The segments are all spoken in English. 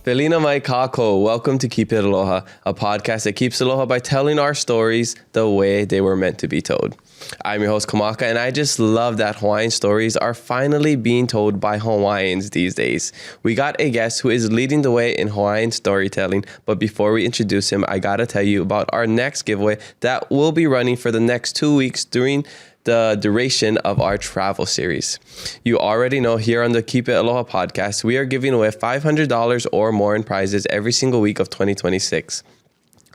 Felina mai kako. Welcome to Keep It Aloha, a podcast that keeps aloha by telling our stories the way they were meant to be told. I'm your host, Kamaka, and I just love that Hawaiian stories are finally being told by Hawaiians these days. We got a guest who is leading the way in Hawaiian storytelling, but before we introduce him, I gotta tell you about our next giveaway that will be running for the next 2 weeks during the duration of our travel series. You already know here on the Keep It Aloha podcast, we are giving away $500 or more in prizes every single week of 2026.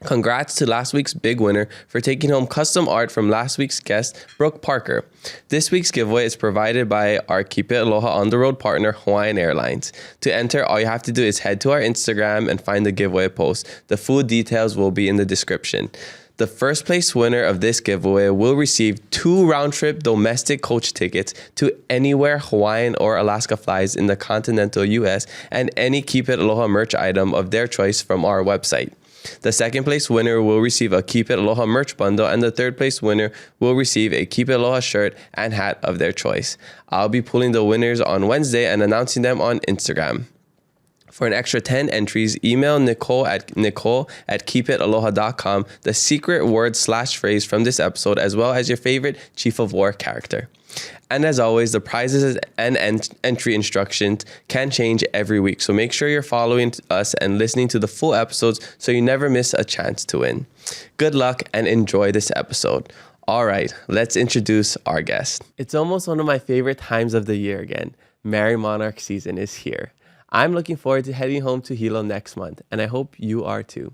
Congrats to last week's big winner for taking home custom art from last week's guest, Brooke Parker. This week's giveaway is provided by our Keep It Aloha on-the-road partner, Hawaiian Airlines. To enter, all you have to do is head to our Instagram and find the giveaway post. The full details will be in the description. The first place winner of this giveaway will receive 2 round-trip domestic coach tickets to anywhere Hawaiian or Alaska flies in the continental U.S. and any Keep It Aloha merch item of their choice from our website. The second place winner will receive a Keep It Aloha merch bundle, and the third place winner will receive a Keep It Aloha shirt and hat of their choice. I'll be pulling the winners on Wednesday and announcing them on Instagram. For an extra 10 entries, email Nicole at keepitaloha.com the secret word/phrase from this episode, as well as your favorite Chief of War character. And as always, the prizes and entry instructions can change every week, so make sure you're following us and listening to the full episodes so you never miss a chance to win. Good luck and enjoy this episode. All right, let's introduce our guest. It's almost one of my favorite times of the year again. Merry Monarch season is here. I'm looking forward to heading home to Hilo next month, and I hope you are too.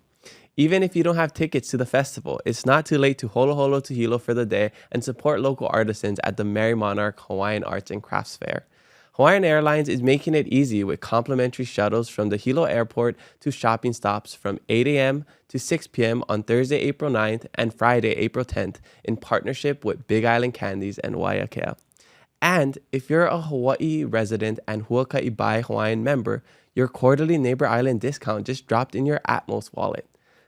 Even if you don't have tickets to the festival, it's not too late to holo holo to Hilo for the day and support local artisans at the Merry Monarch Hawaiian Arts and Crafts Fair. Hawaiian Airlines is making it easy with complimentary shuttles from the Hilo airport to shopping stops from 8 a.m. to 6 p.m. on Thursday, April 9th and Friday, April 10th in partnership with Big Island Candies and Waiakea. And if you're a Hawaii resident and Huaka'i Bai Hawaiian member, your quarterly Neighbor Island discount just dropped in your Atmos wallet.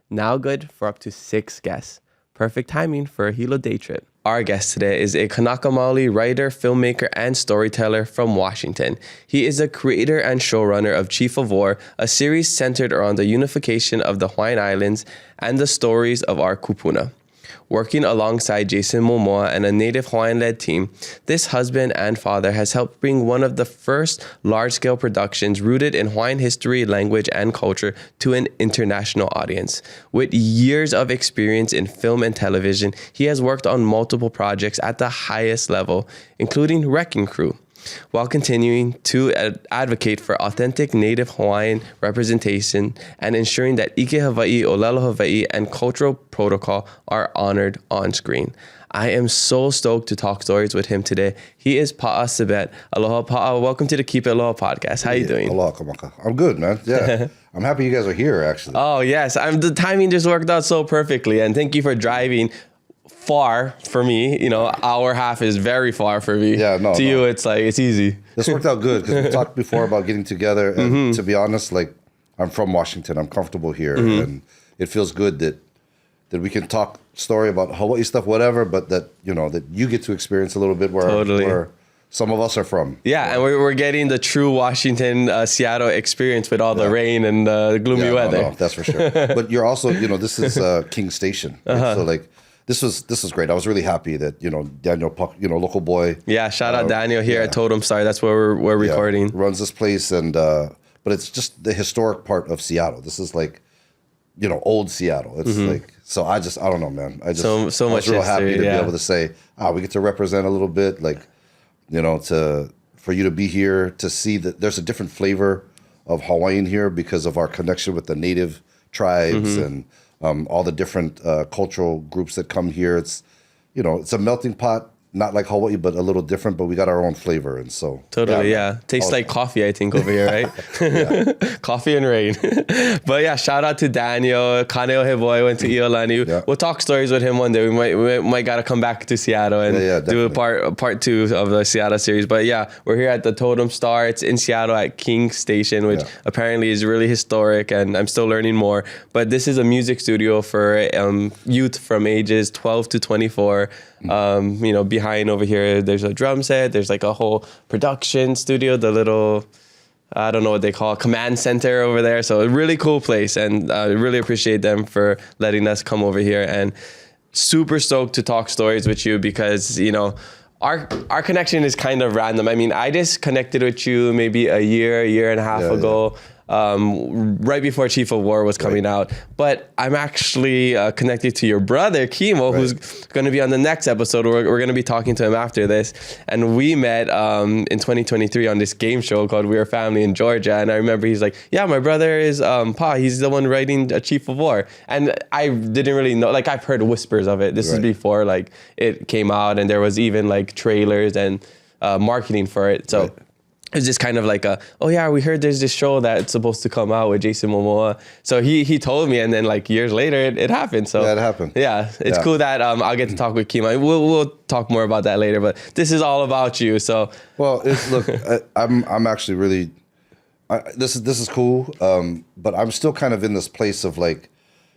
Now good for up to 6 guests. Perfect timing for a Hilo day trip. Our guest today is a Kanaka Maoli writer, filmmaker, and storyteller from Washington. He is a creator and showrunner of Chief of War, a series centered around the unification of the Hawaiian Islands and the stories of our kūpuna. Working alongside Jason Momoa and a Native Hawaiian-led team, this husband and father has helped bring one of the first large-scale productions rooted in Hawaiian history, language, and culture to an international audience. With years of experience in film and television, he has worked on multiple projects at the highest level, including Wrecking Crew, while continuing to advocate for authentic Native Hawaiian representation and ensuring that ʻike Hawaii, ʻōlelo Hawaii, and cultural protocol are honored on screen. I am so stoked to talk stories with him today. He is Paʻa Sibbett. Aloha, Paʻa. Welcome to the Keep It Aloha podcast. How you doing? Aloha, Kamaka. I'm good, man. Yeah. I'm happy you guys are here, actually. Oh, yes. The timing just worked out so perfectly. And thank you for driving far for me. You know, hour half is very far for me. Yeah, no. To you, it's like, it's easy. This worked out good because we talked before about getting together. And to be honest, like, I'm from Washington. I'm comfortable here. And it feels good that we can talk story about Hawaii stuff, whatever, but that, you know, that you get to experience a little bit where some of us are from. Yeah, and we're getting the true Washington, Seattle experience with all the rain and the gloomy weather. No, that's for sure. But you're also, you know, this is King Station. Right? So, like, this was great. I was really happy that, you know, Daniel Puck, you know, local boy. Yeah, shout out Daniel here at Totem. Sorry, that's where we're recording. Runs this place, and but it's just the historic part of Seattle. This is like, you know, old Seattle. It's like, so I don't know, man. I was much real history, happy to be able to say, we get to represent a little bit, like, you know, for you to be here, to see that there's a different flavor of Hawaiian here because of our connection with the native tribes and all the different cultural groups that come here. It's, you know, it's a melting pot, not like Hawaii, but a little different, but we got our own flavor. And so. Totally, yeah. Tastes like coffee, I think, over here, right? Coffee and rain. But yeah, shout out to Daniel. Kaneo Heboy went to Iolani. Yeah. We'll talk stories with him one day. We might got to come back to Seattle and do a part 2 of the Seattle series. But yeah, we're here at the Totem Star. It's in Seattle at King Station, which apparently is really historic, and I'm still learning more. But this is a music studio for youth from ages 12 to 24. You know, behind over here, there's a drum set. There's like a whole production studio, the little I don't know what they call it, command center over there. So a really cool place, and I really appreciate them for letting us come over here, and super stoked to talk stories with you because, you know, our connection is kind of random. I mean, I just connected with you maybe a year and a half ago. Right before Chief of War was coming out. But I'm actually connected to your brother, Kimo, who's going to be on the next episode. We're going to be talking to him after this. And we met in 2023 on this game show called We Are Family in Georgia. And I remember he's like, yeah, my brother is Pa. He's the one writing Chief of War. And I didn't really know. Like, I've heard whispers of it. This is before, like, it came out. And there was even, like, trailers and marketing for it. So... It's just kind of like oh yeah, we heard there's this show that's supposed to come out with Jason Momoa. So he told me, and then like years later it happened. So yeah, it happened. Yeah, it's cool that I'll get to talk with Kima. We'll talk more about that later. But this is all about you. So look, I'm actually really this is cool. But I'm still kind of in this place of like,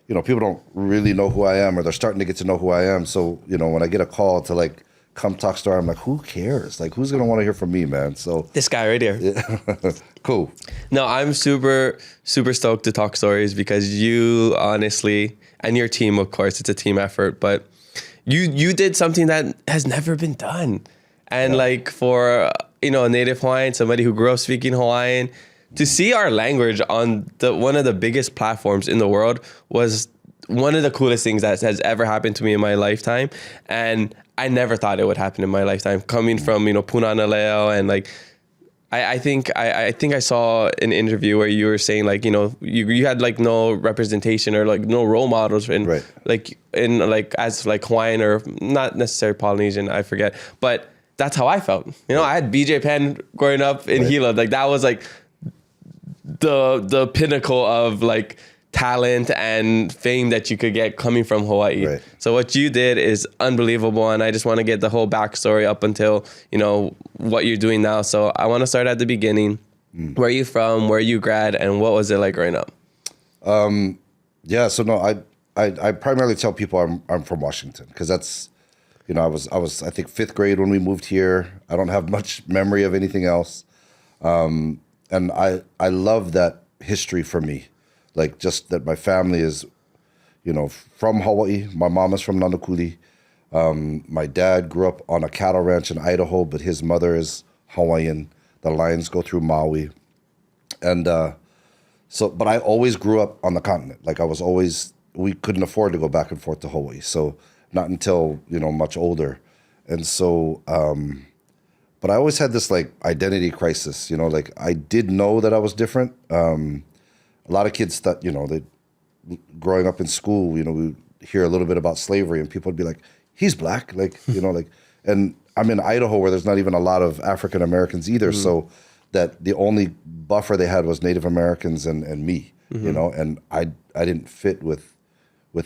you know, people don't really know who I am, or they're starting to get to know who I am. So you know, when I get a call to like come talk story, I'm like, who cares? Like, who's gonna want to hear from me, man? So this guy right here. Yeah. Cool. No, I'm super stoked to talk stories because you honestly, and your team, of course, it's a team effort, but you did something that has never been done. And like for, you know, a Native Hawaiian, somebody who grew up speaking Hawaiian, to see our language on one of the biggest platforms in the world was one of the coolest things that has ever happened to me in my lifetime. And I never thought it would happen in my lifetime. Coming from, you know, Puna Leo, and like, I think I saw an interview where you were saying like, you know, you had like no representation or like no role models in like as like Hawaiian or not necessarily Polynesian, I forget, but that's how I felt. You know, I had BJ Penn growing up in Hilo, like that was like the pinnacle of like talent and fame that you could get coming from Hawaii. So what you did is unbelievable, and I just want to get the whole backstory up until, you know, what you're doing now. So I want to start at the beginning. Where are you from? Where you grad? And what was it like growing up? Yeah, so no, I primarily tell people I'm from Washington because that's, you know, I was I think 5th grade when we moved here. I don't have much memory of anything else, and I love that history for me. Like just that my family is, you know, from Hawaii. My mom is from Nanakuli. My dad grew up on a cattle ranch in Idaho, but his mother is Hawaiian. The lines go through Maui. And but I always grew up on the continent. Like we couldn't afford to go back and forth to Hawaii. So not until, you know, much older. And so, but I always had this like identity crisis, you know, like I did know that I was different. A lot of kids thought, you know, growing up in school, you know, we hear a little bit about slavery and people would be like, he's black, like, you know, like, and I'm in Idaho where there's not even a lot of African Americans either. So that the only buffer they had was Native Americans and me, you know, and I didn't fit with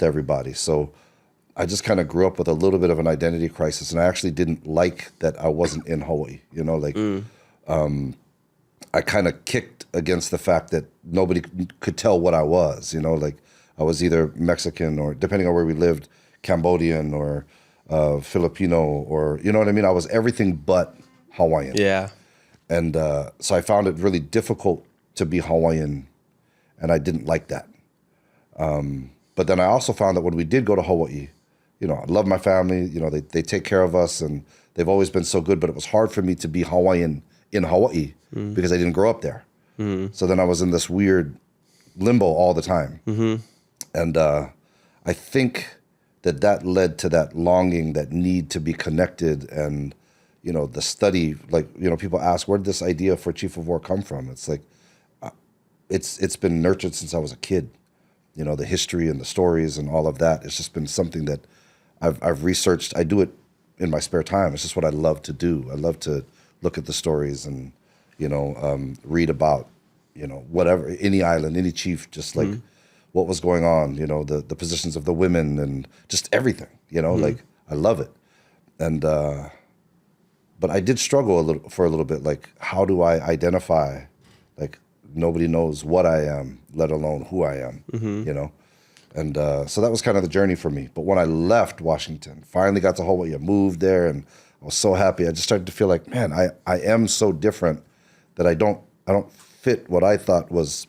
everybody. So I just kind of grew up with a little bit of an identity crisis, and I actually didn't like that I wasn't in Hawaii, you know, like, I kind of kicked against the fact that nobody could tell what I was, you know, like I was either Mexican or, depending on where we lived, Cambodian or Filipino, or, you know what I mean? I was everything but Hawaiian. Yeah. And so I found it really difficult to be Hawaiian, and I didn't like that. But then I also found that when we did go to Hawaii, you know, I love my family, you know, they take care of us and they've always been so good, but it was hard for me to be Hawaiian in Hawaii because I didn't grow up there. So then I was in this weird limbo all the time. And I think that led to that longing, that need to be connected. And, you know, the study, like, you know, people ask, where did this idea for Chief of War come from? It's like, it's been nurtured since I was a kid. You know, the history and the stories and all of that. It's just been something that I've researched. I do it in my spare time. It's just what I love to do. I love to look at the stories and, you know, read about, you know, whatever, any island, any chief, just like what was going on, you know, the positions of the women and just everything, you know, like I love it. And, but I did struggle for a little bit. Like, how do I identify? Like, nobody knows what I am, let alone who I am, you know? And so that was kind of the journey for me. But when I left Washington, finally got to Hawaii, I moved there and I was so happy. I just started to feel like, man, I am so different that I don't fit what I thought was,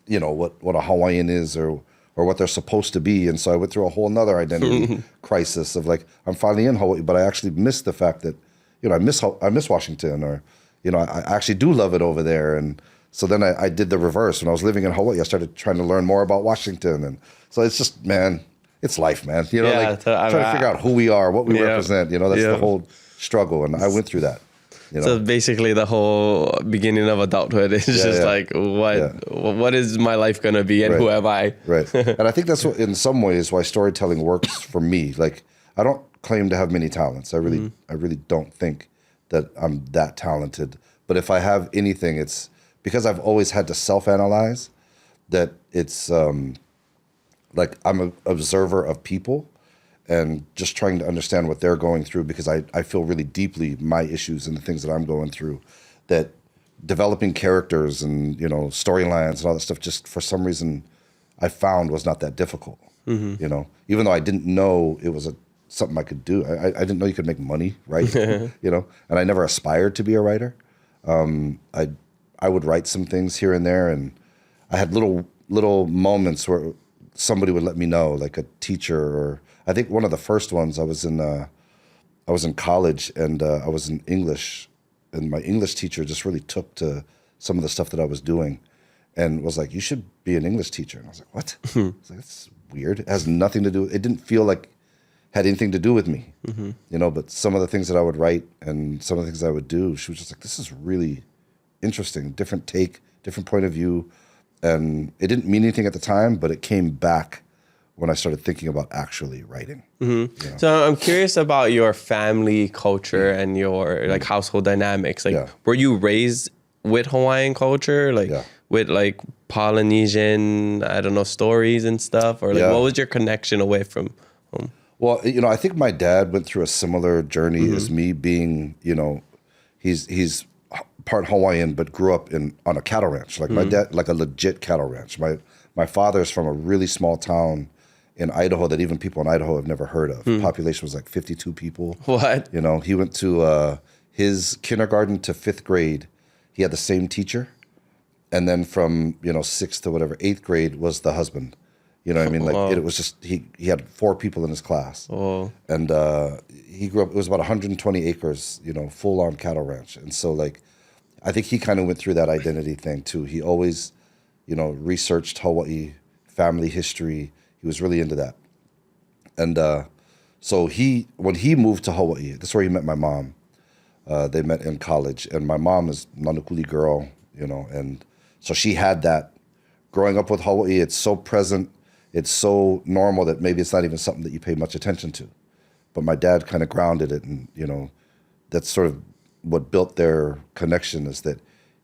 you know, what a Hawaiian is or what they're supposed to be. And so I went through a whole nother identity crisis of like, I'm finally in Hawaii, but I actually missed the fact that, you know, I miss Washington, or, you know, I actually do love it over there. And so then I did the reverse. When I was living in Hawaii, I started trying to learn more about Washington. And so it's just, man, it's life, man. You know, trying to figure out who we are, what we represent, you know, that's the whole struggle. And I went through that. You know? So basically the whole beginning of adulthood is like, what is my life going to be and who am I? Right. And I think that's what, in some ways, why storytelling works for me. Like, I don't claim to have many talents. I really don't think that I'm that talented. But if I have anything, it's because I've always had to self-analyze, that it's like I'm an observer of people and just trying to understand what they're going through, because I feel really deeply my issues and the things that I'm going through, that developing characters and, you know, storylines and all that stuff, just for some reason I found was not that difficult, you know, even though I didn't know it was something I could do. I didn't know you could make money, right? You know, and I never aspired to be a writer. I would write some things here and there, and I had little moments where somebody would let me know, like a teacher, or I think one of the first ones I was in college, and I was in English, and my English teacher just really took to some of the stuff that I was doing, and was like, "You should be an English teacher." And I was like, "What?" I was like, "That's weird. It has nothing to do. It didn't feel like had anything to do with me, you know." But some of the things that I would write and some of the things I would do, she was just like, "This is really interesting, different take, different point of view." And it didn't mean anything at the time, but it came back when I started thinking about actually writing. You know? So I'm curious about your family culture and your like household dynamics. Like, were you raised with Hawaiian culture, like with like Polynesian, I don't know, stories and stuff, or like what was your connection away from home? Well, you know, I think my dad went through a similar journey as me, being, you know, he's part Hawaiian, but grew up on a cattle ranch. Like my dad, like a legit cattle ranch. My father's from a really small town in Idaho that even people in Idaho have never heard of. Population was like 52 people. What? You know, he went to his kindergarten to 5th grade. He had the same teacher. And then from, you know, 6th to whatever, 8th grade was the husband. You know what I mean? Like it was just, he had 4 people in his class. And he grew up, it was about 120 acres, you know, full on cattle ranch. And so like, I think he kind of went through that identity thing too. He always, you know, researched Hawaii, family history. He was really into that. And so when he moved to Hawaii, that's where he met my mom. They met in college, and my mom is a Nanakuli girl, you know, and so she had that. Growing up with Hawaii, it's so present, it's so normal that maybe it's not even something that you pay much attention to. But my dad kind of grounded it, and, you know, that's sort of what built their connection, is that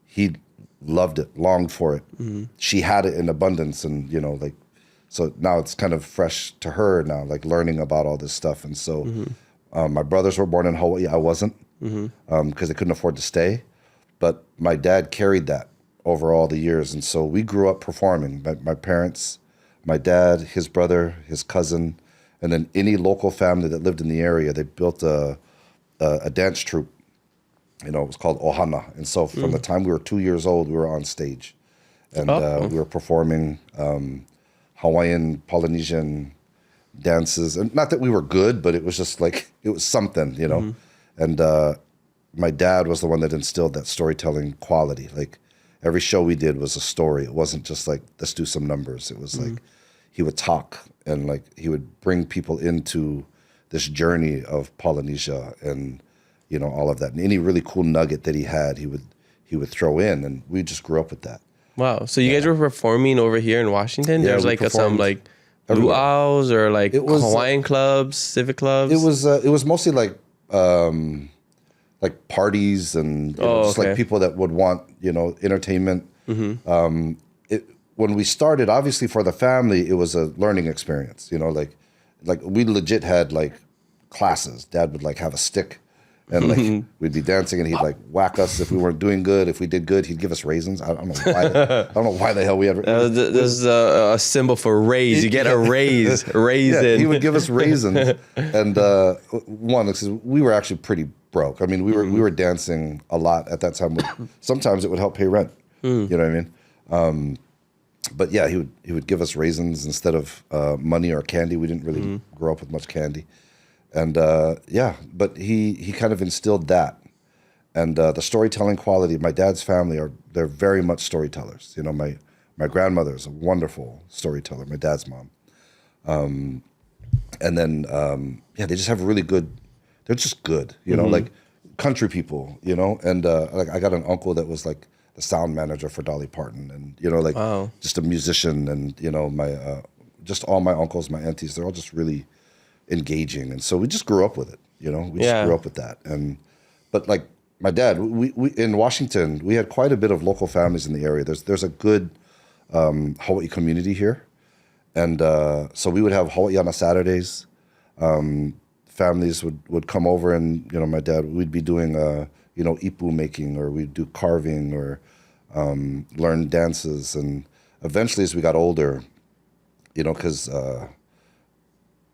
he loved it, longed for it. She had it in abundance, and, you know, like, so now it's kind of fresh to her now, like learning about all this stuff. And so my brothers were born in Hawaii. I wasn't, because they couldn't afford to stay. But my dad carried that over all the years. And so we grew up performing. My parents, my dad, his brother, his cousin, and then any local family that lived in the area, they built a dance troupe. You know, it was called Ohana. And so from the time we were 2 years old, we were on stage. And we were performing Hawaiian, Polynesian dances. And not that we were good, but it was just like, it was something, you know. And my dad was the one that instilled that storytelling quality. Like, every show we did was a story. It wasn't just like, let's do some numbers. It was like, he would talk, and like, he would bring people into this journey of Polynesia and, you know, all of that. And any really cool nugget that he had, he would throw in, and we just grew up with that. Wow. So you guys were performing over here in Washington? There's like some like luau's or like Hawaiian clubs, civic clubs? It was mostly like parties and you know, just like people that would want, you know, entertainment. When we started, obviously for the family, it was a learning experience, you know, like we legit had like classes. Dad would like have a stick, and like we'd be dancing, and he'd like whack us if we weren't doing good. If we did good, he'd give us raisins. I don't know why the hell we had. This is a symbol for raise. You get a raise, raisin. Yeah, he would give us raisins, and because we were actually pretty broke. I mean, we were dancing a lot at that time. Sometimes it would help pay rent. You know what I mean? But yeah, he would give us raisins instead of money or candy. We didn't really grow up with much candy. And yeah, but he kind of instilled that. And the storytelling quality, my dad's family, they're very much storytellers. You know, my grandmother's a wonderful storyteller, my dad's mom. And then, yeah, they just have really good, they're just good, you know, like country people, you know. And like I got an uncle that was like the sound manager for Dolly Parton, and, you know, like just a musician. And, you know, just all my uncles, my aunties, they're all just really engaging. And so we just grew up with it, you know, we just grew up with that. But like my dad, we in Washington, we had quite a bit of local families in the area. There's a good Hawaii community here. And so we would have Hawaii on Saturdays. Families would come over, and, you know, my dad, we'd be doing, you know, ipu making, or we'd do carving, or learn dances. And eventually, as we got older, you know, because a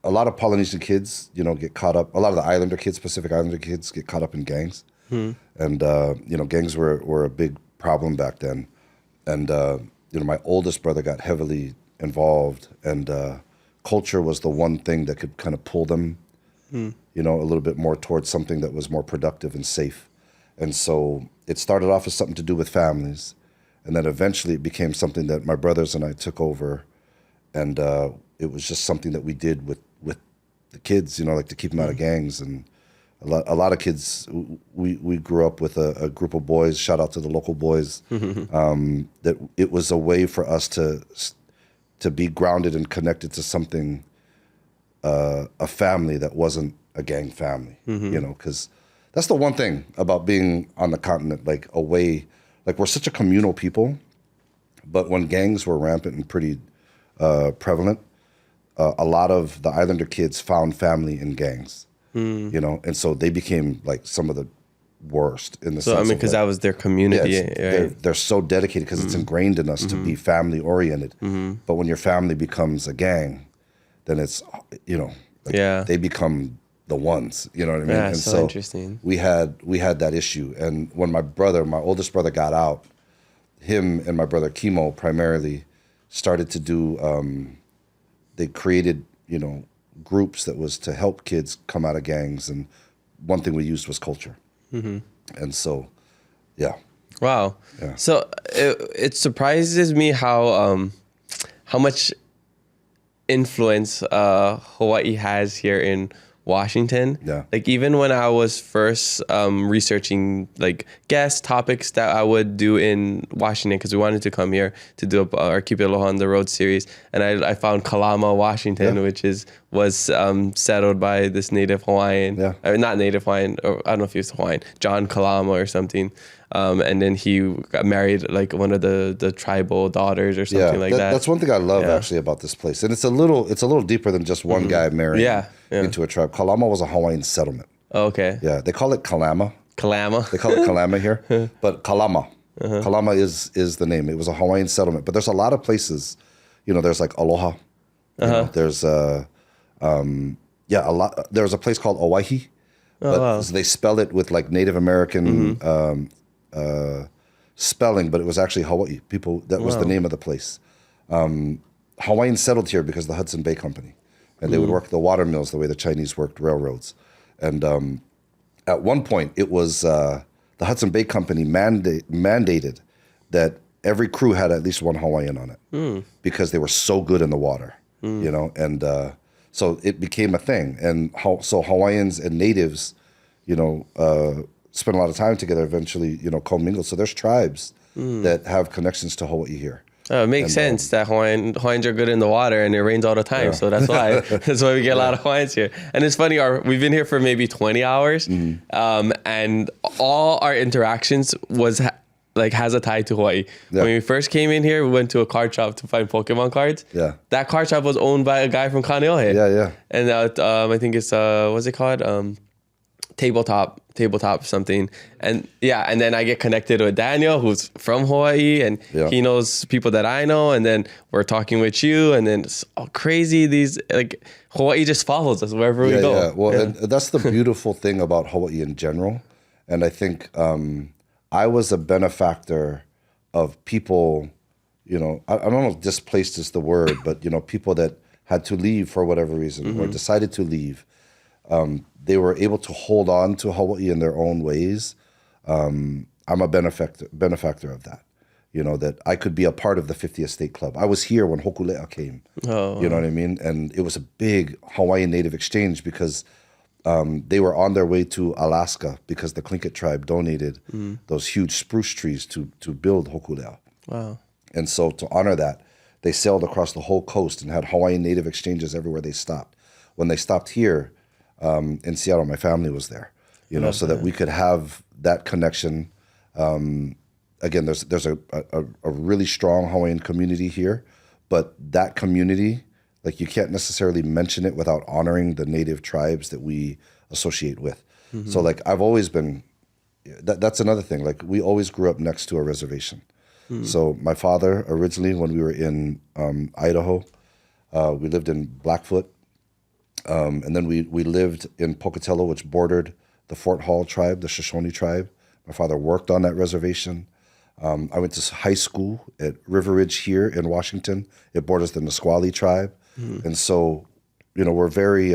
lot of Polynesian kids, you know, get caught up. A lot of the Islander kids, Pacific Islander kids, get caught up in gangs. And, you know, gangs were a big problem back then. And, you know, my oldest brother got heavily involved, and culture was the one thing that could kind of pull them, you know, a little bit more towards something that was more productive and safe. And so it started off as something to do with families, and then eventually it became something that my brothers and I took over, and it was just something that we did with the kids, you know, like to keep them out of gangs. And a lot of kids, we grew up with a group of boys, shout out to the local boys, that it was a way for us to be grounded and connected to something, a family that wasn't a gang family, you know, because that's the one thing about being on the continent, like away, like we're such a communal people, but when gangs were rampant and pretty prevalent, a lot of the Islander kids found family in gangs, you know, and so they became like some of the worst in the sense. So I mean, because that was their community. Yeah, right? they're so dedicated because it's ingrained in us to be family oriented. But when your family becomes a gang, then it's, you know, like they become the ones. You know what I mean? Yeah, and so interesting. We had that issue, and when my oldest brother got out, him and my brother Kimo primarily started to do. They created, you know, groups that was to help kids come out of gangs, and one thing we used was culture. And so, yeah. Wow. Yeah. So it surprises me how much influence Hawaii has here in Washington. Yeah. Like even when I was first researching like guest topics that I would do in Washington, because we wanted to come here to do our Keep It Aloha on the Road series, and I found Kalama, Washington, which was settled by this Native Hawaiian, not Native Hawaiian, or I don't know if he was Hawaiian, John Kalama or something. And then he got married like one of the tribal daughters or something like that. That's one thing I love actually about this place, and it's a little deeper than just one guy marrying into a tribe. Kalama was a Hawaiian settlement. Oh, okay. Yeah, they call it Kalama. Kalama. They call it Kalama here, but Kalama. Kalama is the name. It was a Hawaiian settlement, but there's a lot of places. You know, there's like Aloha. You know, there's a lot. There's a place called Oahe, but they spell it with like Native American spelling, but it was actually Hawaii people. That was the name of the place. Hawaiians settled here because of the Hudson Bay Company, and they would work the water mills the way the Chinese worked railroads. And at one point, it was the Hudson Bay Company mandated that every crew had at least one Hawaiian on it because they were so good in the water, you know. And so it became a thing. And so Hawaiians and natives, you know, spend a lot of time together, eventually, you know, commingle. So there's tribes that have connections to Hawaii here. It makes sense that Hawaiians are good in the water, and it rains all the time. So that's why we get a lot of Hawaiians here. And it's funny, we've been here for maybe 20 hours, and all our interactions has a tie to Hawaii. When we first came in here, we went to a card shop to find Pokemon cards. That card shop was owned by a guy from Kaneohe. And I think it's what's it called? Tabletop something. And and then I get connected with Daniel, who's from Hawaii, and he knows people that I know, and then we're talking with you, and then it's all crazy. These like Hawaii just follows us wherever we go. And that's the beautiful thing about Hawaii in general. And I think I was a benefactor of people, you know, I don't know if displaced is the word, but, you know, people that had to leave for whatever reason or decided to leave. They were able to hold on to Hawaii in their own ways. I'm a benefactor of that. You know, that I could be a part of the 50th State Club. I was here when Hokulea came. Oh, you know what I mean? And it was a big Hawaiian Native exchange because they were on their way to Alaska because the Tlingit tribe donated those huge spruce trees to build Hokulea. Wow. And so to honor that, they sailed across the whole coast and had Hawaiian Native exchanges everywhere they stopped. When they stopped here in Seattle, my family was there, you know, so that we could have that connection. Again, there's a really strong Hawaiian community here, but that community, like you can't necessarily mention it without honoring the native tribes that we associate with. So like I've always been, that's another thing. Like we always grew up next to a reservation. So my father originally, when we were in Idaho, we lived in Blackfoot, and then we lived in Pocatello, which bordered the Fort Hall tribe, the Shoshone tribe. My father worked on that reservation. I went to high school at Riveridge here in Washington. It borders the Nisqually tribe. And so, you know, we're very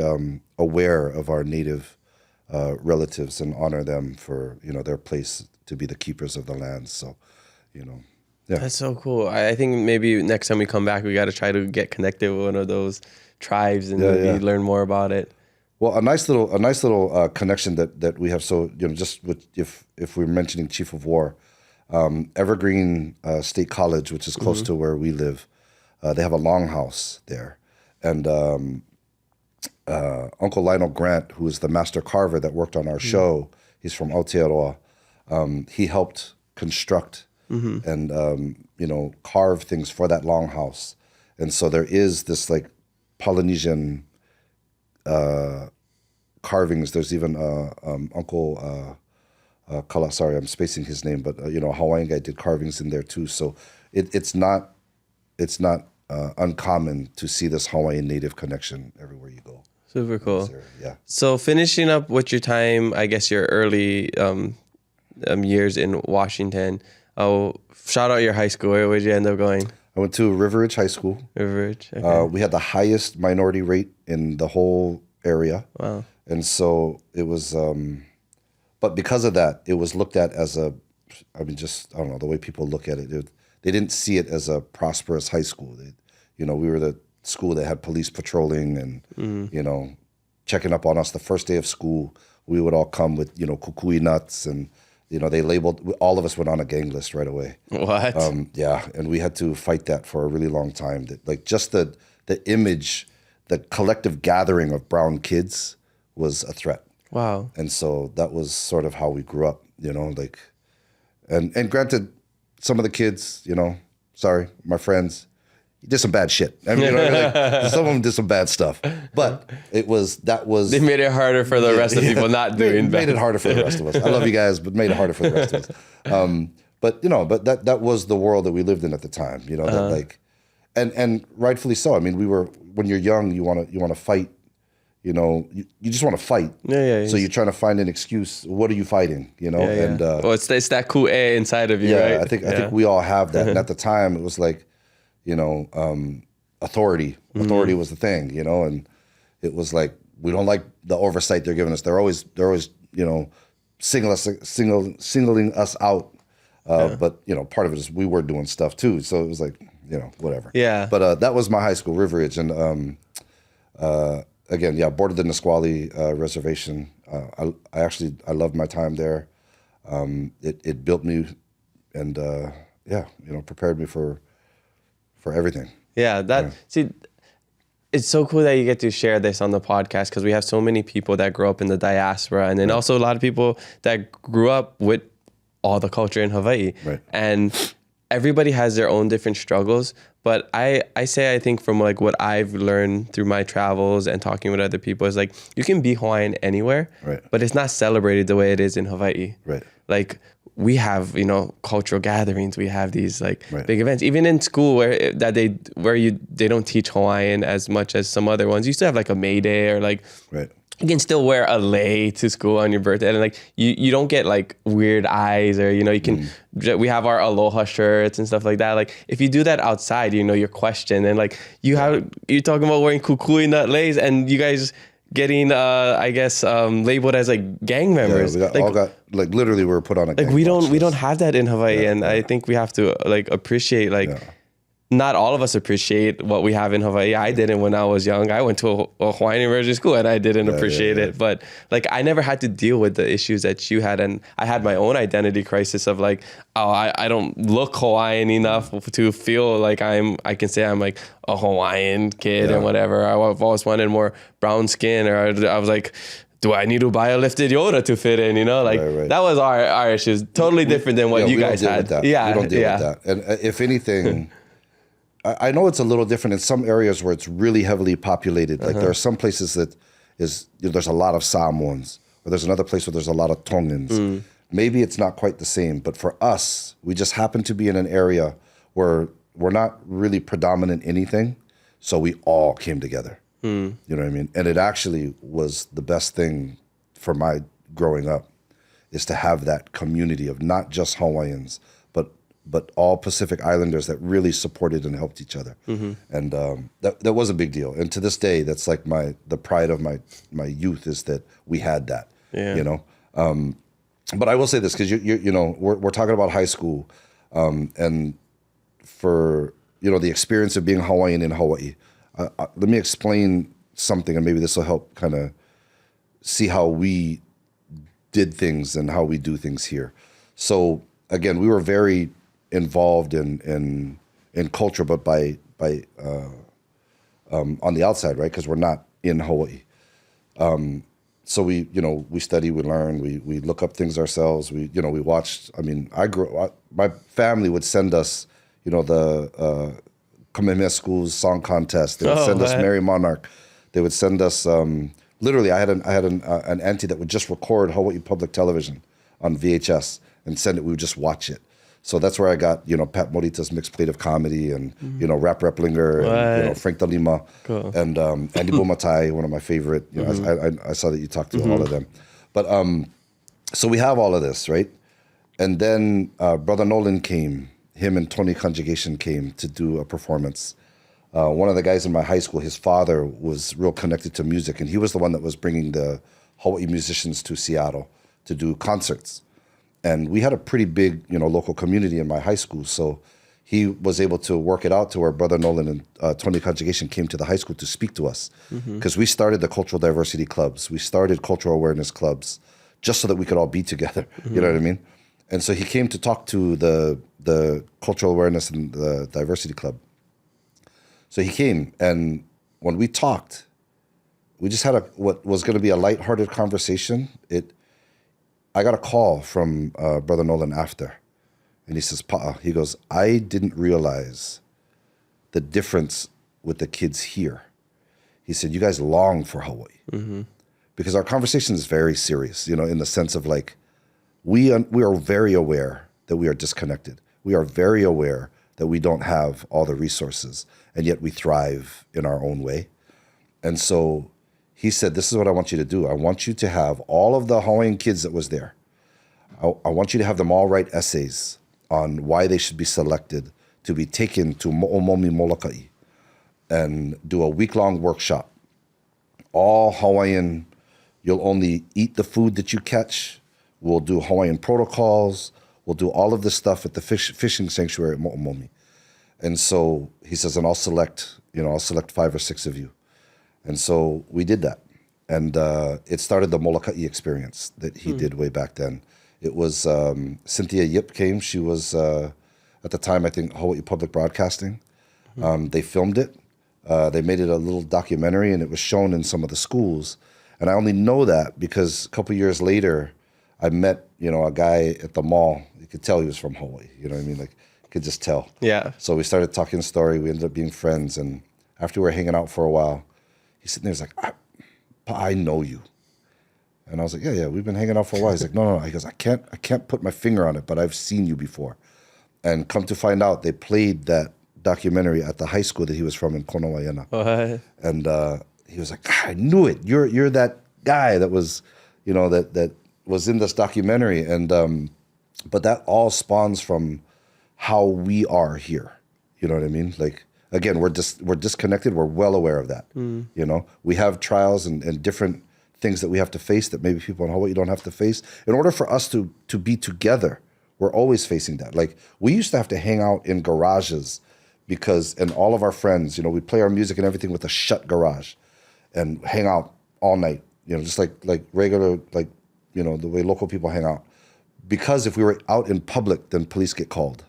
aware of our native relatives and honor them for, you know, their place to be the keepers of the land. So, you know, yeah. That's so cool. I think maybe next time we come back, we got to try to get connected with one of those tribes and maybe learn more about it. Well, a nice little connection that we have. So, you know, just with, if we're mentioning Chief of War, Evergreen State College, which is close to where we live, they have a longhouse there. And Uncle Lionel Grant, who is the master carver that worked on our show, he's from Aotearoa. He helped construct and, you know, carve things for that longhouse. And so there is this like Polynesian carvings. There's even Uncle Kala, sorry, I'm spacing his name, but you know, a Hawaiian guy did carvings in there too. So it's not uncommon to see this Hawaiian native connection everywhere you go. Super cool. Yeah. So finishing up with your time, I guess your early years in Washington. Oh, shout out your high school. Where did you end up going? I went to Riveridge High School. Riveridge. Okay. We had the highest minority rate in the whole area. Wow. And so it was, but because of that, it was looked at as I don't know, the way people look at it, they didn't see it as a prosperous high school. You know, we were the school that had police patrolling and, you know, checking up on us the first day of school. We would all come with, you know, kukui nuts and, you know, they labeled, all of us went on a gang list right away. What? Yeah, and we had to fight that for a really long time. That, like, just the image, the collective gathering of brown kids was a threat. Wow. And so that was sort of how we grew up, you know, like, and granted, some of the kids, you know, sorry, my friends, did some bad shit. I mean, you know, like, some of them did some bad stuff, but that was. They made it harder for the rest of people not doing bad. Made it harder for the rest of us. I love you guys, but made it harder for the rest of us. But you know, that was the world that we lived in at the time. You know, that like, and rightfully so. I mean, when you're young, you want to fight. You know, you just want to fight. Yeah. So you're trying to find an excuse. What are you fighting? You know, and well, it's that kūʻe inside of you, right? I think we all have that. And at the time, it was like, you know, authority. Authority was the thing, you know, and it was like, we don't like the oversight they're giving us. They're always, you know, singling us out. But, you know, part of it is we were doing stuff too. So it was like, you know, whatever. Yeah. But that was my high school, Riveridge. And again, bordered the Nisqually reservation. I loved my time there. It built me and, you know, prepared me for everything. Yeah, see, it's so cool that you get to share this on the podcast because we have so many people that grow up in the diaspora and then also a lot of people that grew up with all the culture in Hawaii. Right. And everybody has their own different struggles. But I think from like what I've learned through my travels and talking with other people is like you can be Hawaiian anywhere, right, but it's not celebrated the way it is in Hawaii. Right. Like we have, you know, cultural gatherings. We have these like right, big events. Even in school where they don't teach Hawaiian as much as some other ones. You still have like a May Day or like right, you can still wear a lei to school on your birthday, and like you don't get like weird eyes, or you know, you can we have our Aloha shirts and stuff like that. Like if you do that outside, you know, you're questioned, and like you're talking about wearing kukui nut leis, and you guys getting I guess labeled as like gang members. Yeah, all got like literally we were put on a gang like we don't have that in Hawaii, and I think we have to like appreciate like. Yeah. Not all of us appreciate what we have in Hawaii. I didn't when I was young. I went to a Hawaiian immersion school and I didn't appreciate it. But like I never had to deal with the issues that you had, and I had my own identity crisis of like, oh, I don't look Hawaiian enough to feel like I can say I'm like a Hawaiian kid and whatever. I've always wanted more brown skin, or I was like, do I need to buy a lifted Yoda to fit in? You know, like that was our issues. Totally different than what you guys had. Yeah, we don't deal with that. And if anything. I know it's a little different in some areas where it's really heavily populated. Like there are some places that there's a lot of Samoans, or there's another place where there's a lot of Tongans. Maybe it's not quite the same, but for us, we just happen to be in an area where we're not really predominant anything, so we all came together. You know what I mean? And it actually was the best thing for my growing up, is to have that community of not just Hawaiians, but all Pacific Islanders that really supported and helped each other. And that was a big deal. And to this day, that's like the pride of my youth, is that we had that, you know? But I will say this, because you know, we're talking about high school, and for, you know, the experience of being Hawaiian in Hawaii. Let me explain something, and maybe this will help kind of see how we did things and how we do things here. So again, we were very involved in culture, but by on the outside, right? Because we're not in Hawaii. So we study, we learn, we look up things ourselves. We watched. I mean, my family would send us, you know, the Kamehameha School's song contest. They would send us Mary Monarch. They would send us. Literally, I had an auntie that would just record Hawaii Public Television on VHS and send it. We would just watch it. So that's where I got, you know, Pat Morita's mixed plate of comedy, and you know, Rap Replinger, and you know, Frank Dalima, and Andy Bumatai, one of my favorite. You know, I saw that you talked to all of them, but so we have all of this, right? And then Brother Nolan came. Him and Tony Conjugation came to do a performance. One of the guys in my high school, his father was real connected to music, and he was the one that was bringing the Hawaii musicians to Seattle to do concerts. And we had a pretty big, you know, local community in my high school. So he was able to work it out to where Brother Nolan and Tony Conjugation came to the high school to speak to us. Because we started the cultural diversity clubs. We started cultural awareness clubs just so that we could all be together. You know what I mean? And so he came to talk to the cultural awareness and the diversity club. So he came, and when we talked, we just had what was going to be a lighthearted conversation. I got a call from Brother Nolan after, and he says, Paʻa, he goes, I didn't realize the difference with the kids here. He said, you guys long for Hawaii. Because our conversation is very serious, you know, in the sense of like, we are very aware that we are disconnected. We are very aware that we don't have all the resources, and yet we thrive in our own way. And so he said, this is what I want you to do. I want you to have all of the Hawaiian kids that was there. I want you to have them all write essays on why they should be selected to be taken to Mo'omomi Moloka'i and do a week-long workshop. All Hawaiian, you'll only eat the food that you catch. We'll do Hawaiian protocols. We'll do all of this stuff at the fishing sanctuary at Mo'omomi. And so he says, and I'll select 5 or 6 of you. And so we did that. And it started the Moloka'i experience that he did way back then. It was Cynthia Yip came. She was, at the time, I think, Hawaii Public Broadcasting. They filmed it. They made it a little documentary, and it was shown in some of the schools. And I only know that because a couple years later, I met, you know, a guy at the mall. You could tell he was from Hawaii. You know what I mean? Like, you could just tell. Yeah. So we started talking story. We ended up being friends. And after we were hanging out for a while, he's sitting there, he's like, I know you. And I was like, yeah, we've been hanging out for a while. He's like, no. He goes, I can't put my finger on it, but I've seen you before. And come to find out, they played that documentary at the high school that he was from in Konowaiana. And he was like, I knew it. You're that guy that was, that was in this documentary. And, but that all spawns from how we are here. You know what I mean? Like, again, we're disconnected. We're well aware of that. We have trials and different things that we have to face that maybe people in Hawaii don't have to face. In order for us to be together, we're always facing that. Like, we used to have to hang out in garages and all of our friends, we'd play our music and everything with a shut garage and hang out all night, just like regular, the way local people hang out. Because if we were out in public, then police get called.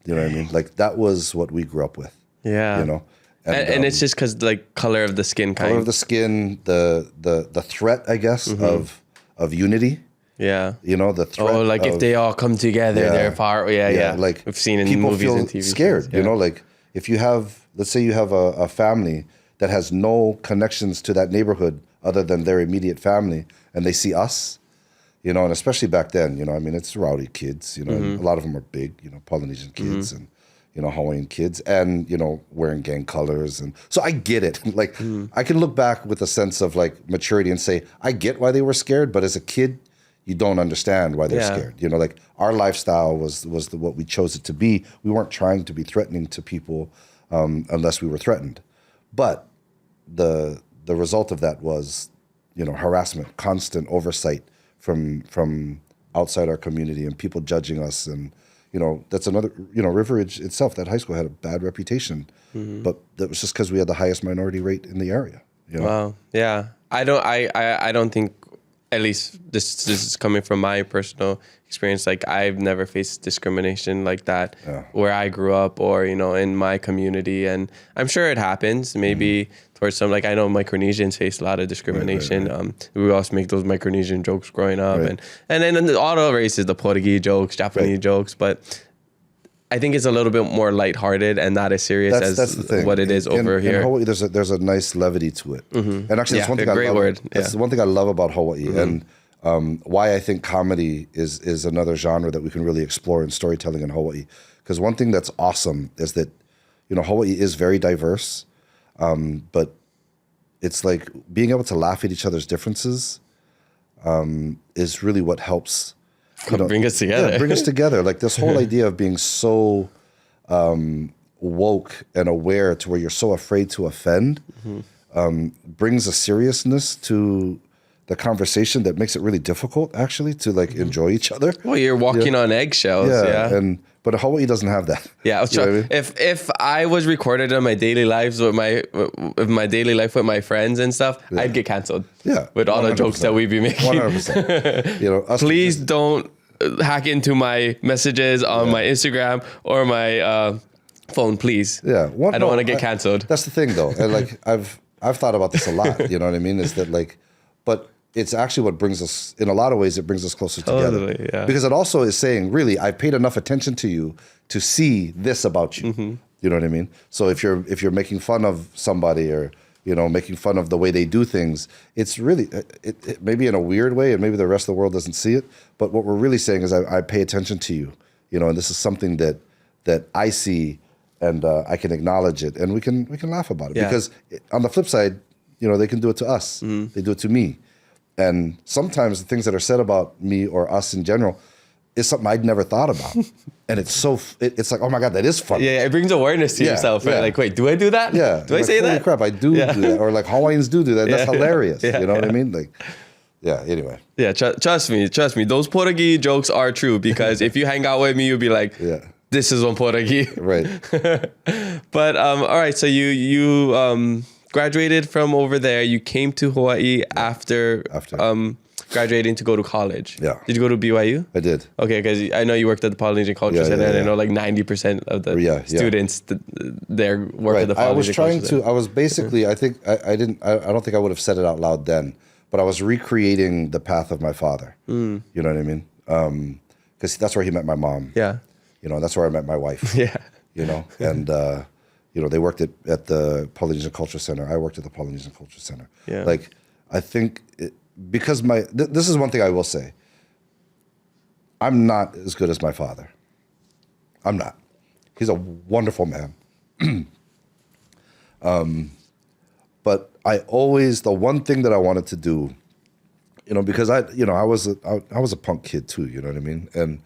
You know what I mean? Like, that was what we grew up with. Yeah. And it's just because, like, color of the skin kind. Color of the skin, the threat, I guess, of unity. Yeah. The threat. Oh, like if they all come together, they're far. Yeah. Like, we've seen in movies and TV scared, shows. Like, if you have, let's say you have a family that has no connections to that neighborhood other than their immediate family, and they see us, and especially back then, it's rowdy kids, and a lot of them are big, Polynesian kids and, Hawaiian kids and, wearing gang colors. And so I get it. Like, I can look back with a sense of, like, maturity and say, I get why they were scared, but as a kid, you don't understand why they're scared. Like, our lifestyle was what we chose it to be. We weren't trying to be threatening to people unless we were threatened. But the result of that was, harassment, constant oversight from outside our community and people judging us. And, that's another, Riveridge itself, that high school had a bad reputation, but that was just because we had the highest minority rate in the area. Wow. Yeah. I don't think, at least this is coming from my personal experience, like, I've never faced discrimination like that where I grew up or, in my community. And I'm sure it happens maybe towards some, like, I know Micronesians face a lot of discrimination. Right. We also make those Micronesian jokes growing up. Right. And then all the races, the Portuguese jokes, Japanese jokes, but I think it's a little bit more lighthearted and not as serious as what it is over here. In Hawaii, there's a nice levity to it. And actually, that's one thing I love. That's one thing I love about Hawaii, and why I think comedy is another genre that we can really explore in storytelling in Hawaii. Because one thing that's awesome is that, Hawaii is very diverse, but it's like being able to laugh at each other's differences is really what helps. Bring us together. Yeah, bring us together. Like, this whole idea of being so woke and aware to where you're so afraid to offend brings a seriousness to the conversation that makes it really difficult, actually, to, like, enjoy each other. Well, you're walking on eggshells. But Hawaii doesn't have that. Yeah, if I was recorded on my daily lives with my daily life with my friends and stuff, I'd get canceled. Yeah, with all 100%. The jokes that we'd be making. 100%. Please don't hack into my messages on my Instagram or my phone, please. Yeah, I don't want to get canceled. That's the thing, though. And, like, I've thought about this a lot. You know what I mean? Is that, like, but it's actually what brings us, in a lot of ways, it brings us closer together. Yeah. Because it also is saying, really, I've paid enough attention to you to see this about you. You know what I mean? So if you're making fun of somebody or, making fun of the way they do things, it's really, it maybe in a weird way, and maybe the rest of the world doesn't see it, but what we're really saying is I pay attention to you, and this is something that I see, and I can acknowledge it, and we can laugh about it. Yeah. Because on the flip side, they can do it to us. They do it to me. And sometimes the things that are said about me or us in general is something I'd never thought about. And it's it's like, oh my God, that is funny. Yeah, it brings awareness to yourself, right? Yeah. Like, wait, do I do that? Yeah. Do I say holy that? Crap, I do do that. Or like Hawaiians do that. That's hilarious. You know what I mean? Like, anyway. Yeah, trust me. Those Portuguese jokes are true, because if you hang out with me, you'll be like, this is on Portuguese. Right. But, all right, so you graduated from over there. You came to Hawaii after graduating to go to college. Yeah. Did you go to BYU? I did. Okay, because I know you worked at the Polynesian Culture Center, and I know like 90% of the students there work at the Polynesian Culture Center. I was basically, I don't think I would have said it out loud then, but I was recreating the path of my father. You know what I mean? Because that's where he met my mom. Yeah. That's where I met my wife. Yeah. And they worked at the Polynesian Culture Center. I worked at the Polynesian Culture Center. Yeah. Like, I think because this is one thing I will say. I'm not as good as my father. I'm not. He's a wonderful man. But the one thing that I wanted to do because I was a punk kid too, you know what I mean? And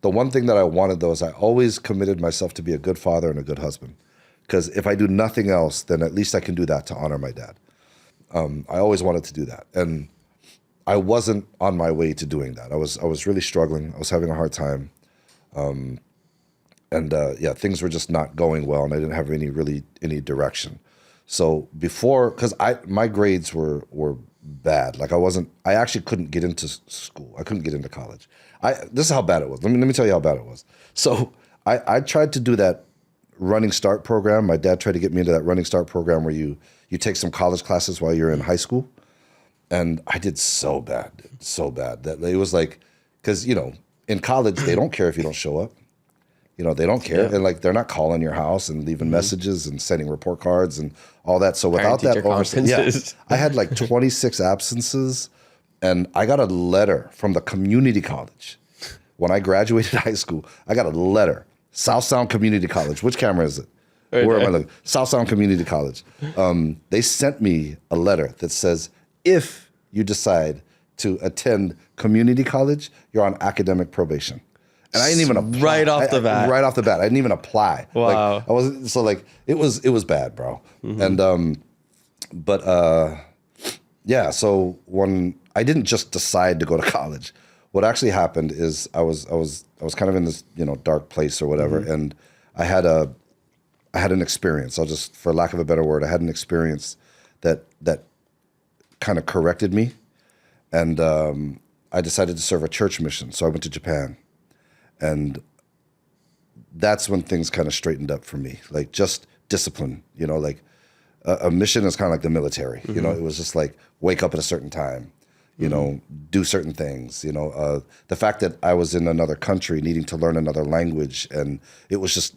the one thing that I wanted though is I always committed myself to be a good father and a good husband. Because if I do nothing else, then at least I can do that to honor my dad. I always wanted to do that. And I wasn't on my way to doing that. I was really struggling. I was having a hard time. Things were just not going well, and I didn't have any direction. So because my grades were bad. Like I actually couldn't get into school. I couldn't get into college. This is how bad it was. Let me tell you how bad it was. So I tried to do that Running Start program. My dad tried to get me into that Running Start program where you take some college classes while you're in high school. And I did so bad that it was like, because, in college, they don't care if you don't show up. They don't care. Yeah. And like, they're not calling your house and leaving messages and sending report cards and all that. So without that oversight, I had like 26 absences, and I got a letter from the community college. When I graduated high school, I got a letter. South Sound Community College. Which camera is it? Where am I looking? South Sound Community College. They sent me a letter that says, if you decide to attend community college, you're on academic probation. And I didn't even apply. Right off the bat. I didn't even apply. Wow. Like, I wasn't, so like, it was bad, bro. Mm-hmm. And, so when I didn't just decide to go to college, what actually happened is I was kind of in this, dark place or whatever. Mm-hmm. And I had an experience. I'll just, for lack of a better word, I had an experience that kind of corrected me. And I decided to serve a church mission. So I went to Japan. And that's when things kind of straightened up for me, like just discipline, like a mission is kind of like the military, it was just like wake up at a certain time, do certain things, the fact that I was in another country needing to learn another language, and it was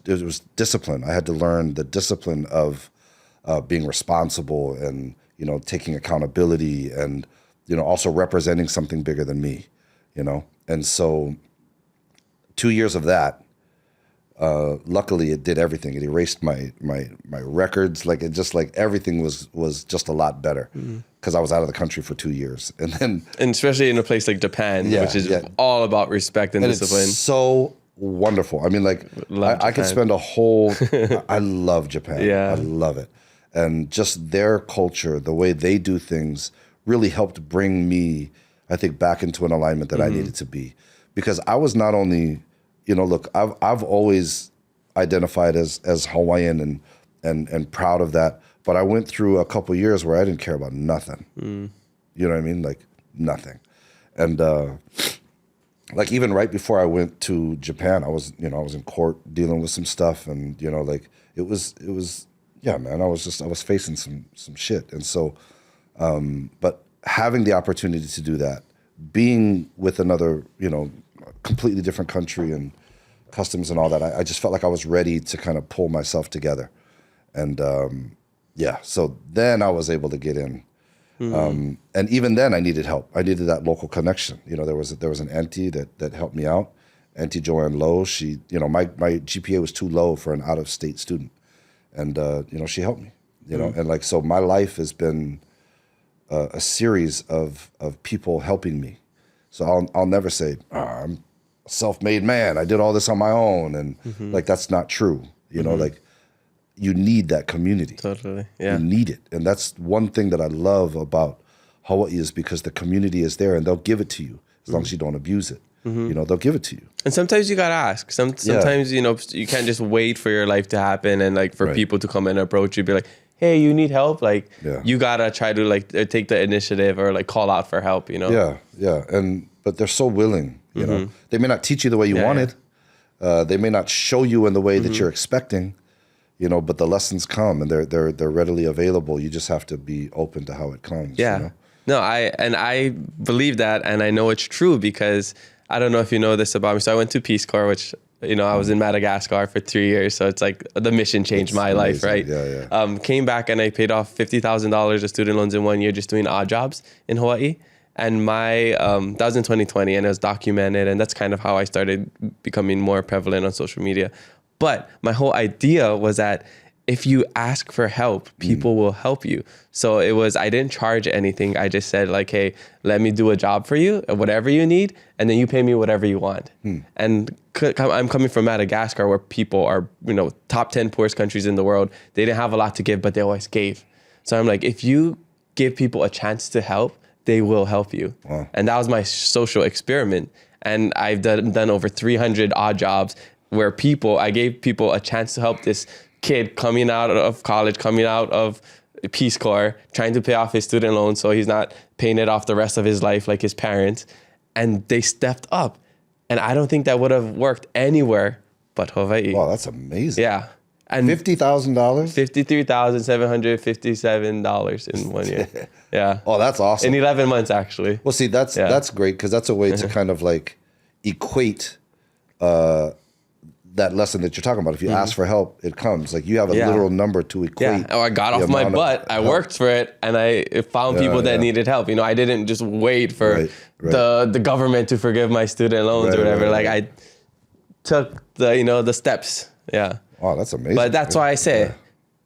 discipline. I had to learn the discipline of being responsible and, taking accountability and, also representing something bigger than me, and so 2 years of that, luckily it did everything. It erased my records. Like it just like everything was just a lot better because I was out of the country for 2 years. And especially in a place like Japan, which is all about respect and discipline. It's so wonderful. I mean, like I could spend a whole, I love Japan. Yeah. I love it. And just their culture, the way they do things really helped bring me, I think, back into an alignment that I needed to be. Because I was not only, look, I've always identified as Hawaiian and proud of that, but I went through a couple of years where I didn't care about nothing. You know what I mean? Like nothing. And like even right before I went to Japan, I was in court dealing with some stuff, and like it was man, I was facing some shit. And so but having the opportunity to do that, being with another, completely different country and customs and all that, I just felt like I was ready to kind of pull myself together. And so then I was able to get in. And even then I needed help. I needed that local connection. There was an auntie that helped me out, Auntie Joanne Lowe. She, my GPA was too low for an out-of-state student. And, she helped me, and like, so my life has been a series of people helping me. So I'll never say, I'm a self-made man. I did all this on my own. And like, that's not true. Like you need that community. Totally. Yeah. You need it. And that's one thing that I love about Hawaii is because the community is there and they'll give it to you as long as you don't abuse it. They'll give it to you. And sometimes you got to ask. Sometimes, you can't just wait for your life to happen and like for people to come and approach you, be like, hey, you need help? Like, you got to try to like take the initiative or like call out for help, Yeah. But they're so willing, They may not teach you the way you wanted. They may not show you in the way that you're expecting, but the lessons come and they're readily available. You just have to be open to how it comes. Yeah. No, I believe that, and I know it's true because I don't know if you know this about me. So I went to Peace Corps, which, I was in Madagascar for 3 years. So it's like the mission changed my life, right? Yeah. Came back and I paid off $50,000 of student loans in 1 year just doing odd jobs in Hawaii. And that was in 2020 and it was documented. And that's kind of how I started becoming more prevalent on social media. But my whole idea was that if you ask for help, people will help you. So I didn't charge anything. I just said like, hey, let me do a job for you, whatever you need, and then you pay me whatever you want. And I'm coming from Madagascar, where people are, top 10 poorest countries in the world. They didn't have a lot to give, but they always gave. So I'm like, if you give people a chance to help, they will help you. Wow. And that was my social experiment. And I've done over 300 odd jobs where I gave people a chance to help this kid coming out of college, coming out of Peace Corps, trying to pay off his student loan so he's not paying it off the rest of his life like his parents. And they stepped up. And I don't think that would have worked anywhere but Hawaii. Wow, that's amazing. Yeah. And $50,000? $53,757 in 1 year. Yeah. Oh, that's awesome. In 11 months, actually. Well, see, that's great, because that's a way to kind of like equate that lesson that you're talking about. If you ask for help, it comes. Like, you have a literal number to equate. Yeah. Oh, I got off my butt. I worked for it, and I found people that needed help. I didn't just wait for the government to forgive my student loans or whatever. I took the steps. Yeah. Wow, that's amazing. But that's why I say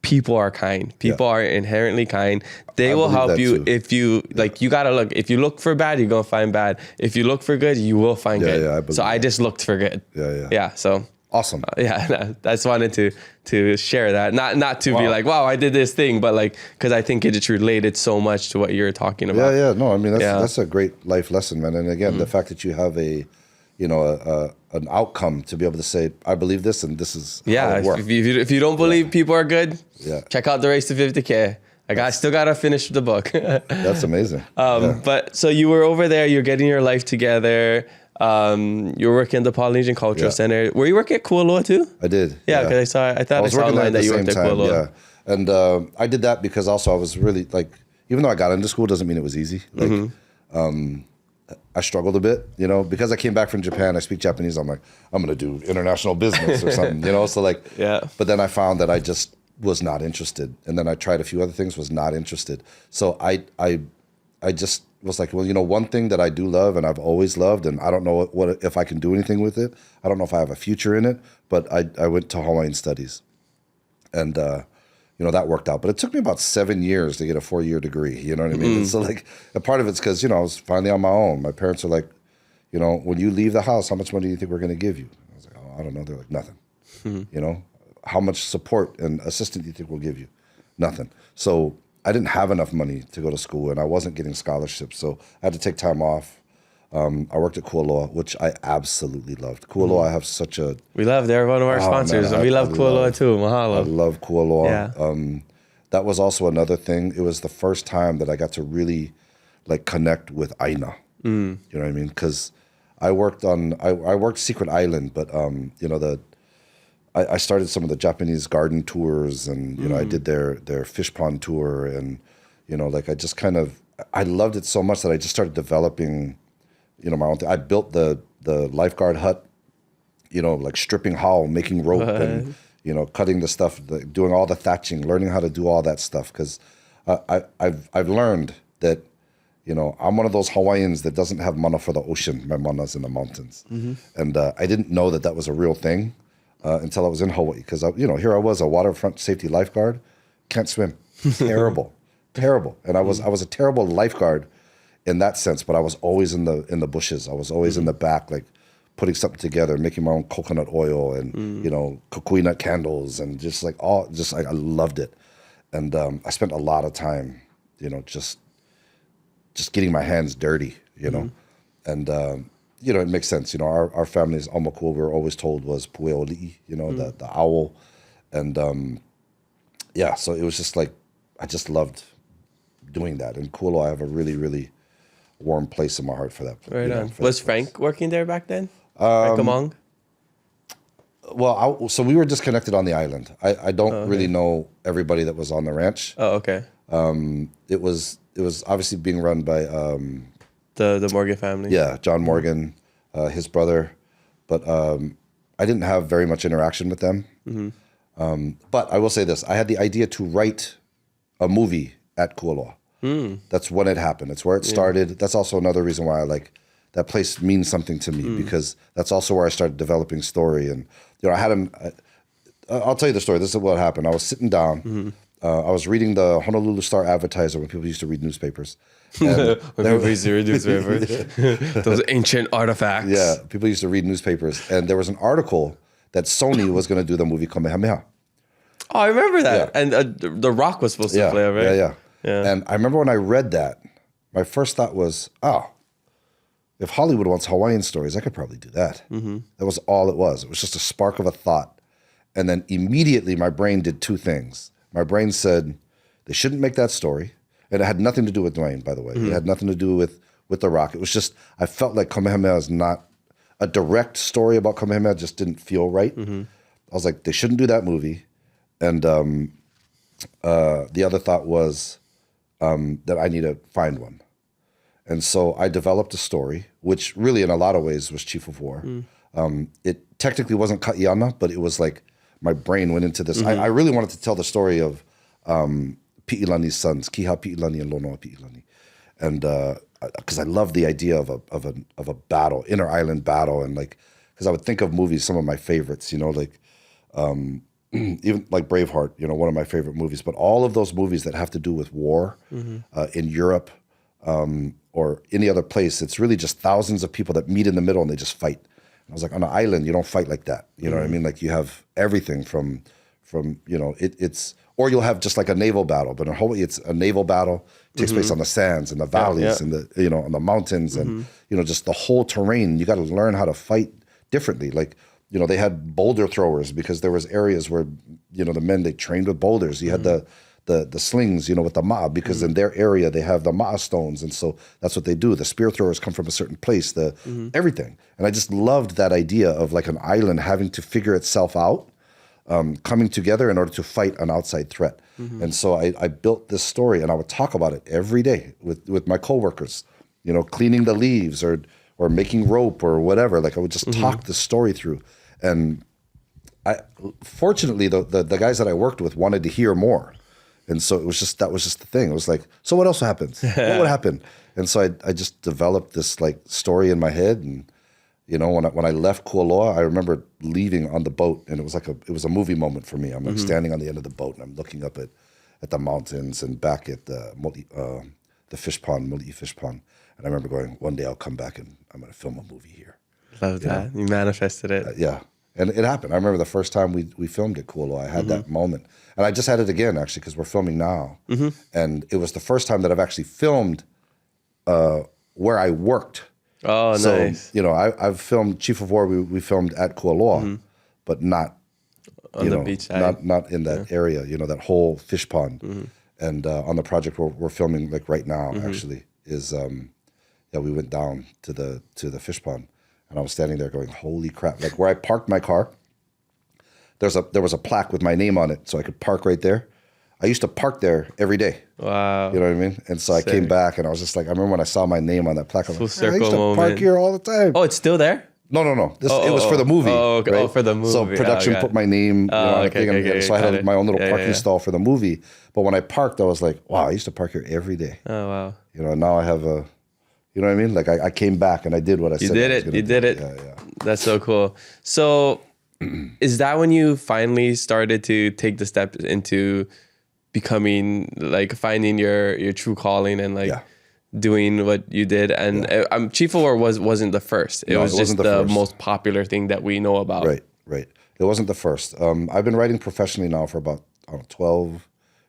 people are kind. People are inherently kind. They will help you if you you gotta look. If you look for bad, you're gonna find bad. If you look for good, you will find good. I just looked for good. Yeah. So awesome. I just wanted to share that. Not to be like, wow, I did this thing, but because I think it just related so much to what you're talking about. No, I mean that's a great life lesson, man. And again, the fact that you have an outcome to be able to say, I believe this, and this is how it works. If you don't believe people are good, check out the Race to 50K. I still gotta finish the book. That's amazing. But so you were over there, you're getting your life together. You were working at the Polynesian Cultural Center. Were you working at Kuwa too? I did. Yeah, because I thought I saw online that you worked at Kuwa. Yeah, and I did that because also I was really even though I got into school, doesn't mean it was easy. I struggled a bit, because I came back from Japan. I speak Japanese. I'm like, I'm gonna do international business or something, So but then I found that I just was not interested, and then I tried a few other things, was not interested. So I just was like, well, one thing that I do love and I've always loved, and I don't know what if I can do anything with it. I don't know if I have a future in it, but I went to Hawaiian studies, and that worked out. But it took me about 7 years to get a 4-year degree. You know what I mean? And so a part of it's because, I was finally on my own. My parents are like, when you leave the house, how much money do you think we're going to give you? I was like, oh, I don't know. They're like, nothing. How much support and assistance do you think we'll give you? Nothing. So I didn't have enough money to go to school, and I wasn't getting scholarships. So I had to take time off. I worked at Kuwa, which I absolutely loved. Kuwa, I have such a... We love, they're one of our sponsors. Man, we love Kuwa too. Mahalo. I love Kuwa. Yeah. That was also another thing. It was the first time that I got to really connect with Aina. You know what I mean? Because I worked Secret Island, but I started some of the Japanese garden tours, and I did their fish pond tour, and I just I loved it so much that I just started developing my own thing. I built the lifeguard hut, stripping how, making rope, and cutting the stuff, doing all the thatching, learning how to do all that stuff. Because I've learned that I'm one of those Hawaiians that doesn't have mana for the ocean. My mana's in the mountains, and I didn't know that was a real thing until I was in Hawaii. Because here I was, a waterfront safety lifeguard, can't swim, terrible, and I was a terrible lifeguard in that sense, but I was always in the bushes. I was always in the back, putting something together, making my own coconut oil and kukui nut candles, and I loved it. And I spent a lot of time, just getting my hands dirty, and it makes sense. Our family's aumakua, we were always told, was pueoli'i, the owl, and so it was just I just loved doing that. And Kuwa, I have a really, really warm place in my heart for that. Right on. Was Frank working there back then? Frank Among? Well, so we were disconnected on the island. I don't really know everybody that was on the ranch. Oh, okay. It was obviously being run by the Morgan family. Yeah, John Morgan, his brother, but I didn't have very much interaction with them. But I will say this: I had the idea to write a movie at Kuwa. That's when it happened. It's where it started. That's also another reason why I that place means something to me, because that's also where I started developing story. And I had I'll tell you the story. This is what happened. I was sitting down. I was reading the Honolulu Star Advertiser when people used to read newspapers. When people used to read newspapers. Those ancient artifacts. Yeah, people used to read newspapers. And there was an article that Sony was going to do the movie Kamehameha. Oh, I remember that. Yeah. And The Rock was supposed to play, right? Yeah. And I remember when I read that, my first thought was, if Hollywood wants Hawaiian stories, I could probably do that. That was all it was. It was just a spark of a thought. And then immediately my brain did two things. My brain said, they shouldn't make that story. And it had nothing to do with Dwayne, by the way. It had nothing to do with The Rock. It was just, I felt like Kamehameha is not a direct story about Kamehameha, just didn't feel right. I was like, they shouldn't do that movie. And the other thought was that I need to find one. And so I developed a story, which really in a lot of ways was Chief of War. It technically wasn't Ka'iana, but it was like my brain went into this. I really wanted to tell the story of Pi'ilani's sons, Kiha Pi'ilani and Lonoa Pi'ilani. And because I love the idea of a battle, inter island battle, and like, because I would think of movies, some of my favorites, you know, like even like Braveheart, you know, one of my favorite movies, but all of those movies that have to do with war in Europe or any other place, it's really just thousands of people that meet in the middle and they just fight. And I was like, on an island, you don't fight like that. You know what I mean? Like you have everything from you know, it's, or you'll have just like a naval battle, but in Hawaii, it's a naval battle. It takes place on the sands and the valleys and the, you know, on the mountains and, you know, just the whole terrain. You got to learn how to fight differently. Like, you know, they had boulder throwers because there was areas where, you know, the men, they trained with boulders. You had the slings, you know, with the ma'a, because in their area, they have the ma'a stones. And so that's what they do. The spear throwers come from a certain place, everything. And I just loved that idea of like an island having to figure itself out, coming together in order to fight an outside threat. And so I built this story, and I would talk about it every day with my coworkers, you know, cleaning the leaves or making rope or whatever. Like I would just talk the story through. And fortunately, the guys that I worked with wanted to hear more. And so it was just, that was just the thing. It was like, so what else happens? What would happen? And so I just developed this like story in my head. And, you know, when I left Kualoa, I remember leaving on the boat, and it was a movie moment for me. I'm like standing on the end of the boat, and I'm looking up at the mountains and back at the fish pond, Moli'i fish pond. And I remember going, one day I'll come back and I'm going to film a movie here. Love that. You manifested it. Yeah. And it happened. I remember the first time we filmed at Kualoa, I had that moment. And I just had it again, actually, because we're filming now. And it was the first time that I've actually filmed where I worked. Oh, so, nice. You know, I've filmed Chief of War, we filmed at Kualoa, but not on the beach side. Not in that area, you know, that whole fish pond. And on the project we're filming like right now, actually, is we went down to the fish pond. And I was standing there going, holy crap. Like where I parked my car, there was a plaque with my name on it, so I could park right there. I used to park there every day. Wow. You know what I mean? And so I came back, and I was just like, I remember when I saw my name on that plaque, I was like, I used to park here all the time. Oh, it's still there? No. It was for the movie. Oh, okay. Right? Oh, for the movie. So production put my name, so I had my own little parking stall for the movie. But when I parked, I was like, wow, I used to park here every day. Oh, wow. You know, now I have you know what I mean? Like I came back and I did what I said. You did it. Yeah. That's so cool. So is that when you finally started to take the step into becoming, like finding your true calling and like doing what you did? And Chief of War wasn't the first. It was just the most popular thing that we know about. Right. It wasn't the first. I've been writing professionally now for about 12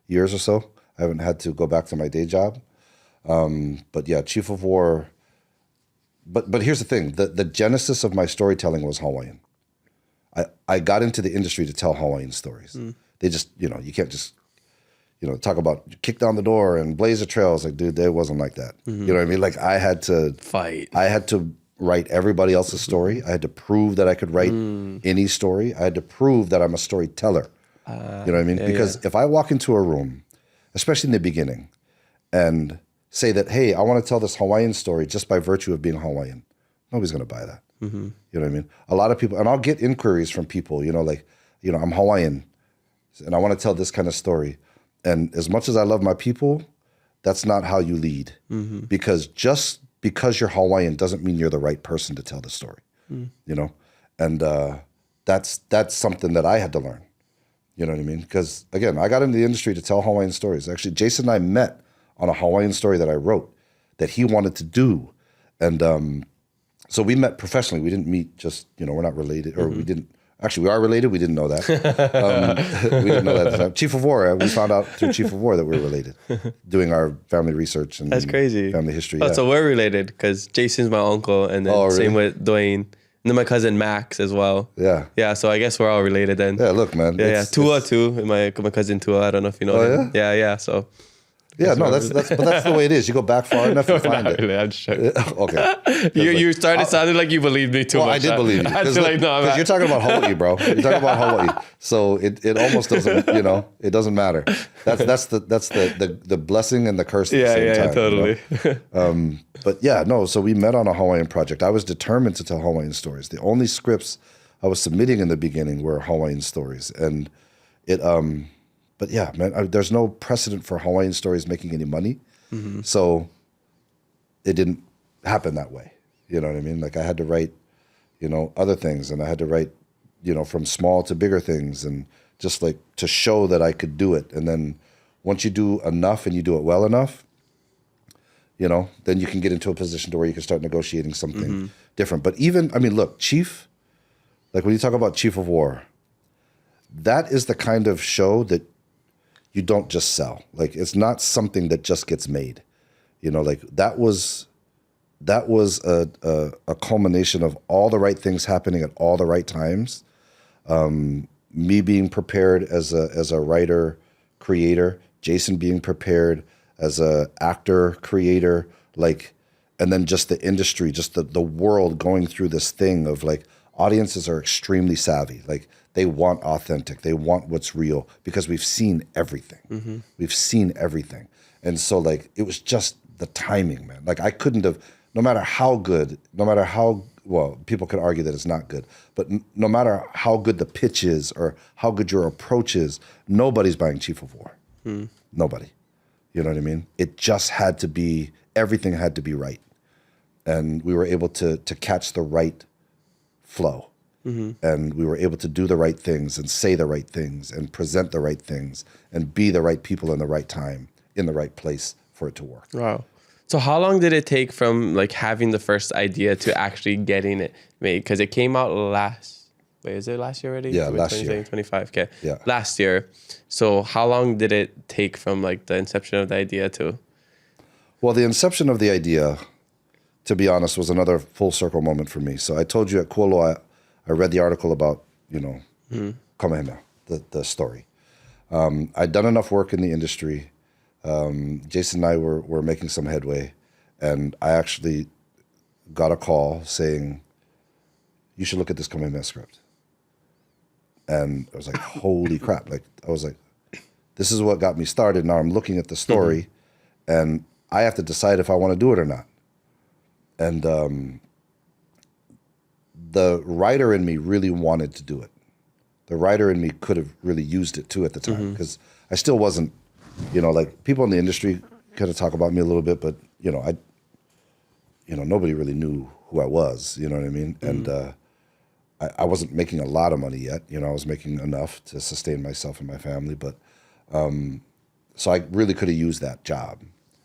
years or so. I haven't had to go back to my day job. But yeah, Chief of War. But here's the thing: the genesis of my storytelling was Hawaiian. I got into the industry to tell Hawaiian stories. They just, you know, you can't just, you know, talk about kick down the door and blaze the trails. Like, dude, it wasn't like that. You know what I mean? Like, I had to fight. I had to write everybody else's story. I had to prove that I could write any story. I had to prove that I'm a storyteller. You know what I mean? Because if I walk into a room, especially in the beginning, and say that, hey, I want to tell this Hawaiian story just by virtue of being Hawaiian, nobody's going to buy that. You know what I mean? A lot of people, and I'll get inquiries from people, you know, like, you know, I'm Hawaiian and I want to tell this kind of story. And as much as I love my people, that's not how you lead. Because just because you're Hawaiian doesn't mean you're the right person to tell the story, you know? And that's something that I had to learn. You know what I mean? Because again, I got into the industry to tell Hawaiian stories. Actually, Jason and I met on a Hawaiian story that I wrote that he wanted to do. And so we met professionally. We didn't meet just, we're not related, or we didn't. Actually, we are related. We didn't know that. We didn't know that at the time. Chief of War, we found out through Chief of War that we were related, doing our family research and that's crazy. Family history. Oh, yeah. so we're related because Jason's my uncle, and then really? same with Dwayne, and then my cousin Max as well. Yeah. Yeah, so I guess we're all related then. Yeah, look, man. Yeah, Tua too. My cousin Tua. I don't know if you know him. Yeah? Yeah. So. Yeah, no, that's the way it is. You go back far enough, you find it. Really, I'm just joking. Okay. You started sounding like you believed me too much. I did believe you. Because you're talking about Hawaii, bro. You're talking about Hawaii. So it almost doesn't, it doesn't matter. That's the blessing and the curse at the same time. Totally. But yeah, no, so we met on a Hawaiian project. I was determined to tell Hawaiian stories. The only scripts I was submitting in the beginning were Hawaiian stories. And but yeah, man, there's no precedent for Hawaiian stories making any money. Mm-hmm. So it didn't happen that way. You know what I mean? Like I had to write, other things, and I had to write, from small to bigger things, and just like to show that I could do it. And then once you do enough and you do it well enough, then you can get into a position to where you can start negotiating something different. But even, look, Chief, like when you talk about Chief of War, that is the kind of show that you don't just sell. Like it's not something that just gets made. Like that was a culmination of all the right things happening at all the right times. Me being prepared as a writer, creator, Jason being prepared as a actor, creator, and then just the industry, just the world going through this thing of like audiences are extremely savvy. Like they want authentic. They want what's real because we've seen everything. Mm-hmm. We've seen everything. And so like, it was just the timing, man. Like I couldn't have, no matter how good, well, people could argue that it's not good, but no matter how good the pitch is or how good your approach is, nobody's buying Chief of War. Mm. Nobody. You know what I mean? It just had to be, everything had to be right. And we were able to catch the right flow. Mm-hmm. And we were able to do the right things and say the right things and present the right things and be the right people in the right time, in the right place for it to work. Wow. So how long did it take from like having the first idea to actually getting it made? Because it came out is it last year already? Yeah, last year. 25, okay. Yeah. Last year. So how long did it take from like the inception of the idea to? Well, the inception of the idea, to be honest, was another full circle moment for me. So I told you at Kuwa, I read the article about, Kamehameha, the story. I'd done enough work in the industry. Jason and I were making some headway, and I actually got a call saying, you should look at this Kamehameha script. And I was like, holy crap. Like, I was like, this is what got me started. Now I'm looking at the story, and I have to decide if I want to do it or not. And the writer in me really wanted to do it. The writer in me could have really used it too at the time, because I still wasn't, like people in the industry kind of talk about me a little bit, but nobody really knew who I was. You know what I mean? And I wasn't making a lot of money yet. I was making enough to sustain myself and my family, but so I really could have used that job.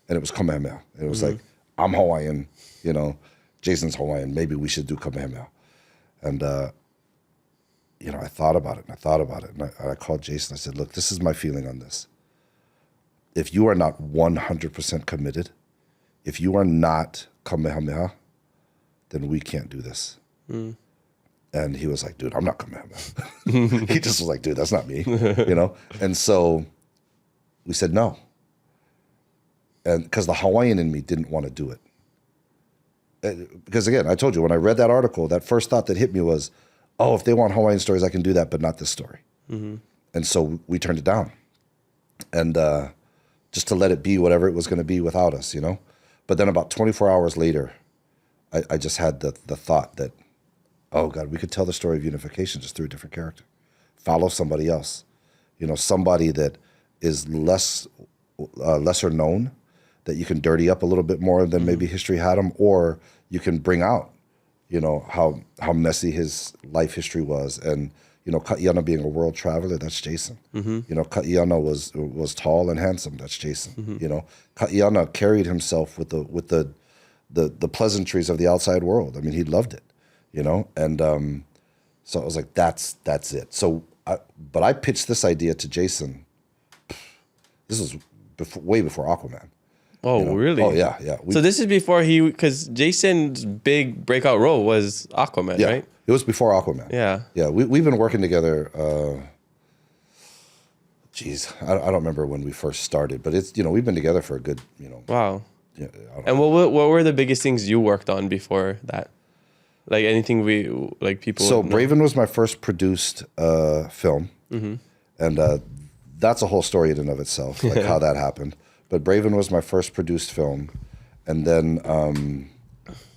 And it was Kamehameha. It was like, I'm Hawaiian, Jason's Hawaiian. Maybe we should do Kamehameha. And I thought about it, and I called Jason. I said, look, this is my feeling on this. If you are not 100% committed, if you are not Kamehameha, then we can't do this. Mm. And he was like, dude, I'm not Kamehameha. He just was like, dude, that's not me, And so we said no. And because the Hawaiian in me didn't want to do it. Because again, I told you, when I read that article, that first thought that hit me was, oh, if they want Hawaiian stories, I can do that, but not this story. Mm-hmm. And so we turned it down. And just to let it be whatever it was going to be without us, But then about 24 hours later, I just had the thought that, oh God, we could tell the story of unification just through a different character. Follow somebody else. Somebody that is lesser known, that you can dirty up a little bit more than maybe history had him, or you can bring out, how messy his life history was, and You know, Ka'iana being a world traveler, that's Jason. You know, Ka'iana was tall and handsome, that's Jason. You know, Ka'iana carried himself with the pleasantries of the outside world. I mean, he loved it, you know? And so I was like, that's it. So, but I pitched this idea to Jason. This was way before Aquaman. Oh, you know? really? Oh, yeah. So this is before because Jason's big breakout role was Aquaman, right? It was before Aquaman. Yeah. We've been working together. I don't remember when we first started, but it's, you know, we've been together for a good, you know. Wow. Yeah, and what were the biggest things you worked on before that? Like anything people. So Braven was my first produced film, and that's a whole story in and of itself, like how that happened. But Braven was my first produced film, and then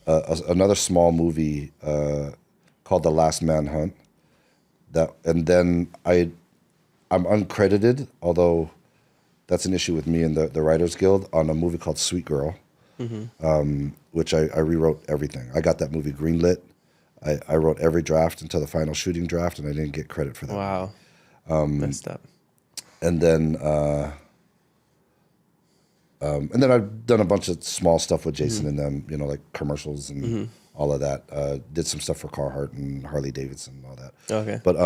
another small movie called The Last Manhunt. And then I'm uncredited, although that's an issue with me and the Writers Guild, on a movie called Sweet Girl, which I rewrote everything. I got that movie greenlit. I wrote every draft until the final shooting draft, and I didn't get credit for that. Wow. Messed up. And then I've done a bunch of small stuff with Jason and them, you know, like commercials and all of that. Did some stuff for Carhartt and Harley Davidson and all that. Okay. But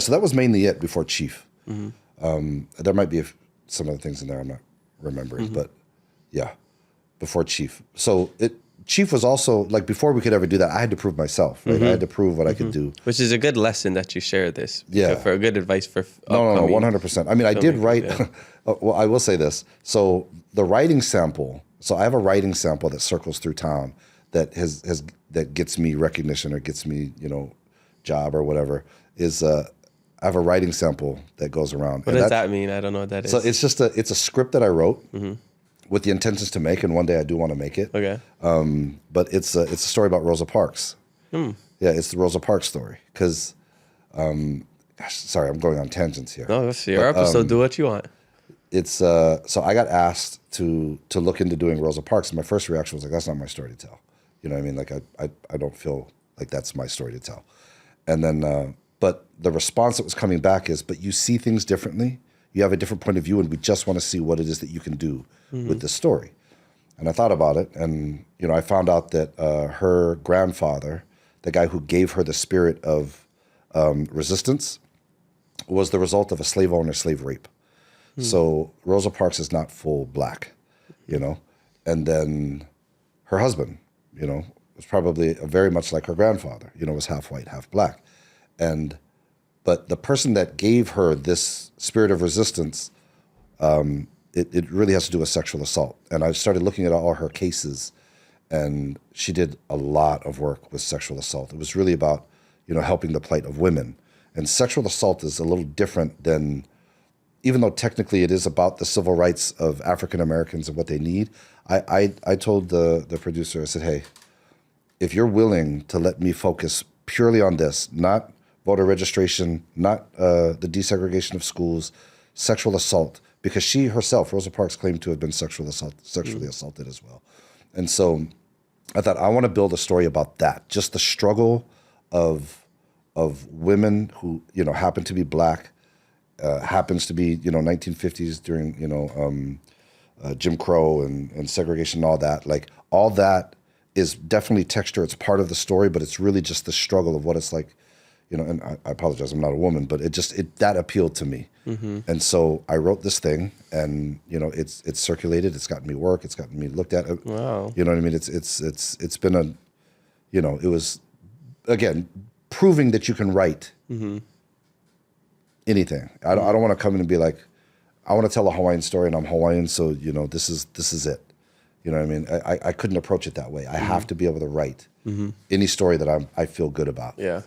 so that was mainly it before Chief. There might be some other things in there I'm not remembering, but yeah, before Chief. So Chief was also, like, before we could ever do that, I had to prove myself, right? I had to prove what I could do. Which is a good lesson that you share this. Yeah. For a good advice for No, 100%. I mean, I did write, well, I will say this. So the writing sample, so I have a writing sample that circles through town that that gets me recognition or gets me, you know, job or whatever, is I have a writing sample that goes around. What does that mean? I don't know what that is. So it's just it's a script that I wrote with the intentions to make, and one day I do want to make it. Okay. But it's a story about Rosa Parks. Yeah, it's the Rosa Parks story. Because, sorry, I'm going on tangents here. No, that's your episode. Do what you want. It's so I got asked to look into doing Rosa Parks, and my first reaction was like, that's not my story to tell. You know what I mean? Like I don't feel like that's my story to tell. And then, but the response that was coming back is, but you see things differently. You have a different point of view, and we just want to see what it is that you can do with this story. And I thought about it, and you know, I found out that her grandfather, the guy who gave her the spirit of resistance, was the result of a slave owner slave rape. So Rosa Parks is not full black, you know, and then her husband, you know, was probably very much like her grandfather, you know, was half white, half black, but the person that gave her this spirit of resistance, it really has to do with sexual assault. And I started looking at all her cases, and she did a lot of work with sexual assault. It was really about, you know, helping the plight of women. And sexual assault is a little different than, even though technically it is about the civil rights of African Americans and what they need. I told the producer, I said, hey, if you're willing to let me focus purely on this, not voter registration, not the desegregation of schools, sexual assault, because she herself, Rosa Parks, claimed to have been sexually assaulted as well. And so I thought, I want to build a story about that, just the struggle of women who, you know, happen to be black, happens to be, you know, 1950s during, you know, Jim Crow and segregation and all that. Like, all that is definitely texture. It's part of the story, but it's really just the struggle of what it's like, you know, and I apologize, I'm not a woman, but that appealed to me. And so I wrote this thing, and, you know, it's circulated, it's gotten me work, it's gotten me looked at. Wow. You know what I mean? It's been a, you know, it was, again, proving that you can write anything. I don't want to come in and be like, I want to tell a Hawaiian story and I'm Hawaiian, so, you know, this is it. You know what I mean? I couldn't approach it that way. I have to be able to write any story that I feel good about. Yeah.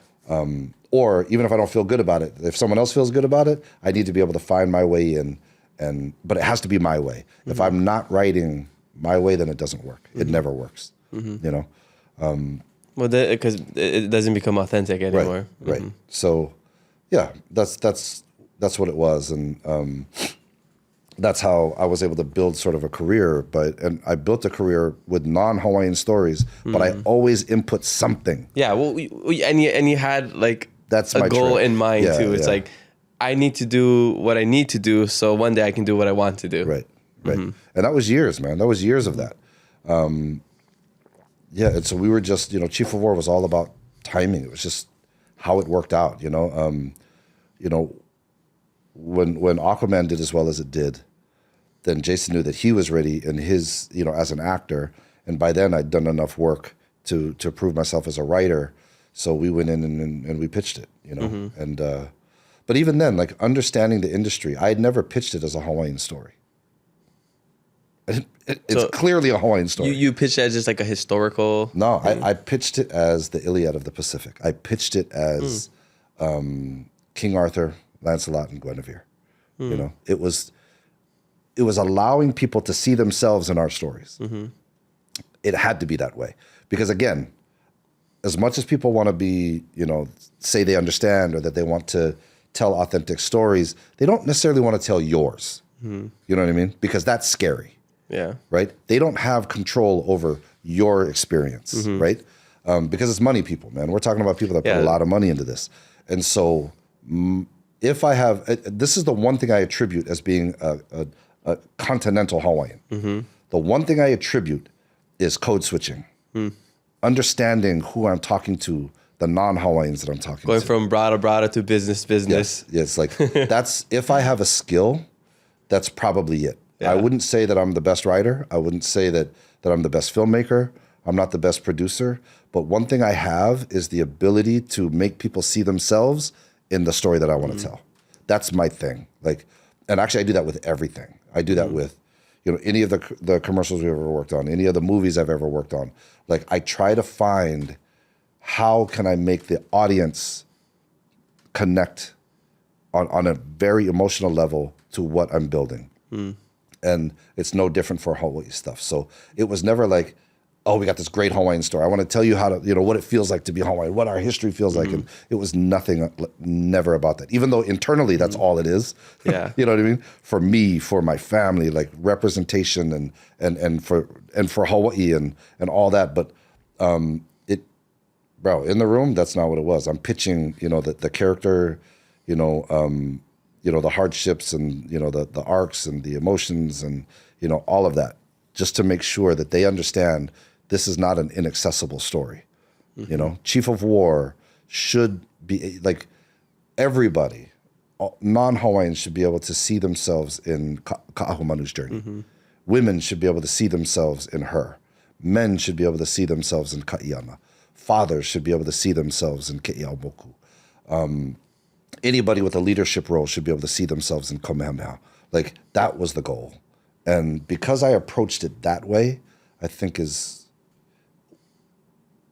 Or even if I don't feel good about it, if someone else feels good about it, I need to be able to find my way in, but it has to be my way. If I'm not writing my way, then it doesn't work. It never works. You know? Well, because it doesn't become authentic anymore. Right. So, yeah, that's what it was, and that's how I was able to build sort of a career. And I built a career with non-Hawaiian stories, but I always input something. Yeah. Well, and you had, like, that's a my goal trip. in mind Yeah, too. It's yeah. like, I need to do what I need to do, so one day I can do what I want to do. Right. And that was years, man. That was years of that. Yeah, and so we were just, Chief of War was all about timing. It was just how it worked out, when Aquaman did as well as it did, then Jason knew that he was ready in his, as an actor. And by then I'd done enough work to prove myself as a writer. So we went in and we pitched it, And but even then, like understanding the industry, I had never pitched it as a Hawaiian story. It's clearly a Hawaiian story. You pitched it as just like a historical. No, I pitched it as the Iliad of the Pacific. I pitched it as King Arthur, Lancelot, and Guinevere. It was allowing people to see themselves in our stories. It had to be that way because again, as much as people want to be, say they understand or that they want to tell authentic stories, they don't necessarily want to tell yours. You know what I mean? Because that's scary. Yeah. Right? They don't have control over your experience, right? Because it's money people, man. We're talking about people that put a lot of money into this. And so if I have, this is the one thing I attribute as being a continental Hawaiian. The one thing I attribute is code switching. Understanding who I'm talking to, the non-Hawaiians that I'm talking Going to. from brada to business. Yes, like that's, if I have a skill, that's probably it. Yeah. I wouldn't say that I'm the best writer. I wouldn't say that I'm the best filmmaker. I'm not the best producer. But one thing I have is the ability to make people see themselves in the story that I want to tell. That's my thing. Like, and actually I do that with everything. I do that with, any of the commercials we've ever worked on, any of the movies I've ever worked on. Like I try to find how can I make the audience connect on a very emotional level to what I'm building. And it's no different for Hawaii stuff. So it was never like, oh, we got this great Hawaiian story. I want to tell you how to, what it feels like to be Hawaiian, what our history feels like. And it was never about that. Even though internally that's all it is. Yeah. You know what I mean? For me, for my family, like representation and for Hawaii and all that. But bro, in the room, that's not what it was. I'm pitching, the character, the hardships and, the arcs and the emotions and, all of that, just to make sure that they understand this is not an inaccessible story. Chief of War should be like everybody, non-Hawaiians should be able to see themselves in Ka'ahumanu's journey. Women should be able to see themselves in her. Men should be able to see themselves in Ka'iana. Fathers should be able to see themselves in Ke'iaumoku. Anybody with a leadership role should be able to see themselves in Kamehameha. Like that was the goal. And because I approached it that way, I think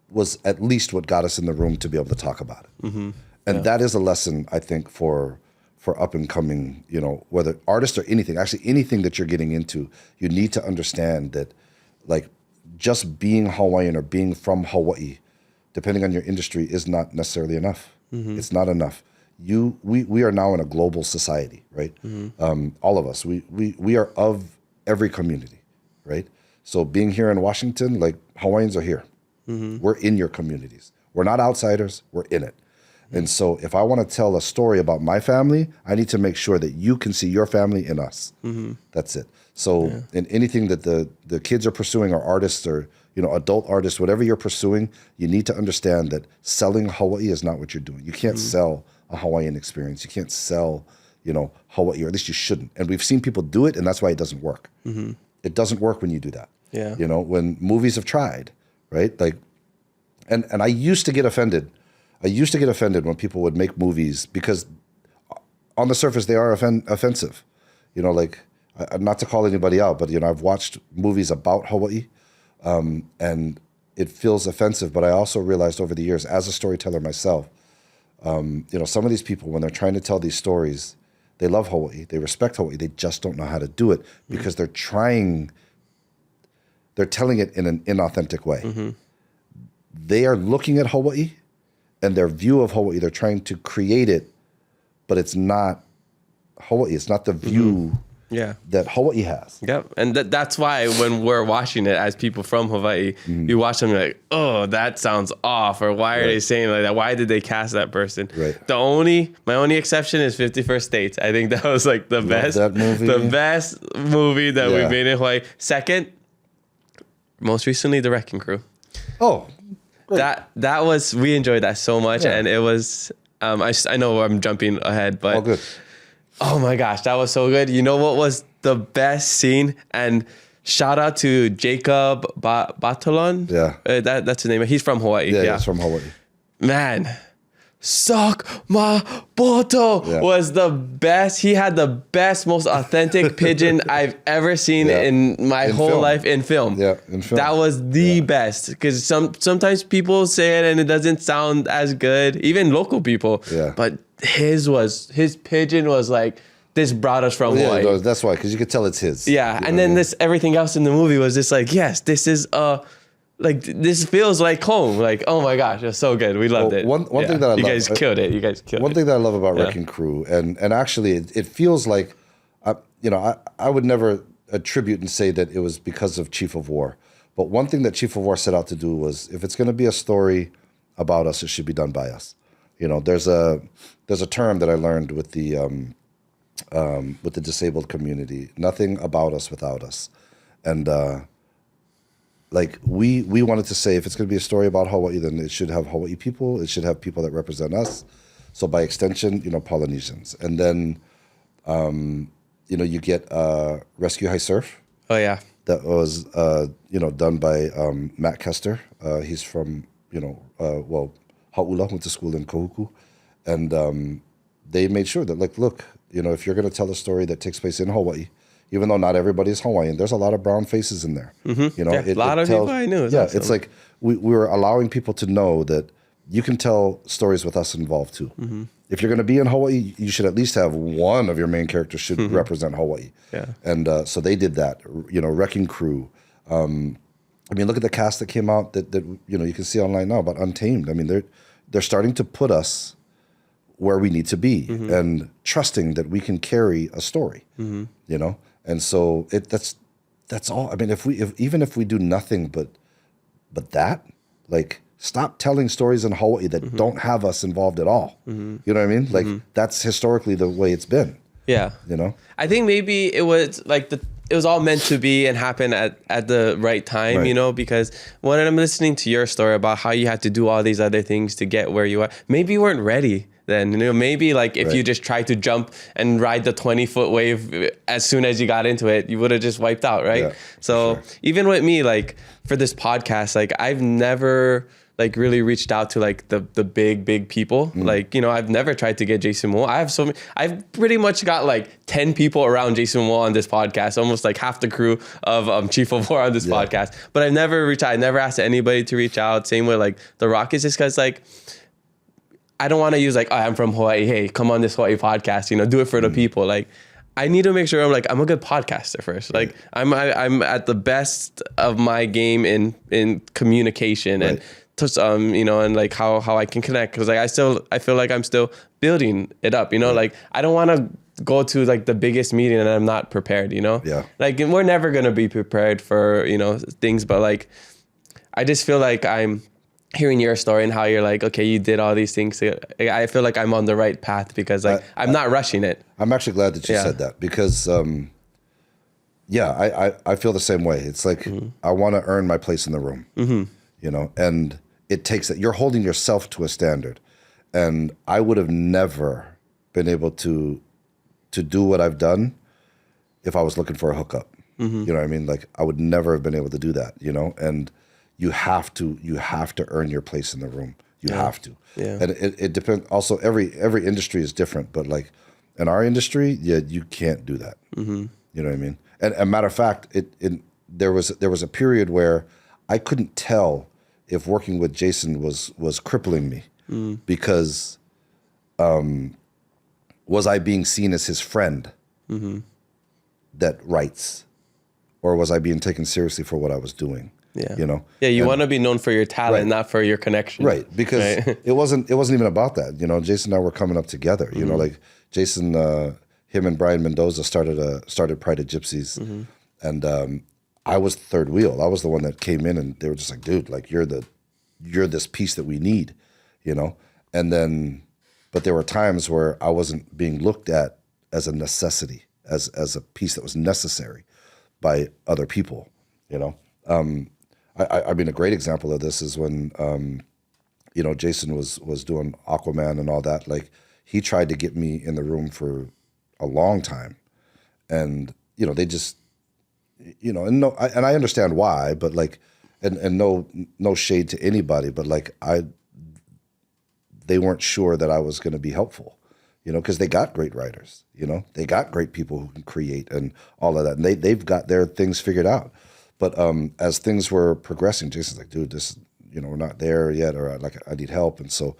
was at least what got us in the room to be able to talk about it. And that is a lesson, I think, for up and coming, whether artists or anything, actually anything that you're getting into, you need to understand that like just being Hawaiian or being from Hawaii, depending on your industry, is not necessarily enough. It's not enough. We are now in a global society, right? All of us, we are of every community, right? So being here in Washington, like Hawaiians are here. We're in your communities. We're not outsiders, we're in it. And so if I want to tell a story about my family, I need to make sure that you can see your family in us. That's it. So in anything that the kids are pursuing, or artists or adult artists, whatever you're pursuing, you need to understand that selling Hawaii is not what you're doing. You can't sell a Hawaiian experience. You can't sell, Hawaii, or at least you shouldn't. And we've seen people do it, and that's why it doesn't work. It doesn't work when you do that. Yeah. When movies have tried, right? Like, and I used to get offended. I used to get offended when people would make movies because on the surface they are offensive. Like, not to call anybody out, but I've watched movies about Hawaii, and it feels offensive. But I also realized over the years, as a storyteller myself, some of these people, when they're trying to tell these stories, they love Hawaii, they respect Hawaii, they just don't know how to do it because they're telling it in an inauthentic way. They are looking at Hawaii and their view of Hawaii, they're trying to create it, but it's not Hawaii. It's not the view that Hawaii has. Yep. And that's why when we're watching it as people from Hawaii, you watch them like, oh, that sounds off. Or why are they saying like that? Why did they cast that person? Right. My only exception is 51st States. I think that was like the best movie that we made in Hawaii. Second, most recently, The Wrecking Crew. Oh, great. That was, we enjoyed that so much. And it was, I know I'm jumping ahead, but all good. Oh my gosh, that was so good. You know what was the best scene? And shout out to Jacob Batalon. Yeah. That's his name. He's from Hawaii. Yeah, he's from Hawaii. Man, Suck Ma Boto was the best. He had the best, most authentic pidgin I've ever seen in my whole life in film. Yeah, in film. That was the best. Because sometimes people say it and it doesn't sound as good. Even local people. Yeah. But his pidgin was like, this brought us from Hawaii. Yeah, that's why, because you could tell it's his. Yeah, and then everything else in the movie was just like, yes, this is like this feels like home. Like, oh my gosh, it's so good. We loved it. One thing that I love, you guys killed it. You guys killed it. One thing that I love about Wrecking Crew, and actually it feels like, I would never attribute and say that it was because of Chief of War. But one thing that Chief of War set out to do was, if it's going to be a story about us, it should be done by us. There's a term that I learned with the disabled community: nothing about us without us. And like we wanted to say, if it's going to be a story about Hawaii, then it should have Hawaii people. It should have people that represent us. So by extension, Polynesians. And then, you get Rescue High Surf. Oh yeah, that was done by Matt Kester. He's from Hau'ula, went to school in Kohuku, and they made sure that, like, look, if you're going to tell a story that takes place in Hawaii, even though not everybody is Hawaiian, there's a lot of brown faces in there. A lot of people I knew. Awesome. It's like we were allowing people to know that you can tell stories with us involved too. If you're going to be in Hawaii, you should at least have one of your main characters should represent Hawaii. Yeah. And so they did that. Wrecking Crew. Look at the cast that came out that you can see online now about Untamed. I mean, they're starting to put us where we need to be and trusting that we can carry a story. And so that's all. I mean, even if we do nothing but that, like, stop telling stories in Hawaii that don't have us involved at all. You know what I mean? Like, that's historically the way it's been. Yeah. I think maybe it was like it was all meant to be and happen at the right time, because when I'm listening to your story about how you had to do all these other things to get where you are, maybe you weren't ready then. Maybe like if you just tried to jump and ride the 20-foot wave as soon as you got into it, you would have just wiped out, right? Yeah, so even with me, like for this podcast, like I've never like really reached out to like the big people. Like, I've never tried to get Jason Momoa. I've pretty much got like 10 people around Jason Momoa on this podcast, almost like half the crew of Chief of War on this podcast. But I've never reached out. I never asked anybody to reach out. Same with like The Rock, is just because like, I don't want to use like, oh, I'm from Hawaii. Hey, come on this Hawaii podcast, do it for the people. Like, I need to make sure I'm a good podcaster first. Like I'm at the best of my game in communication and and like how I can connect, because like I feel like I'm still building it up, like I don't want to go to like the biggest meeting and I'm not prepared, like we're never gonna be prepared for things, but like I just feel like I'm hearing your story and how you're like, okay, you did all these things. I feel like I'm on the right path because like I'm not rushing it. I'm actually glad that you said that, because I feel the same way. It's like I want to earn my place in the room, and it takes that. You're holding yourself to a standard, and I would have never been able to do what I've done if I was looking for a hookup. You know what I mean? Like I would never have been able to do that. And you have to earn your place in the room. You have to. Yeah. And it depends. Also, every industry is different, but like in our industry, you can't do that. You know what I mean? And a matter of fact, there was a period where I couldn't tell if working with Jason was crippling me, because was I being seen as his friend that writes, or was I being taken seriously for what I was doing? Yeah. Yeah, you want to be known for your talent, not for your connection. Right, because it wasn't even about that. Jason and I were coming up together. Like Jason him and Brian Mendoza started Pride of Gypsies, and I was the third wheel. I was the one that came in, and they were just like, dude, like you're this piece that we need, you know. And then, but there were times where I wasn't being looked at as a necessity, as a piece that was necessary by other people, you know. I mean, a great example of this is when, you know, Jason was doing Aquaman and all that. Like, he tried to get me in the room for a long time, and you know, they just, you know, and I understand why, but like, and no shade to anybody, but like they weren't sure that I was going to be helpful, you know, because they got great writers, you know, they got great people who can create and all of that, and they've got their things figured out. But as things were progressing, Jason's like, dude, this, you know, we're not there yet, or like I need help, and so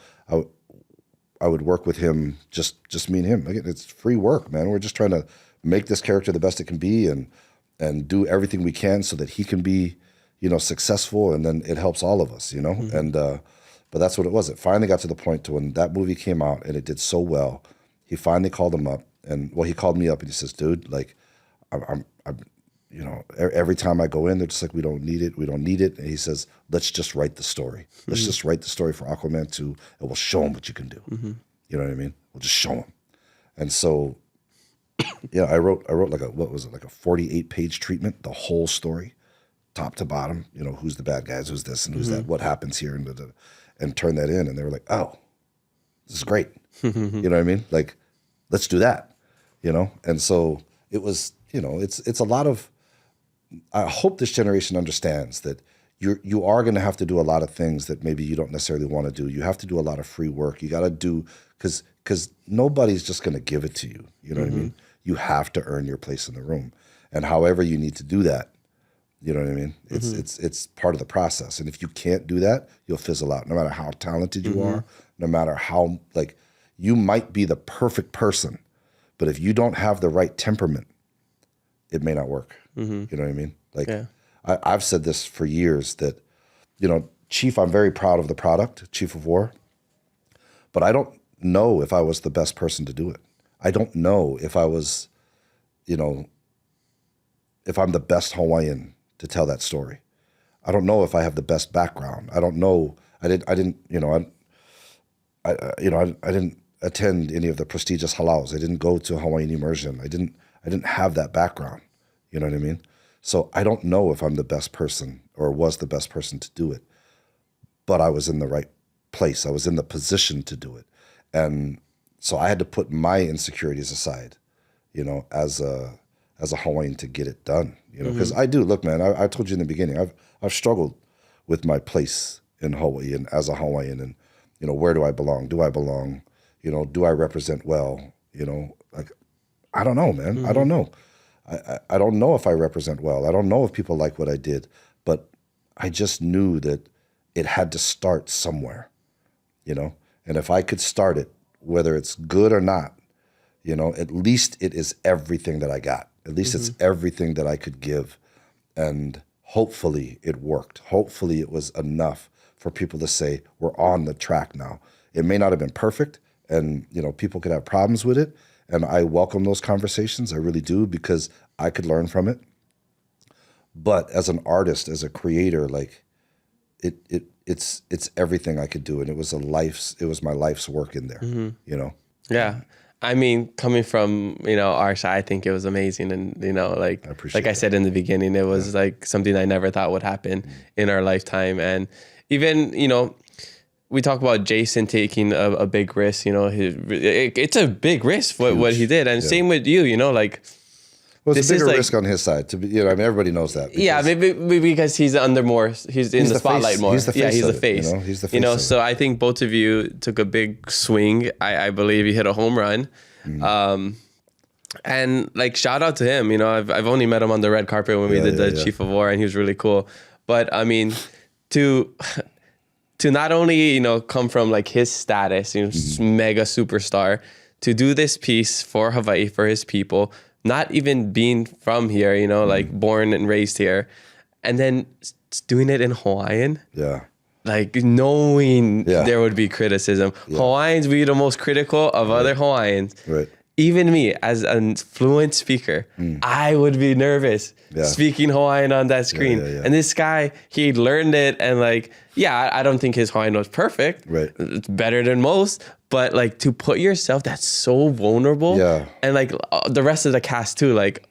I would work with him, just me and him. Like, it's free work, man. We're just trying to make this character the best it can be, and do everything we can so that he can be, you know, successful, and then it helps all of us, you know. And but that's what it was. It finally got to the point to when that movie came out and it did so well. He finally called him up, and he called me up and he says, dude, like, I'm you know, every time I go in, they're just like, we don't need it. And he says, let's just write the story. Let's just write the story for Aquaman 2, and we'll show him what you can do. You know what I mean? We'll just show him. And so, yeah, I wrote like a 48-page treatment, the whole story, top to bottom. You know, who's the bad guys, who's this and who's that, what happens here, and turn that in. And they were like, oh, this is great. You know what I mean? Like, let's do that. You know? And so it was, you know, it's a lot of, I hope this generation understands that you are going to have to do a lot of things that maybe you don't necessarily want to do. You have to do a lot of free work. You got to do, because nobody's just going to give it to you. You know what I mean? You have to earn your place in the room, and however you need to do that, you know what I mean? It's part of the process. And if you can't do that, you'll fizzle out. No matter how talented you are, no matter how, like, you might be the perfect person, but if you don't have the right temperament, it may not work. You know what I mean? Like, I've said this for years that, you know, Chief, I'm very proud of the product, Chief of War, but I don't know if I was the best person to do it. I don't know if I was, you know, if I'm the best Hawaiian to tell that story. I don't know if I have the best background. I don't know. I didn't attend any of the prestigious halaus. I didn't go to Hawaiian immersion. I didn't have that background. You know what I mean? So I don't know if I'm the best person or was the best person to do it, but I was in the right place. I was in the position to do it. And so I had to put my insecurities aside, you know, as a Hawaiian to get it done, you know, because I do, look, man, I told you in the beginning, I've struggled with my place in Hawaii and as a Hawaiian, and, you know, where do I belong? Do I belong? You know, do I represent well? You know, like, I don't know, man. I don't know. I don't know if I represent well. I don't know if people like what I did, but I just knew that it had to start somewhere, you know? And if I could start it, whether it's good or not, you know, at least it is everything that I got. At least it's everything that I could give. And hopefully it worked. Hopefully it was enough for people to say, we're on the track now. It may not have been perfect, and, you know, people could have problems with it. And I welcome those conversations. I really do, because I could learn from it. But as an artist, as a creator, like, it's everything I could do, and it was my life's work in there. You know. Yeah. I mean, coming from, you know, our side, I think it was amazing, and, you know, like I said in the beginning, it was like something I never thought would happen in our lifetime, and even, you know, we talk about Jason taking a big risk, you know, it's a big risk what he did. And same with you, you know, like. Well, it's a bigger risk on his side, to be, you know, I mean, everybody knows that. Yeah, maybe because he's in the spotlight more. He's the face. Yeah, he's the face. You know, he's the face. You know, so I think both of you took a big swing. I believe you hit a home run. And like, shout out to him. You know, I've only met him on the red carpet when we did the Chief of War, and he was really cool. But I mean, to not only, you know, come from like his status, you know, mega superstar, to do this piece for Hawaii, for his people, not even being from here, you know, like born and raised here, and then doing it in Hawaiian. Yeah. Like, knowing there would be criticism. Yeah. Hawaiians be the most critical of other Hawaiians. Right. even me as a fluent speaker, I would be nervous speaking Hawaiian on that screen. And this guy, he learned it, and like, I don't think his Hawaiian was perfect. Right. It's better than most, but like to put yourself, that's so vulnerable. And like the rest of the cast too, like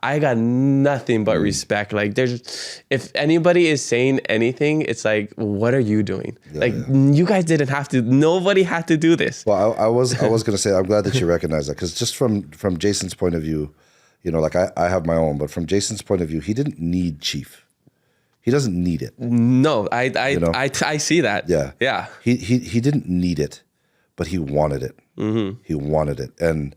I got nothing but respect. Like if anybody is saying anything, it's like, what are you doing? You guys didn't have to, nobody had to do this. Well, I was going to say, I'm glad that you recognize that, because just from Jason's point of view, you know, like I have my own, but from Jason's point of view, he didn't need Chief. He doesn't need it. No, I see that. Yeah. He didn't need it, but he wanted it. He wanted it. And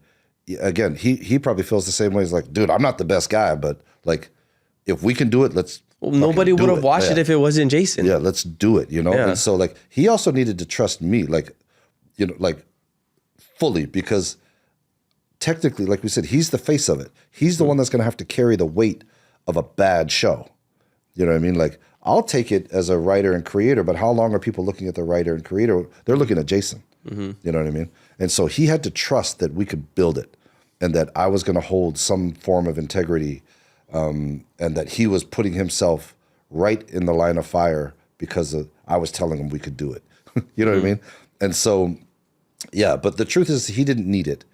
again, he probably feels the same way. He's like, dude, I'm not the best guy, but like, if we can do it, let's. Well, nobody would have watched it if it wasn't Jason. Yeah, let's do it, you know? And so like, he also needed to trust me, like, you know, like fully, because technically, like we said, he's the face of it. He's the one that's going to have to carry the weight of a bad show. You know what I mean? Like, I'll take it as a writer and creator, but how long are people looking at the writer and creator? They're looking at Jason. You know what I mean? And so he had to trust that we could build it, and that I was going to hold some form of integrity, and that he was putting himself right in the line of fire because I was telling him we could do it. You know what I mean? And so, but the truth is he didn't need it.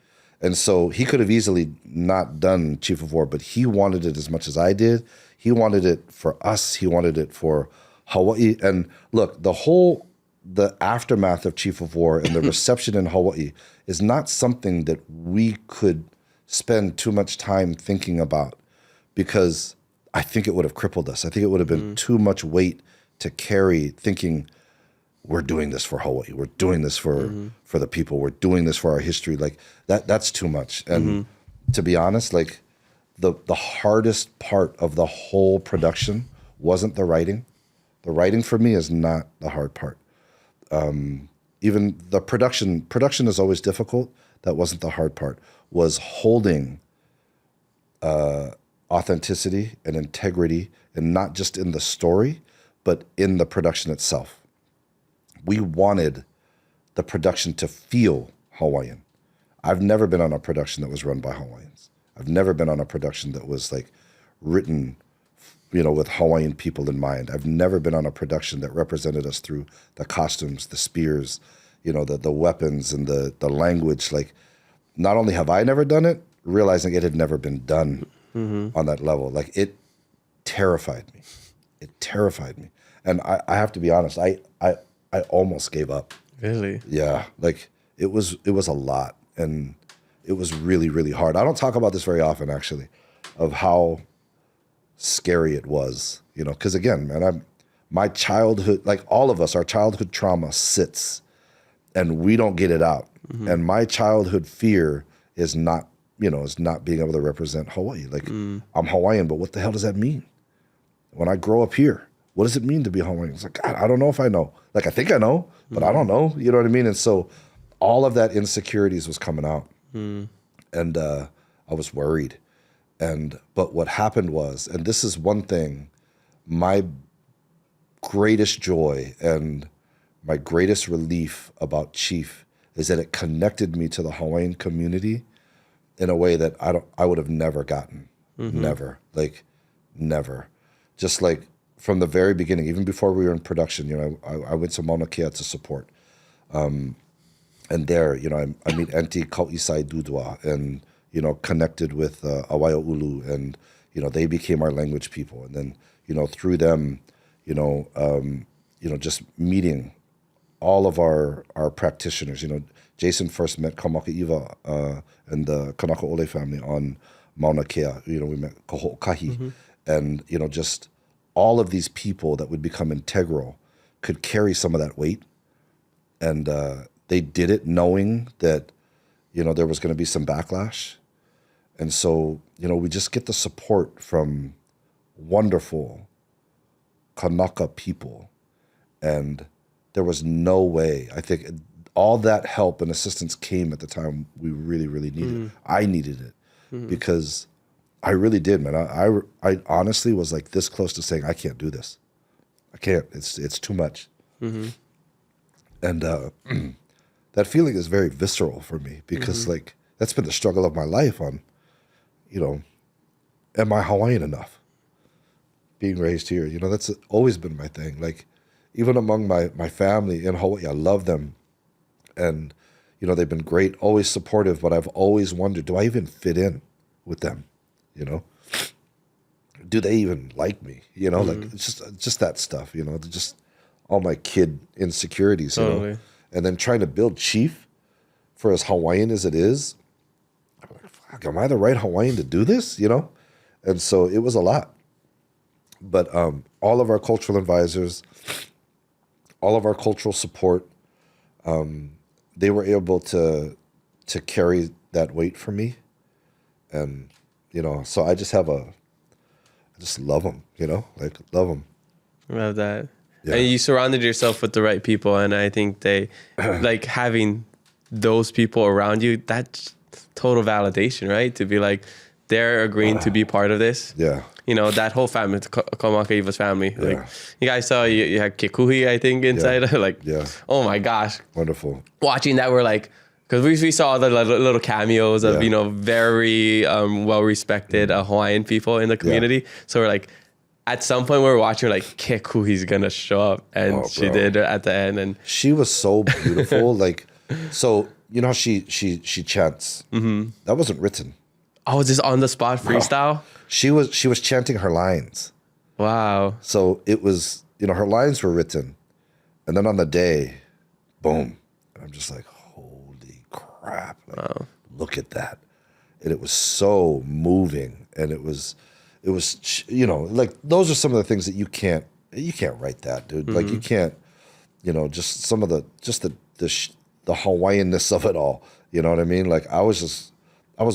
And so he could have easily not done Chief of War, but he wanted it as much as I did. He wanted it for us. He wanted it for Hawaii. And look, the aftermath of Chief of War and the reception in Hawaii is not something that we could spend too much time thinking about, because I think it would have crippled us. I think it would have been too much weight to carry, thinking we're doing this for Hawaii. We're doing this for the people. We're doing this for our history. Like that's too much. And to be honest, like the hardest part of the whole production wasn't the writing. The writing for me is not the hard part. Even the production is always difficult. That wasn't the hard part. Was holding authenticity and integrity, and not just in the story, but in the production itself. We wanted the production to feel Hawaiian. I've never been on a production that was run by Hawaiians. I've never been on a production that was like written, you know, with Hawaiian people in mind. I've never been on a production that represented us through the costumes, the spears, you know, the weapons and the language. Like, not only have I never done it, realizing it had never been done on that level. Like, it terrified me. It terrified me. And I have to be honest, I almost gave up. Really? Yeah. Like, it was a lot, and it was really, really hard. I don't talk about this very often, actually, of how scary it was, you know, because again, man, my childhood, like all of us, our childhood trauma sits and we don't get it out. And my childhood fear is not, you know, is not being able to represent Hawaii. Like, I'm Hawaiian, but what the hell does that mean? When I grow up here, what does it mean to be Hawaiian? It's like, God, I don't know if I know. Like, I think I know, but I don't know. You know what I mean? And so all of that insecurities was coming out. And I was worried. But what happened was, and this is one thing, my greatest joy and my greatest relief about Chief is that it connected me to the Hawaiian community in a way that I would have never gotten. Never. Like, never. Just like from the very beginning, even before we were in production, you know, I went to Mauna Kea to support. And there, you know, I meet Auntie Kauisai Dudua, and, you know, connected with Awaio Ulu, and, you know, they became our language people. And then, you know, through them, you know, just meeting all of our practitioners. You know, Jason first met Kamaka'iwa and the Kanaka Maoli family on Mauna Kea. You know, we met Kaho'okahi. And, you know, just all of these people that would become integral could carry some of that weight. And they did it knowing that, you know, there was going to be some backlash. And so, you know, we just get the support from wonderful Kanaka people. And there was no way, I think all that help and assistance came at the time we really, really needed it. I needed it because I really did, man. I honestly was like this close to saying, I can't do this. I can't. It's too much. And that feeling is very visceral for me because like that's been the struggle of my life on, you know, am I Hawaiian enough? Being raised here, you know, that's always been my thing. Like, even among my family in Hawaii, I love them. And, you know, they've been great, always supportive, but I've always wondered, do I even fit in with them? You know? Do they even like me? You know, like, it's just that stuff, you know, just all my kid insecurities, you know? And then trying to build Chief for as Hawaiian as it is, I'm like, fuck, am I the right Hawaiian to do this? You know? And so it was a lot. But all of our cultural advisors, all of our cultural support, they were able to carry that weight for me. And, you know, so I just love them, you know, like, love them. Love that. Yeah. And you surrounded yourself with the right people. And I think they, like, having those people around you, that's total validation, right? To be like, they're agreeing to be part of this. Yeah. You know, that whole family, Kamakaiva's family. Like, you guys saw, you had Kikuhi, I think, inside. Like, oh my gosh. Wonderful. Watching that, we're like, because we saw the little cameos of, you know, very well-respected Hawaiian people in the community. So we're like, at some point we were watching, we're like, Kikuhi's going to show up. And she did at the end. And she was so beautiful. Like, so, you know how she chants? That wasn't written. Oh, just on the spot freestyle? She was chanting her lines. Wow. So it was, you know, her lines were written. And then on the day, boom. And I'm just like, holy crap. Like, look at that. And it was so moving. And it was, you know, like, those are some of the things that you can't write that, dude. Like, you can't, you know, just some of the Hawaiian-ness of it all. You know what I mean? Like, I was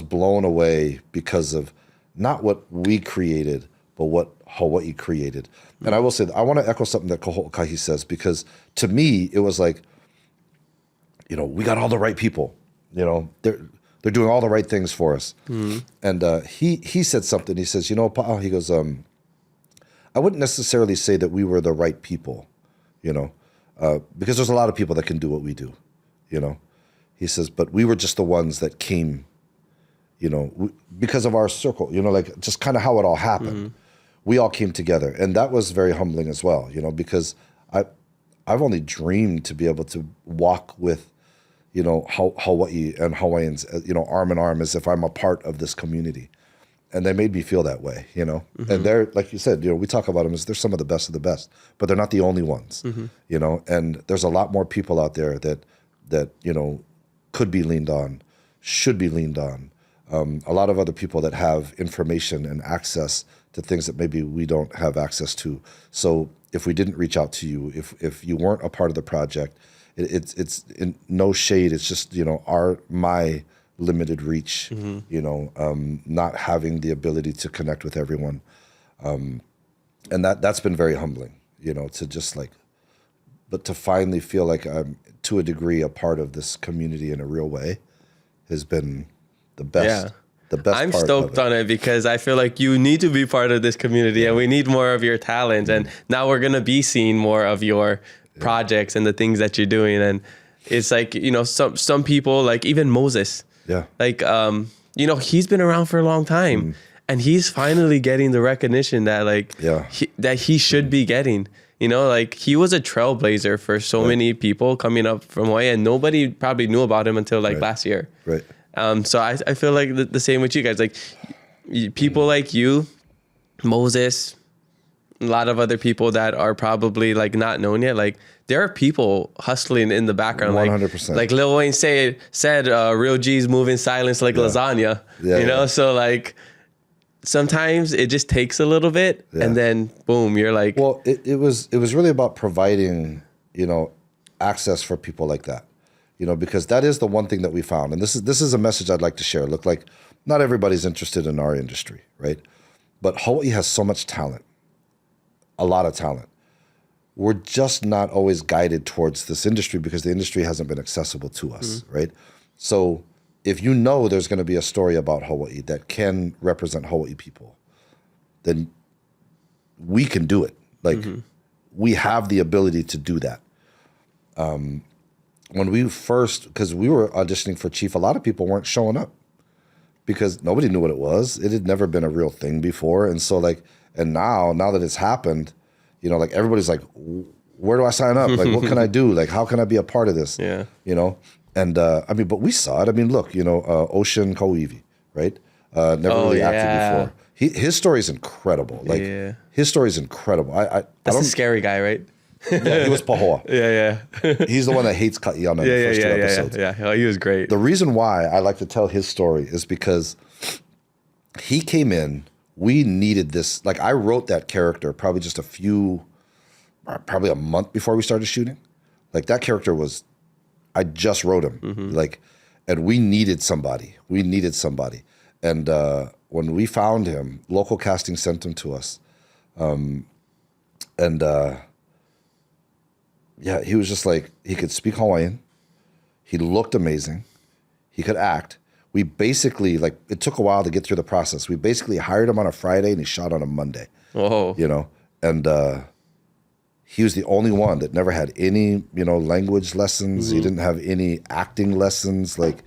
blown away because of not what we created, but what Hawaii created. And I will say that I want to echo something that Kahi says, because to me, it was like, you know, we got all the right people. You know, they're doing all the right things for us. And he said something. He says, you know, Paʻa, he goes, I wouldn't necessarily say that we were the right people, you know, because there's a lot of people that can do what we do, you know. He says, but we were just the ones that came, you know, because of our circle, you know, like, just kind of how it all happened. We all came together. And that was very humbling as well, you know, because I've only dreamed to be able to walk with, you know, Hawaii and Hawaiians, you know, arm in arm, as if I'm a part of this community. And they made me feel that way, you know. And they're, like you said, you know, we talk about them as they're some of the best, but they're not the only ones, you know. And there's a lot more people out there that, you know, could be leaned on, should be leaned on. A lot of other people that have information and access to things that maybe we don't have access to. So if we didn't reach out to you, if you weren't a part of the project, it's in no shade. It's just, you know, my limited reach, you know, not having the ability to connect with everyone. And that's been very humbling, you know, to just like, but to finally feel like I'm, to a degree, a part of this community in a real way has been the best. Yeah. The best I'm part stoked of it. on it because I feel like you need to be part of this community and we need more of your talent. And now we're going to be seeing more of your projects and the things that you're doing. And it's like, you know, some people, like even Moses, like, you know, he's been around for a long time and he's finally getting the recognition that like, that he should be getting. You know, like he was a trailblazer for so many people coming up from Hawaii and nobody probably knew about him until like last year. Right. So I feel like the same with you guys, like people like you, Moses, a lot of other people that are probably like not known yet. Like there are people hustling in the background. 100%. Like Lil Wayne said, real G's move in silence like lasagna, you know? So like sometimes it just takes a little bit and then boom, you're like. Well, it was really about providing, you know, access for people like that. You know, because that is the one thing that we found. And this is a message I'd like to share. Look, like not everybody's interested in our industry, right? But Hawaii has so much talent, a lot of talent. We're just not always guided towards this industry because the industry hasn't been accessible to us, right? So if you know there's going to be a story about Hawaii that can represent Hawaii people, then we can do it. Like we have the ability to do that. when we first, because we were auditioning for Chief, a lot of people weren't showing up because nobody knew what it was. It had never been a real thing before. And so like, and now that it's happened, you know, like everybody's like, where do I sign up? Like, what can I do? Like, how can I be a part of this? Yeah. You know? And I mean, but we saw it. I mean, look, you know, Ocean Kauivi, right? Never really acted before. His story is incredible. Like his story is incredible. That's the scary guy, right? Yeah, he was Pahoa. Yeah. He's the one that hates Ka'iana in the first two episodes. Yeah. Oh, he was great. The reason why I like to tell his story is because he came in, we needed this. Like I wrote that character probably just probably a month before we started shooting. Like that character was, I just wrote him. Like, and we needed somebody. And when we found him, local casting sent him to us. Yeah, he was just like, he could speak Hawaiian. He looked amazing. He could act. We basically, like, it took a while to get through the process. We basically hired him on a Friday and he shot on a Monday. Whoa. You know, and he was the only one that never had any, you know, language lessons. He didn't have any acting lessons. Like,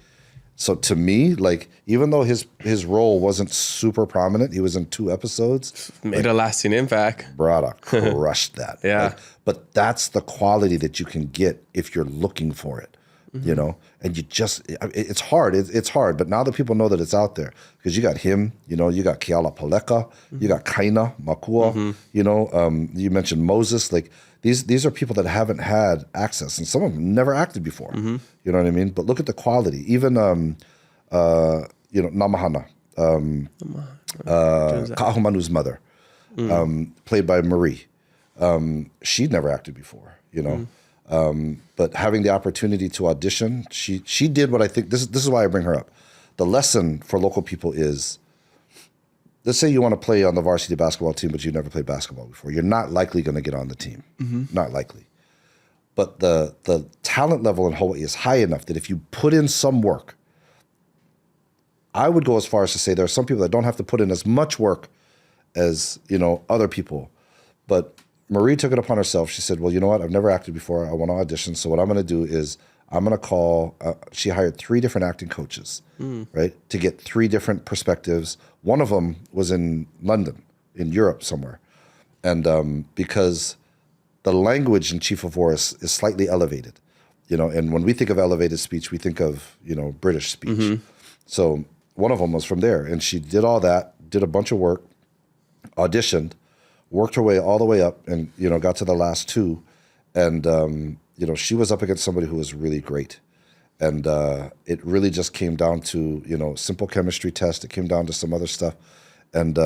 so to me, like, even though his role wasn't super prominent, he was in 2 episodes. Made a lasting impact. Brada crushed that. Yeah. Like, but that's the quality that you can get if you're looking for it, you know? And you just, it's hard. It's hard. But now that people know that it's out there, because you got him, you know, you got Keala Paleka, you got Kaina Makua, you know, you mentioned Moses. Like these are people that haven't had access, and some of them never acted before. You know what I mean? But look at the quality. Even, you know, Namahana, Ka'ahumanu's mother, played by Marie. She'd never acted before, you know. But having the opportunity to audition, she did what I think, this is why I bring her up. The lesson for local people is, let's say you want to play on the varsity basketball team, but you've never played basketball before. You're not likely going to get on the team. Not likely. But the talent level in Hawaii is high enough that if you put in some work, I would go as far as to say there are some people that don't have to put in as much work as, you know, other people. But Marie took it upon herself. She said, well, you know what? I've never acted before. I want to audition. So what I'm going to do is I'm going to call, she hired 3 different acting coaches, right? To get 3 different perspectives. One of them was in London, in Europe somewhere. And because the language in Chief of War is slightly elevated, you know, and when we think of elevated speech, we think of, you know, British speech. So one of them was from there. And she did all that, did a bunch of work, auditioned, worked her way all the way up and, you know, got to the last 2. And, you know, she was up against somebody who was really great. And it really just came down to, you know, simple chemistry test. It came down to some other stuff. And,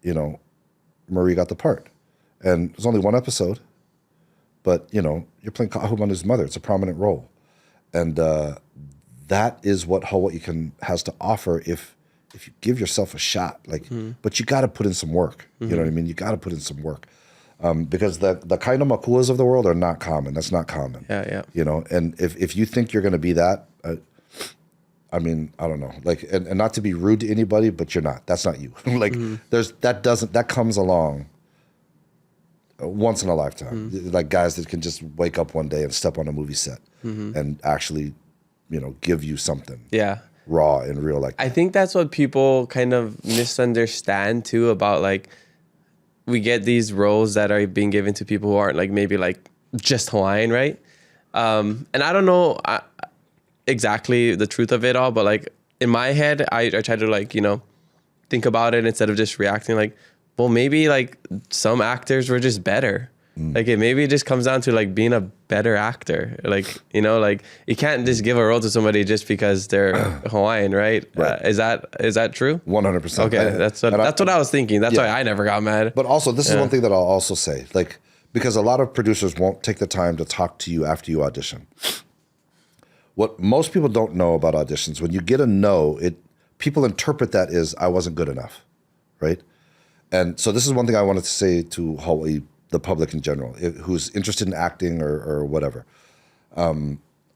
you know, Marie got the part. And it was only 1 episode. But, you know, you're playing Ka'ahumanu's mother. It's a prominent role. And that is what Hawaii has to offer if you give yourself a shot. Like, but you got to put in some work. You know what I mean? You got to put in some work. Because the kind of makuas of the world are not common. That's not common. Yeah. You know, and if you think you're going to be that, I mean, I don't know. Like, and not to be rude to anybody, but you're not. That's not you. Like, that comes along once in a lifetime. Like guys that can just wake up one day and step on a movie set and actually, you know, give you something. Yeah. Raw and real like that. I think that's what people kind of misunderstand too about, like, we get these roles that are being given to people who aren't like maybe like just Hawaiian, right? And I don't know exactly the truth of it all, but like in my head, I try to, like, you know, think about it instead of just reacting like, well, maybe like some actors were just better. Like maybe it just comes down to like being a better actor. Like, you know, like you can't just give a role to somebody just because they're Hawaiian, right? Is that true? 100%. Okay, that's what I was thinking. That's why I never got mad. But also, this is one thing that I'll also say, like, because a lot of producers won't take the time to talk to you after you audition. What most people don't know about auditions, when you get a no, people interpret that as I wasn't good enough, right? And so this is one thing I wanted to say to Hawaii, the public in general, who's interested in acting or whatever.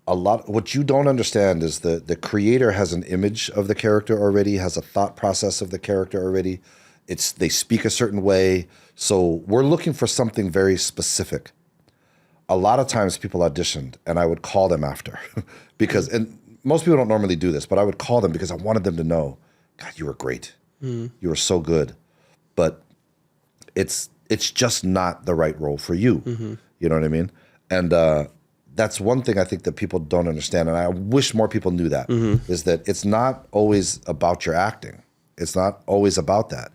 What you don't understand is the creator has an image of the character already, has a thought process of the character already. They speak a certain way. So we're looking for something very specific. a lot of times people auditioned and I would call them after because, and most people don't normally do this, but I would call them because I wanted them to know, God, you were great. You were so good, but it's just not the right role for you. You know what I mean? And that's one thing I think that people don't understand. And I wish more people knew that, is that it's not always about your acting. It's not always about that.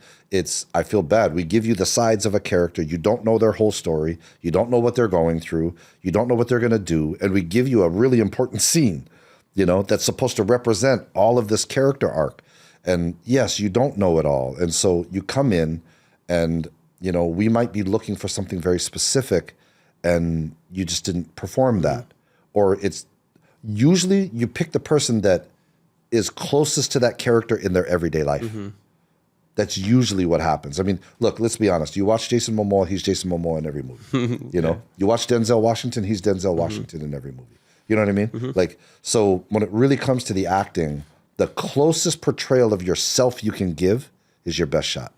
I feel bad. We give you the sides of a character. You don't know their whole story. You don't know what they're going through. You don't know what they're going to do. And we give you a really important scene, you know, that's supposed to represent all of this character arc. And yes, you don't know it all. And so you come in and, you know, we might be looking for something very specific and you just didn't perform that. Or it's usually you pick the person that is closest to that character in their everyday life. That's usually what happens. I mean, look, let's be honest. You watch Jason Momoa, he's Jason Momoa in every movie. You know, you watch Denzel Washington, he's Denzel Washington in every movie. You know what I mean? Like, so when it really comes to the acting, the closest portrayal of yourself you can give is your best shot.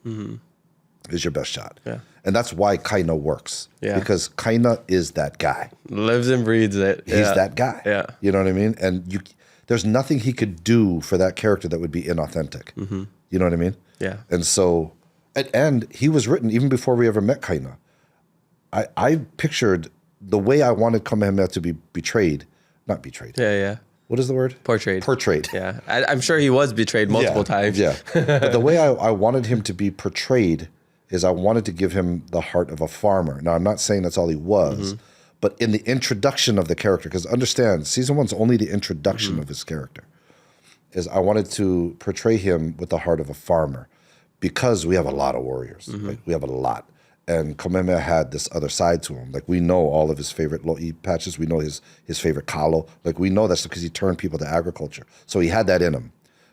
Is your best shot. Yeah. And that's why Kaina works. Yeah. Because Kaina is that guy. Lives and breathes it. He's that guy. Yeah. You know what I mean? And there's nothing he could do for that character that would be inauthentic. You know what I mean? Yeah. And so, and he was written even before we ever met Kaina. I pictured the way I wanted Kamehameha to be not betrayed. Yeah. What is the word? Portrayed. Yeah. I'm sure he was betrayed multiple times. Yeah. But the way I wanted him to be portrayed is I wanted to give him the heart of a farmer. Now, I'm not saying that's all he was, but in the introduction of the character, because understand, season 1's only the introduction of his character, is I wanted to portray him with the heart of a farmer because we have a lot of warriors. Like, we have a lot. And Kamehameha had this other side to him. Like, we know all of his favorite lo'i patches. We know his favorite kalo. Like, we know that's because he turned people to agriculture. So he had that in him,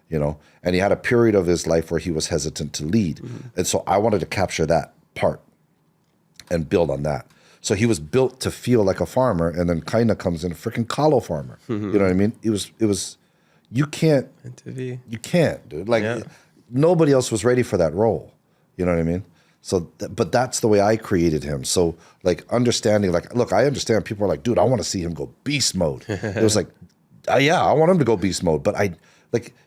you know. And he had a period of his life where he was hesitant to lead. And so I wanted to capture that part and build on that. So he was built to feel like a farmer. And then Kaina comes in, a freaking kalo farmer. You know what I mean? It was you can't, dude. Like, nobody else was ready for that role. You know what I mean? So, but that's the way I created him. So, like, understanding, like, look, I understand people are like, dude, I want to see him go beast mode. It was like, yeah, I want him to go beast mode. But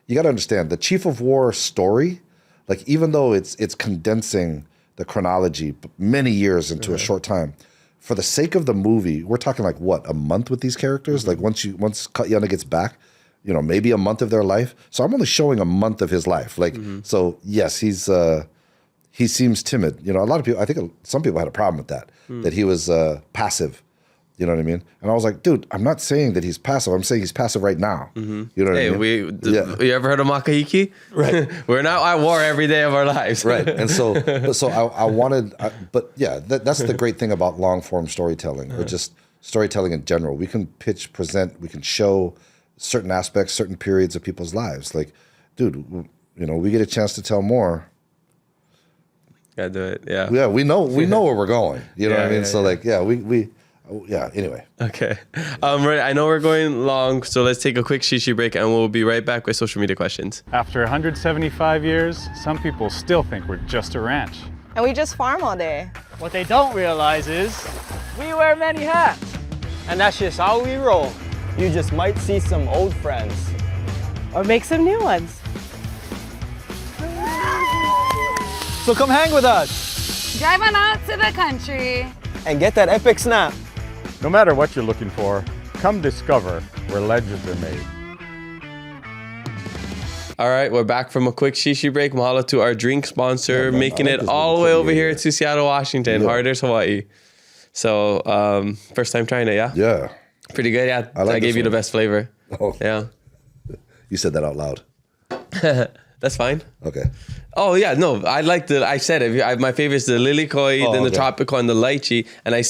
you got to understand the Chief of War story, like, even though it's condensing the chronology many years into a short time, for the sake of the movie, we're talking like, what, a month with these characters? Like, once Ka'iana gets back, you know, maybe a month of their life. So I'm only showing a month of his life. Like, so yes, he seems timid. You know, a lot of people, I think some people had a problem with that, that he was passive. You know what I mean? And I was like, dude, I'm not saying that he's passive. I'm saying he's passive right now. You know what I mean? You ever heard of Makahiki? Right. We're not at war every day of our lives. Right. And so I wanted, but yeah, that's the great thing about long form storytelling, or just storytelling in general. We can present, we can show certain aspects, certain periods of people's lives. Like, dude, you know, we get a chance to tell more. Gotta do it. Yeah. Yeah, we know where we're going. You know what I mean? So like, anyway. Okay. Right, I know we're going long, so let's take a quick shishi break and we'll be right back with social media questions. After 175 years, some people still think we're just a ranch. And we just farm all day. What they don't realize is we wear many hats. And that's just how we roll. You just might see some old friends. Or make some new ones. So come hang with us. Drive on out to the country. And get that epic snap. No matter what you're looking for, come discover where legends are made. All right, we're back from a quick shishi break. Mahalo to our drink sponsor, making it all the way over here to Seattle, Washington, Harders, Hawaii. So, first time trying it, yeah? Yeah. Pretty good, yeah. I gave you the best flavor. Oh. Yeah. You said that out loud. That's fine. Okay. Oh, yeah, no, I said it. My favorite is the lilikoi, then the tropical, and the lychee. And I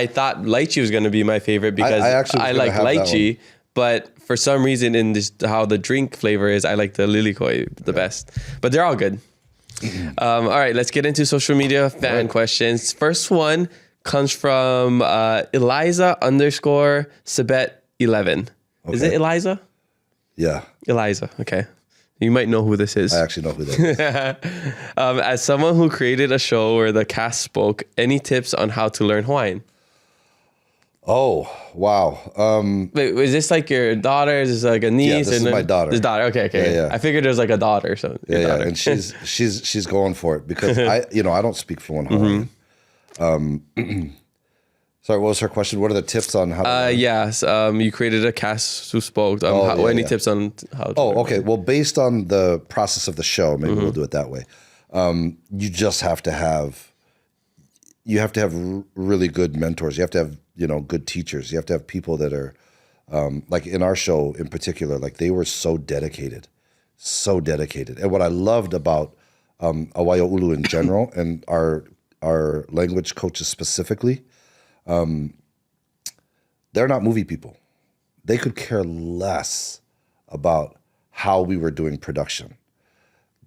thought lychee was going to be my favorite because I like lychee. But for some reason, in this, how the drink flavor is, I like the lilikoi the best. But they're all good. All right, let's get into social media fan questions. First one comes from Eliza_Sibbett 11. Okay. Is it Eliza? Yeah. Eliza, okay. You might know who this is. I actually know who that is. As someone who created a show where the cast spoke, any tips on how to learn Hawaiian? Oh, wow. Wait, is this like your daughter? Is this like a niece? Yeah, this is my daughter. This daughter. Okay. Yeah. I figured there's like a daughter. So Yeah, and she's going for it because I don't speak fluent Hawaiian. Sorry, what was her question? What are the tips on how to Yes, you created a cast who spoke. Any tips on how to okay. Well, based on the process of the show, maybe we'll do it that way. You just have to have really good mentors. You have to have, good teachers. You have to have people that are, like in our show in particular, like they were so dedicated. And what I loved about Awaiʻaʻulu in general and our language coaches specifically, they're not movie people. They could care less about how we were doing production.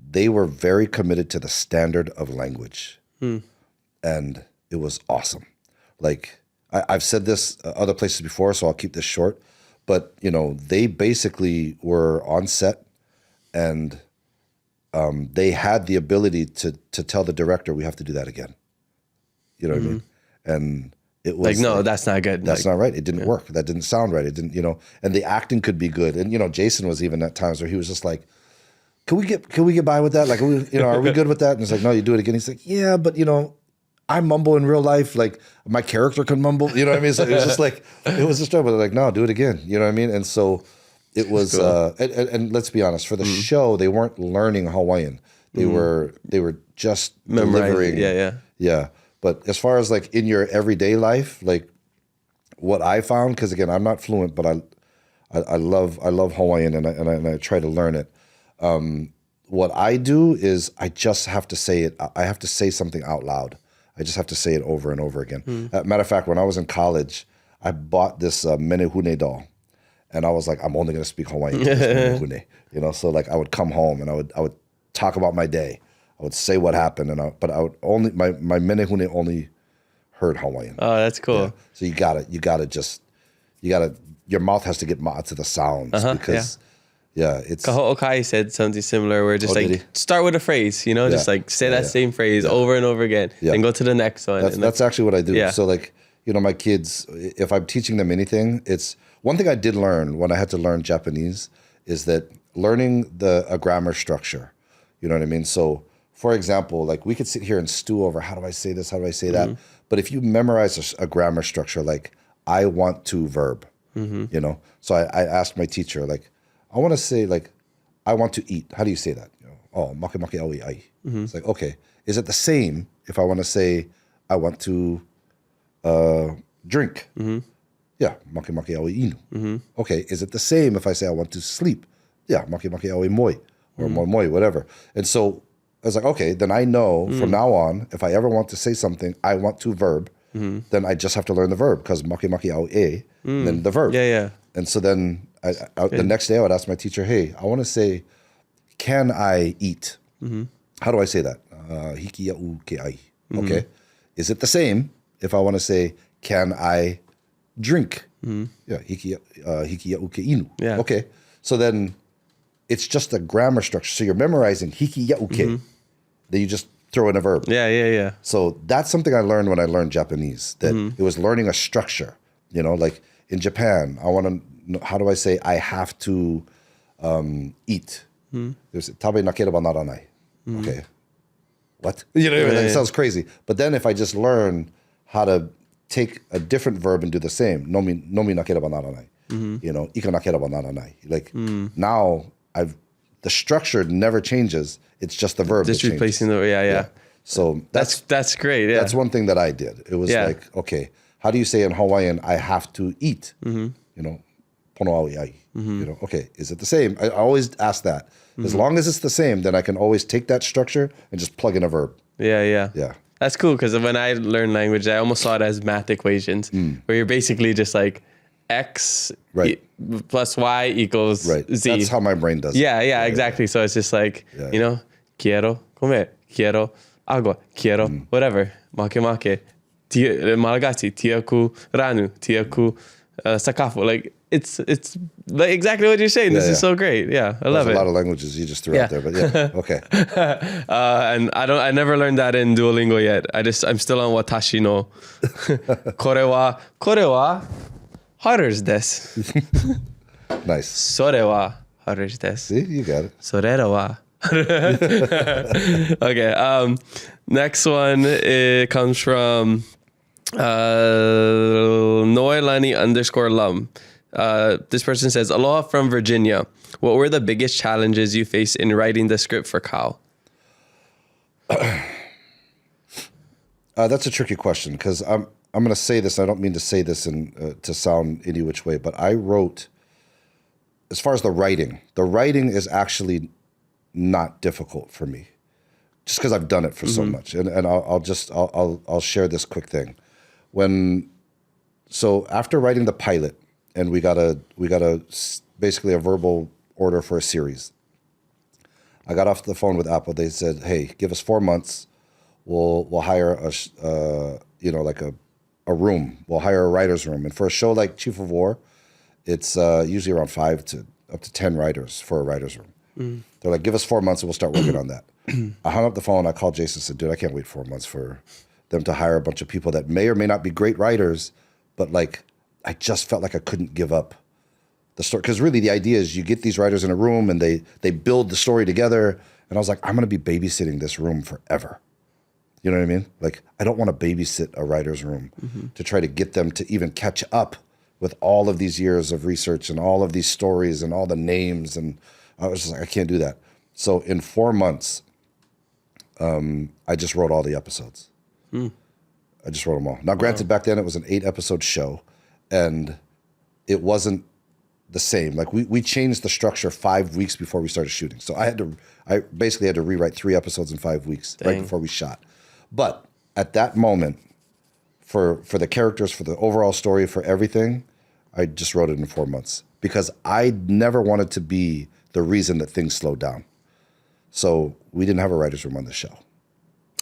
They were very committed to the standard of language. And it was awesome. Like, I've said this other places before, so I'll keep this short. But, they basically were on set and they had the ability to tell the director, we have to do that again. You know what I mean? And it was like, no, that's not good. That's not right. It didn't work. That didn't sound right. It didn't, and the acting could be good. And, Jason was even at times where he was just like, can we get by with that? Like, are we good with that? And it's like, no, you do it again. He's like, yeah, but I mumble in real life. Like my character can mumble, you know what I mean? So it was just like, it was a struggle. They're like, no, do it again. You know what I mean? And so it was, cool. And let's be honest, for the show, they weren't learning Hawaiian. They were just delivering. Yeah. But as far as like in your everyday life, like what I found, because again, I'm not fluent, but I love Hawaiian and I try to learn it. What I do is I just have to say it. I have to say something out loud. I just have to say it over and over again. Matter of fact, when I was in college, I bought this menehune doll. And I was like, I'm only going to speak Hawaiian. So like I would come home and I would talk about my day. I would say what happened, but I would only my menehune only heard Hawaiian. Oh, that's cool. Yeah. So you gotta your mouth has to get to the sounds because it's Kaho'okai said something similar where just start with a phrase, just like say that same phrase over and over again, and go to the next one. That's actually what I do. Yeah. So like, my kids, if I'm teaching them anything, it's one thing I did learn when I had to learn Japanese is that learning a grammar structure. You know what I mean? So for example, like we could sit here and stew over how do I say this, how do I say that? But if you memorize a grammar structure, like I want to verb, So I asked my teacher, like, I want to say like, I want to eat. How do you say that? Make aui ai. It's like, okay, is it the same if I want to say I want to drink? Yeah, make aui inu. Okay, is it the same if I say I want to sleep? Yeah, make aui moi or moi, whatever. And so I was like, okay, then I know from now on, if I ever want to say something, I want to verb, then I just have to learn the verb because make au e, then the verb. Yeah. And so then the next day I would ask my teacher, hey, I want to say, can I eat? How do I say that? Hiki ia'u ke ai. Okay. Is it the same if I want to say, can I drink? Yeah, hiki ia'u ke inu. Yeah. Okay. So then it's just a grammar structure. So you're memorizing hiki ia'u ke. Then you just throw in a verb. Yeah. So that's something I learned when I learned Japanese, that it was learning a structure. Like in Japan, I want to know, how do I say I have to eat? There's tabe nakereba naranai. Okay. What? That sounds crazy. But then if I just learn how to take a different verb and do the same, nomi nakereba naranai. Ika nakereba naranai. Like now the structure never changes. It's just the verb. Just replacing yeah. So that's great. Yeah. That's one thing that I did. It was like, okay, how do you say in Hawaiian, I have to eat? Pono aui ai. Okay, is it the same? I always ask that. As long as it's the same, then I can always take that structure and just plug in a verb. Yeah. Yeah. That's cool because when I learned language, I almost saw it as math equations where you're basically just like X plus Y equals Z. That's how my brain does it. Yeah, exactly. So it's just like, quiero comer, quiero agua, quiero whatever, make, Malagasy, tia ku ranu, tia ku Sakafu. Like it's like exactly what you're saying. This is so great. Yeah, I love it. There's a lot of languages you just threw out there, but yeah, okay. And I never learned that in Duolingo yet. I'm still on watashi no. Kore wa haru's desu. Nice. Sore wa haru's desu. See, you got it. Sorera wa. Okay. Next one, it comes from Noelani_lum. This person says, Aloha from Virginia. What were the biggest challenges you faced in writing the script for Kau? That's a tricky question because I'm going to say this. I don't mean to say this to sound any which way, but I wrote, as far as the writing is actually not difficult for me, just because I've done it for so much. And I'll share this quick thing. So after writing the pilot, and we got basically a verbal order for a series. I got off the phone with Apple. They said, "Hey, give us 4 months. We'll hire a room. We'll hire a writer's room. And for a show like Chief of War, it's usually around 5 to up to 10 writers for a writer's room. They're like, give us 4 months and we'll start working on that." I hung up the phone. I called Jason and said, dude, I can't wait 4 months for them to hire a bunch of people that may or may not be great writers, but like, I just felt like I couldn't give up the story. Because really the idea is you get these writers in a room and they build the story together. And I was like, I'm going to be babysitting this room forever. You know what I mean? Like, I don't want to babysit a writer's room to try to get them to even catch up with all of these years of research and all of these stories and all the names. And I was just like, I can't do that. So in 4 months, I just wrote all the episodes. I just wrote them all. Now, granted, back then it was an 8-episode show, and it wasn't the same. Like we changed the structure 5 weeks before we started shooting. So I basically had to rewrite 3 episodes in 5 weeks right before we shot. But at that moment, for the characters, for the overall story, for everything, I just wrote it in 4 months because I never wanted to be the reason that things slowed down. So we didn't have a writer's room on the show.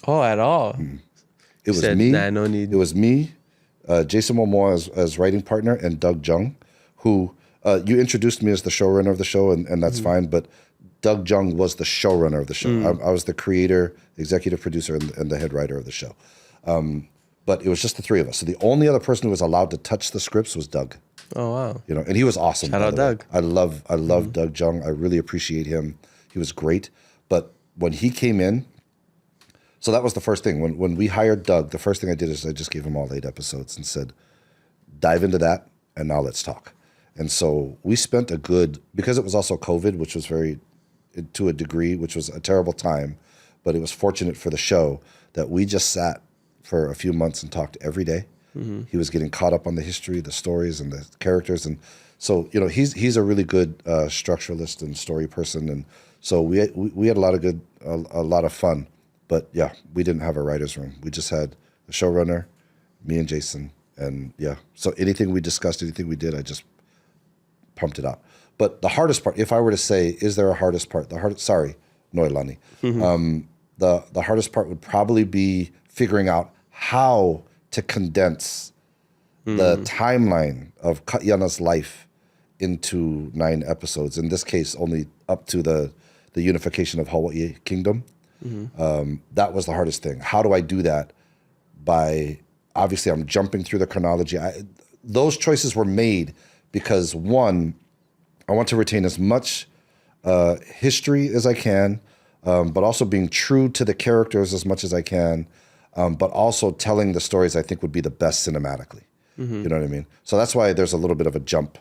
Oh, at all? It was me. Nah, no need. It was me, Jason Momoa as writing partner, and Doug Jung, who you introduced me as the showrunner of the show, and that's fine. But Doug Jung was the showrunner of the show. I was the creator, executive producer, and the head writer of the show. But it was just the 3 of us. So the only other person who was allowed to touch the scripts was Doug. Oh wow! You know, and he was awesome. Shout out Doug. I love Doug Jung. I really appreciate him. He was great. But when he came in, so that was the first thing. When we hired Doug, the first thing I did is I just gave him all 8 episodes and said, dive into that, and now let's talk. And so we spent because it was also COVID, which was to a degree, which was a terrible time, but it was fortunate for the show that we just sat for a few months and talked every day. He was getting caught up on the history, the stories, and the characters. And so, you know, he's a really good structuralist and story person. And so we had a lot of fun. But yeah, we didn't have a writer's room. We just had a showrunner, me and Jason, and yeah. So anything we discussed, anything we did, I just pumped it out. But the hardest part, if I were to say, is there a hardest part? Sorry, Noelani. The hardest part would probably be figuring out how to condense the timeline of Kaiana's life into 9 episodes. In this case, only up to the unification of Hawaii Kingdom. That was the hardest thing. How do I do that? Obviously, I'm jumping through the chronology. Those choices were made because, one, I want to retain as much history as I can, but also being true to the characters as much as I can, but also telling the stories I think would be the best cinematically. You know what I mean? So that's why there's a little bit of a jump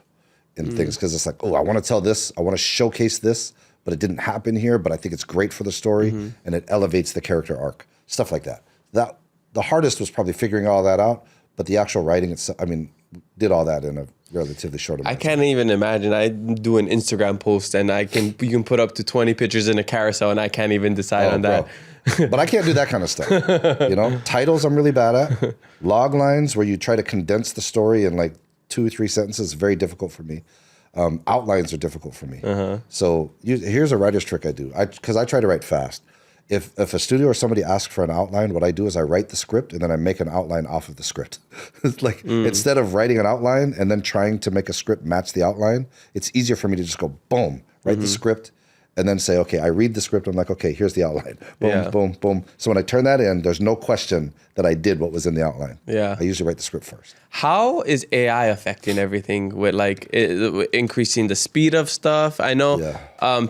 in things, because it's like, oh, I want to tell this, I want to showcase this, but it didn't happen here, but I think it's great for the story, and it elevates the character arc, stuff like that. The hardest was probably figuring all that out, but the actual writing itself, I mean, did all that in a relatively short amount of time. I can't even imagine. I do an Instagram post and you can put up to 20 pictures in a carousel and I can't even decide on that. But I can't do that kind of stuff. You know, titles I'm really bad at. Log lines where you try to condense the story in like 2 or 3 sentences is very difficult for me. Outlines are difficult for me. So here's a writer's trick I do, because I try to write fast. if a studio or somebody asks for an outline, what I do is I write the script and then I make an outline off of the script. It's like instead of writing an outline and then trying to make a script match the outline, it's easier for me to just go boom, write the script, and then say, okay, I read the script. I'm like, okay, here's the outline. Boom, boom, boom. So when I turn that in, there's no question that I did what was in the outline. Yeah. I usually write the script first. How is AI affecting everything with like increasing the speed of stuff? I know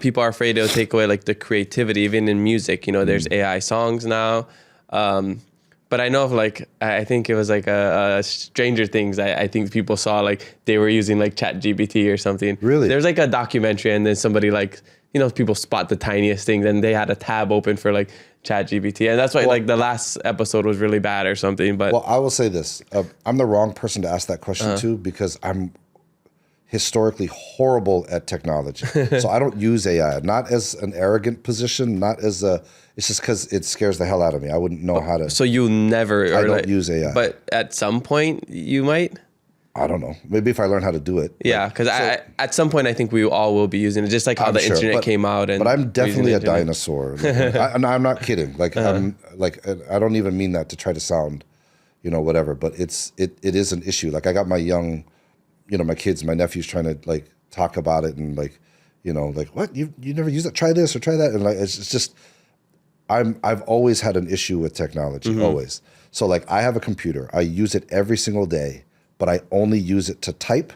people are afraid it'll take away like the creativity, even in music. You know, there's AI songs now. But I know of like, I think it was like a Stranger Things. I think people saw like they were using like ChatGPT or something. Really? There's like a documentary and then somebody like, you know, people spot the tiniest things and they had a tab open for like ChatGPT. And that's why like the last episode was really bad or something. But well, I will say this. I'm the wrong person to ask that question to because I'm historically horrible at technology. So I don't use AI, not as an arrogant position, not as a, it's just because it scares the hell out of me. I wouldn't know how to. So you never. I don't use AI. But at some point you might? I don't know. Maybe if I learn how to do it. Yeah, because at some point I think we all will be using it, just like how the internet came out. But I'm definitely a dinosaur. And I'm not kidding. Like I'm like I don't even mean that to try to sound, you know, whatever. But it is an issue. Like I got my young, you know, my kids, my nephews trying to like talk about it and like, you know, like what you never use it? Try this or try that. And like it's just I've always had an issue with technology, always. So like I have a computer. I use it every single day. But I only use it to type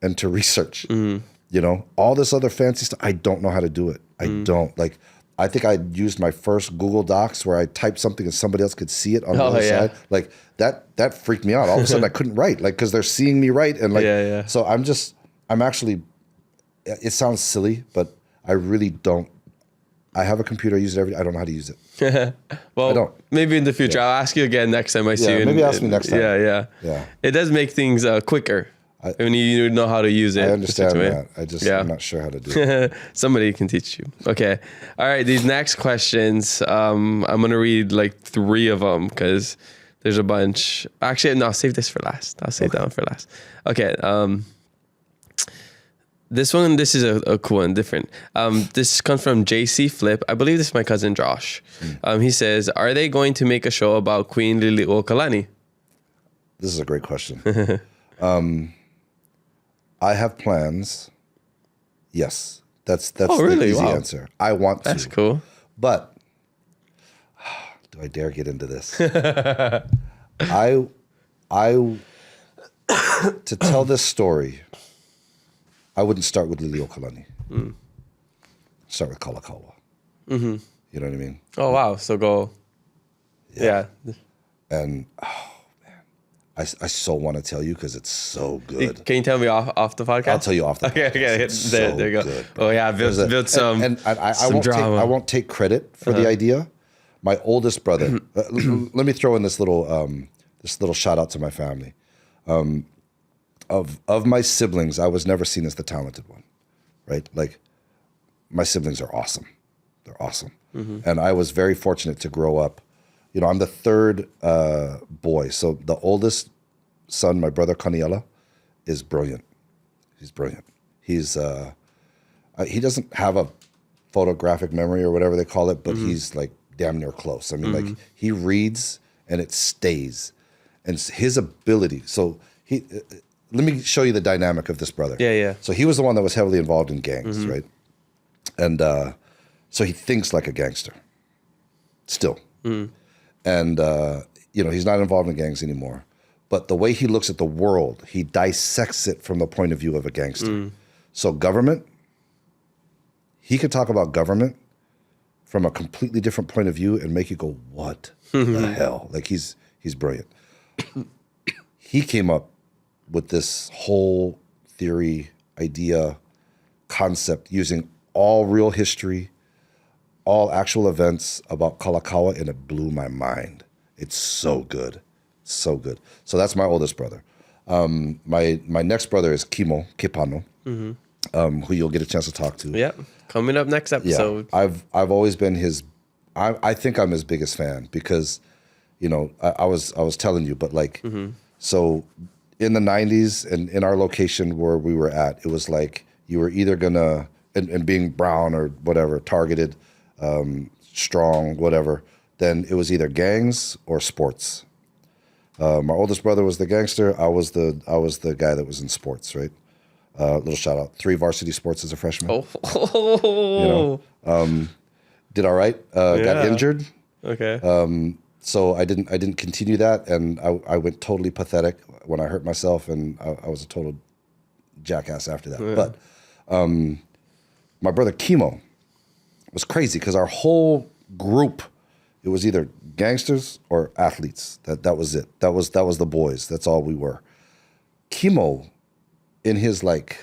and to research. You know, all this other fancy stuff, I don't know how to do it. I don't. Like, I think I used my first Google Docs where I typed something and somebody else could see it on the other side. Like, that freaked me out. All of a sudden, I couldn't write, like, because they're seeing me write. And, like, so I'm actually, it sounds silly, but I really don't. I have a computer, I use it every day. I don't know how to use it. Well, I don't. Maybe in the future. I'll ask you again next time I see you. Maybe ask me next time. Yeah. It does make things quicker when you know how to use it. I understand that. I'm not sure how to do it. Somebody can teach you. Okay. All right. These next questions, I'm going to read like 3 of them because there's a bunch. Actually, no, I'll save this for last. I'll save that one for last. Okay. This is a cool one, different. This comes from JC Flip. I believe this is my cousin Josh. He says, are they going to make a show about Queen Liliuokalani? This is a great question. I have plans. Yes. That's really? the easy Wow. answer. I want to. That's cool. But do I dare get into this? I to tell this story, I wouldn't start with Liliuokalani. Start with Kalakaua. You know what I mean? Oh, wow. So go. Yeah. And, oh, man, I so want to tell you because it's so good. Can you tell me off the podcast? I'll tell you off the podcast. Okay. It's There so you go. good, Oh, yeah. Build some and I won't drama. I won't take credit for the idea. My oldest brother, let me throw in this little shout out to my family. Of my siblings, I was never seen as the talented one, right? Like, my siblings are awesome. They're awesome. And I was very fortunate to grow up. You know, I'm the third boy. So the oldest son, my brother Kaniela, is brilliant. He's brilliant. He's he doesn't have a photographic memory or whatever they call it, but he's like damn near close. I mean, like he reads and it stays. And his ability, so let me show you the dynamic of this brother. Yeah. So he was the one that was heavily involved in gangs, right? And so he thinks like a gangster, still. And, you know, he's not involved in gangs anymore. But the way he looks at the world, he dissects it from the point of view of a gangster. So government, he could talk about government from a completely different point of view and make you go, what the hell? Like, he's brilliant. He came up with this whole theory, idea, concept using all real history, all actual events about Kalakaua, and it blew my mind. It's so good. So good. So that's my oldest brother. My next brother is Kipano, who you'll get a chance to talk to. Yeah. Coming up next episode. Yeah. I've always been his, I think I'm his biggest fan because, you know, I was telling you, but like, so in the 90s and in our location where we were at, it was like you were either gonna, and being brown or whatever, targeted, strong, whatever, then it was either gangs or sports. My oldest brother was the gangster. I was the guy that was in sports, right? Little shout out. 3 varsity sports as a freshman. Oh. Did all right. Got injured. Okay. So I didn't continue that, and I went totally pathetic when I hurt myself, and I was a total jackass after that. But my brother Chemo was crazy because our whole group, it was either gangsters or athletes. That was it. That was the boys. That's all we were. Chemo, in his like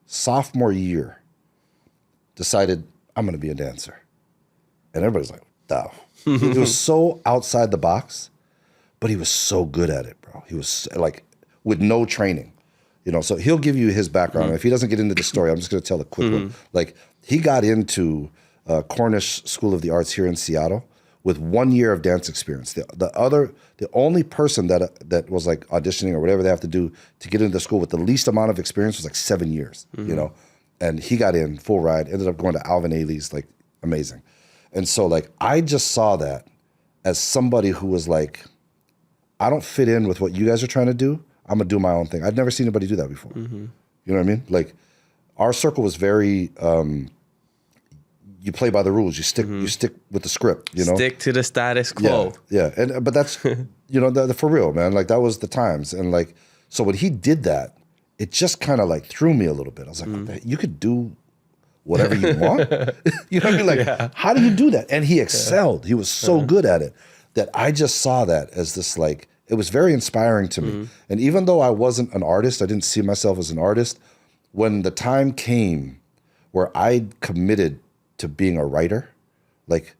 sophomore year, decided I'm going to be a dancer, and everybody's like, "Wow." It was so outside the box, but he was so good at it, bro. He was like with no training, So he'll give you his background. If he doesn't get into the story, I'm just going to tell a quick one. Like he got into Cornish School of the Arts here in Seattle with 1 year of dance experience. The only person that was like auditioning or whatever they have to do to get into the school with the least amount of experience was like 7 years, And he got in full ride. Ended up going to Alvin Ailey's, like amazing. And so like I just saw that as somebody who was like, I don't fit in with what you guys are trying to do. I'm gonna do my own thing. I'd never seen anybody do that before. You know what I mean? Like our circle was very you play by the rules. You stick with the script, Stick to the status quo. Yeah. But that's for real, man. Like that was the times. And like so when he did that, it just kind of like threw me a little bit. I was like, you could do whatever you want. You know what I mean? Like, how do you do that? And he excelled. He was so good at it that I just saw that as this like, it was very inspiring to me. And even though I wasn't an artist, I didn't see myself as an artist, when the time came where I committed to being a writer, like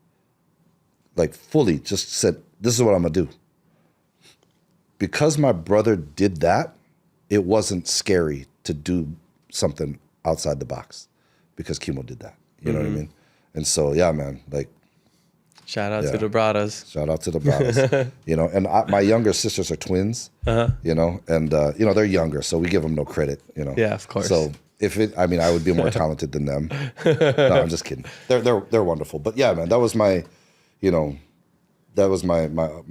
fully just said, this is what I'm gonna do. Because my brother did that, it wasn't scary to do something outside the box. Because Chemo did that. You know what I mean? And so, yeah, man, like. Shout out to the brothers. Shout out to the brothers. And my younger sisters are twins, and, they're younger, so we give them no credit, Yeah, of course. So I would be more talented than them. No, I'm just kidding. They're wonderful. But yeah, man, that was my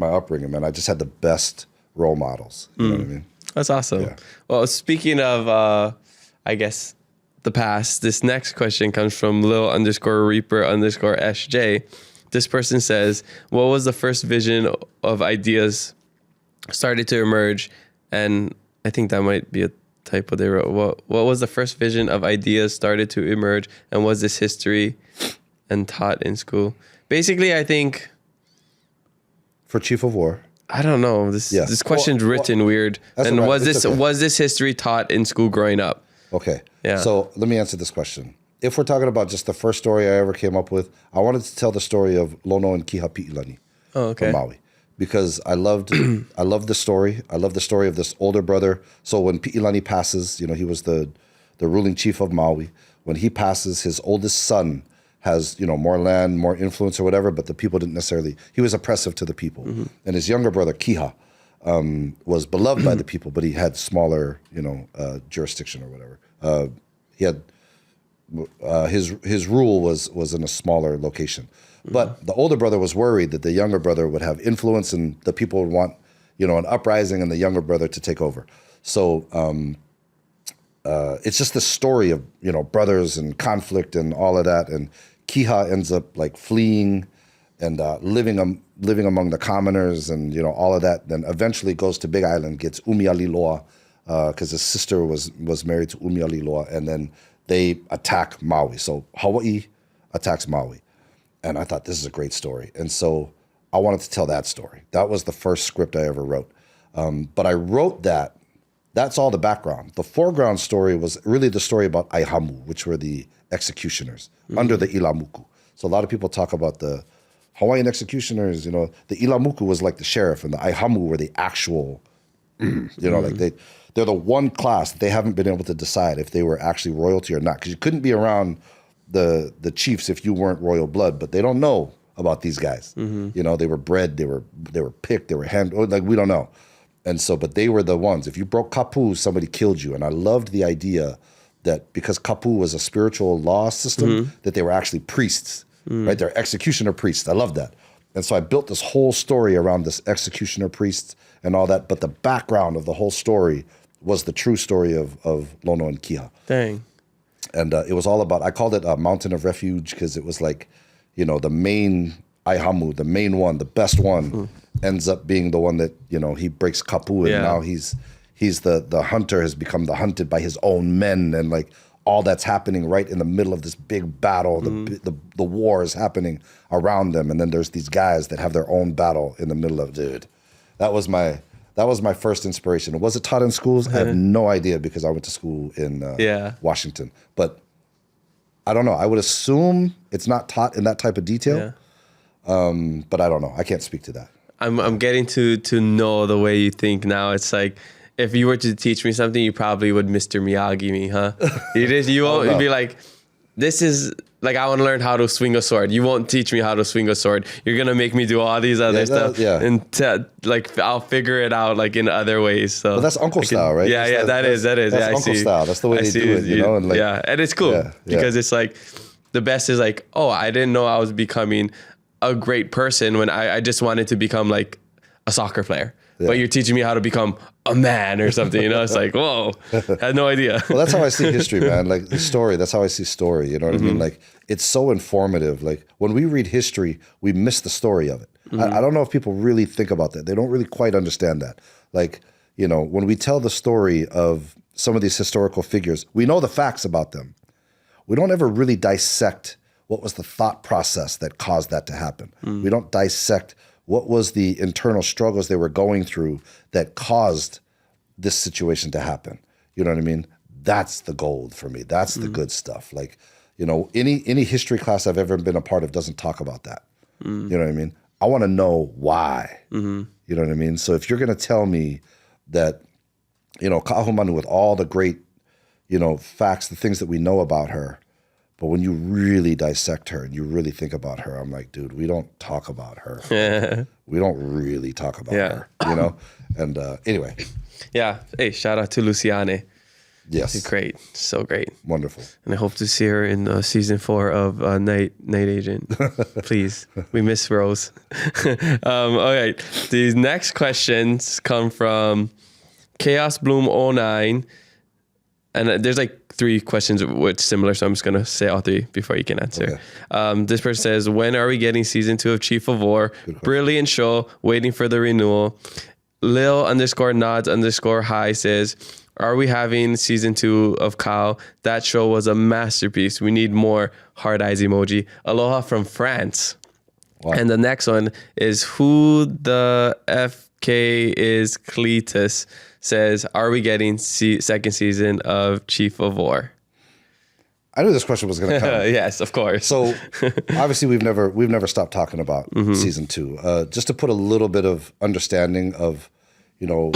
upbringing, man. I just had the best role models. You know what I mean? That's awesome. Yeah. Well, speaking of, I guess, the past, this next question comes from Lil_Reaper_SJ. This person says, what was the first vision of ideas started to emerge? And I think that might be a typo they wrote. What was the first vision of ideas started to emerge? And was this history and taught in school? Basically, I think... For Chief of War. I don't know. This question's written weird. And right. was this history taught in school growing up? Okay. Yeah. So let me answer this question. If we're talking about just the first story I ever came up with, I wanted to tell the story of Lono and Kiha Pi'ilani from Maui. Because I loved the story. I love the story of this older brother. So when Pi'ilani passes, he was the ruling chief of Maui. When he passes, his oldest son has, more land, more influence or whatever, but the people didn't necessarily, he was oppressive to the people. And his younger brother, Kiha, was beloved by the people, but he had smaller, jurisdiction or whatever. He had his rule was in a smaller location, but the older brother was worried that the younger brother would have influence, and the people would want, an uprising, and the younger brother to take over. So it's just the story of brothers and conflict and all of that. And Kiha ends up like fleeing and living among the commoners and all of that. Then eventually goes to Big Island, gets Umialiloa, because his sister was married to Umialiloa, and then they attack Maui. So Hawaii attacks Maui, and I thought this is a great story, and so I wanted to tell that story. That was the first script I ever wrote, but I wrote that. That's all the background. The foreground story was really the story about Aihamu, which were the executioners under the Ilamuku. So a lot of people talk about the Hawaiian executioners. The Ilamuku was like the sheriff, and the Aihamu were the actual, like they're the one class that they haven't been able to decide if they were actually royalty or not, because you couldn't be around the chiefs if you weren't royal blood. But they don't know about these guys. They were bred, they were picked, they were handled. Like, we don't know. And so, but they were the ones. If you broke kapu, somebody killed you. And I loved the idea that because kapu was a spiritual law system, that they were actually priests right? They're executioner priests. I love that. And so I built this whole story around this executioner priest and all that. But the background of the whole story was the true story of Lono and Kiha. Dang. And it was all about, I called it a mountain of refuge because it was like, you know, the main Aihamu, the main one, the best one, ends up being the one that, you know, he breaks kapu, and now he's the hunter has become the hunted by his own men, and like all that's happening right in the middle of this big battle. The war is happening around them, and then there's these guys that have their own battle in the middle of. Dude, that was my first inspiration. Was it taught in schools? I have no idea because I went to school in Washington, but I don't know. I would assume it's not taught in that type of detail, but I don't know. I can't speak to that. I'm getting to know the way you think now. It's like, if you were to teach me something, you probably would Mr. Miyagi me, huh? You won't be like, this is like, I want to learn how to swing a sword. You won't teach me how to swing a sword. You're gonna make me do all these other stuff, and like I'll figure it out like in other ways. So well, that's uncle style, right? Yeah, that is. That's uncle style. That's the way they do it, you know. And like, and it's cool because it's like the best is like, oh, I didn't know I was becoming a great person when I just wanted to become like a soccer player. But you're teaching me how to become a man or something, you know? It's like, whoa, I had no idea. Well, that's how I see history, man. Like the story, that's how I see story, you know what I mean? Like it's so informative. Like when we read history, we miss the story of it. I don't know if people really think about that. They don't really quite understand that. Like, you know, when we tell the story of some of these historical figures, we know the facts about them. We don't ever really dissect what was the thought process that caused that to happen. We don't dissect what was the internal struggles they were going through that caused this situation to happen. You know what I mean? That's the gold for me. That's the good stuff. Like, you know, any history class I've ever been a part of doesn't talk about that. You know what I mean? I want to know why. You know what I mean? So if you're going to tell me that, you know, Ka'ahumanu with all the great, you know, facts, the things that we know about her, but when you really dissect her and you really think about her, I'm like, dude, we don't talk about her. We don't really talk about her, you know? And anyway. Yeah. Hey, shout out to Luciane. Yes. She's great. So great. Wonderful. And I hope to see her in season 4 of Night Agent. Please. We miss Rose. Okay. These next questions come from Chaos Bloom 09. And there's like 3 questions which similar, so I'm just gonna say all 3 before you can answer. Okay. This person says, when are we getting season 2 of Chief of War? Brilliant show, waiting for the renewal. Lil_nods_hi says, are we having season 2 of Cow? That show was a masterpiece. We need more heart eyes emoji. Aloha from France. Wow. And the next one is, who the FK is Cletus? Says, are we getting second season of Chief of War? I knew this question was going to come. Yes, of course. So obviously we've never stopped talking about season 2. Just to put a little bit of understanding of, you know,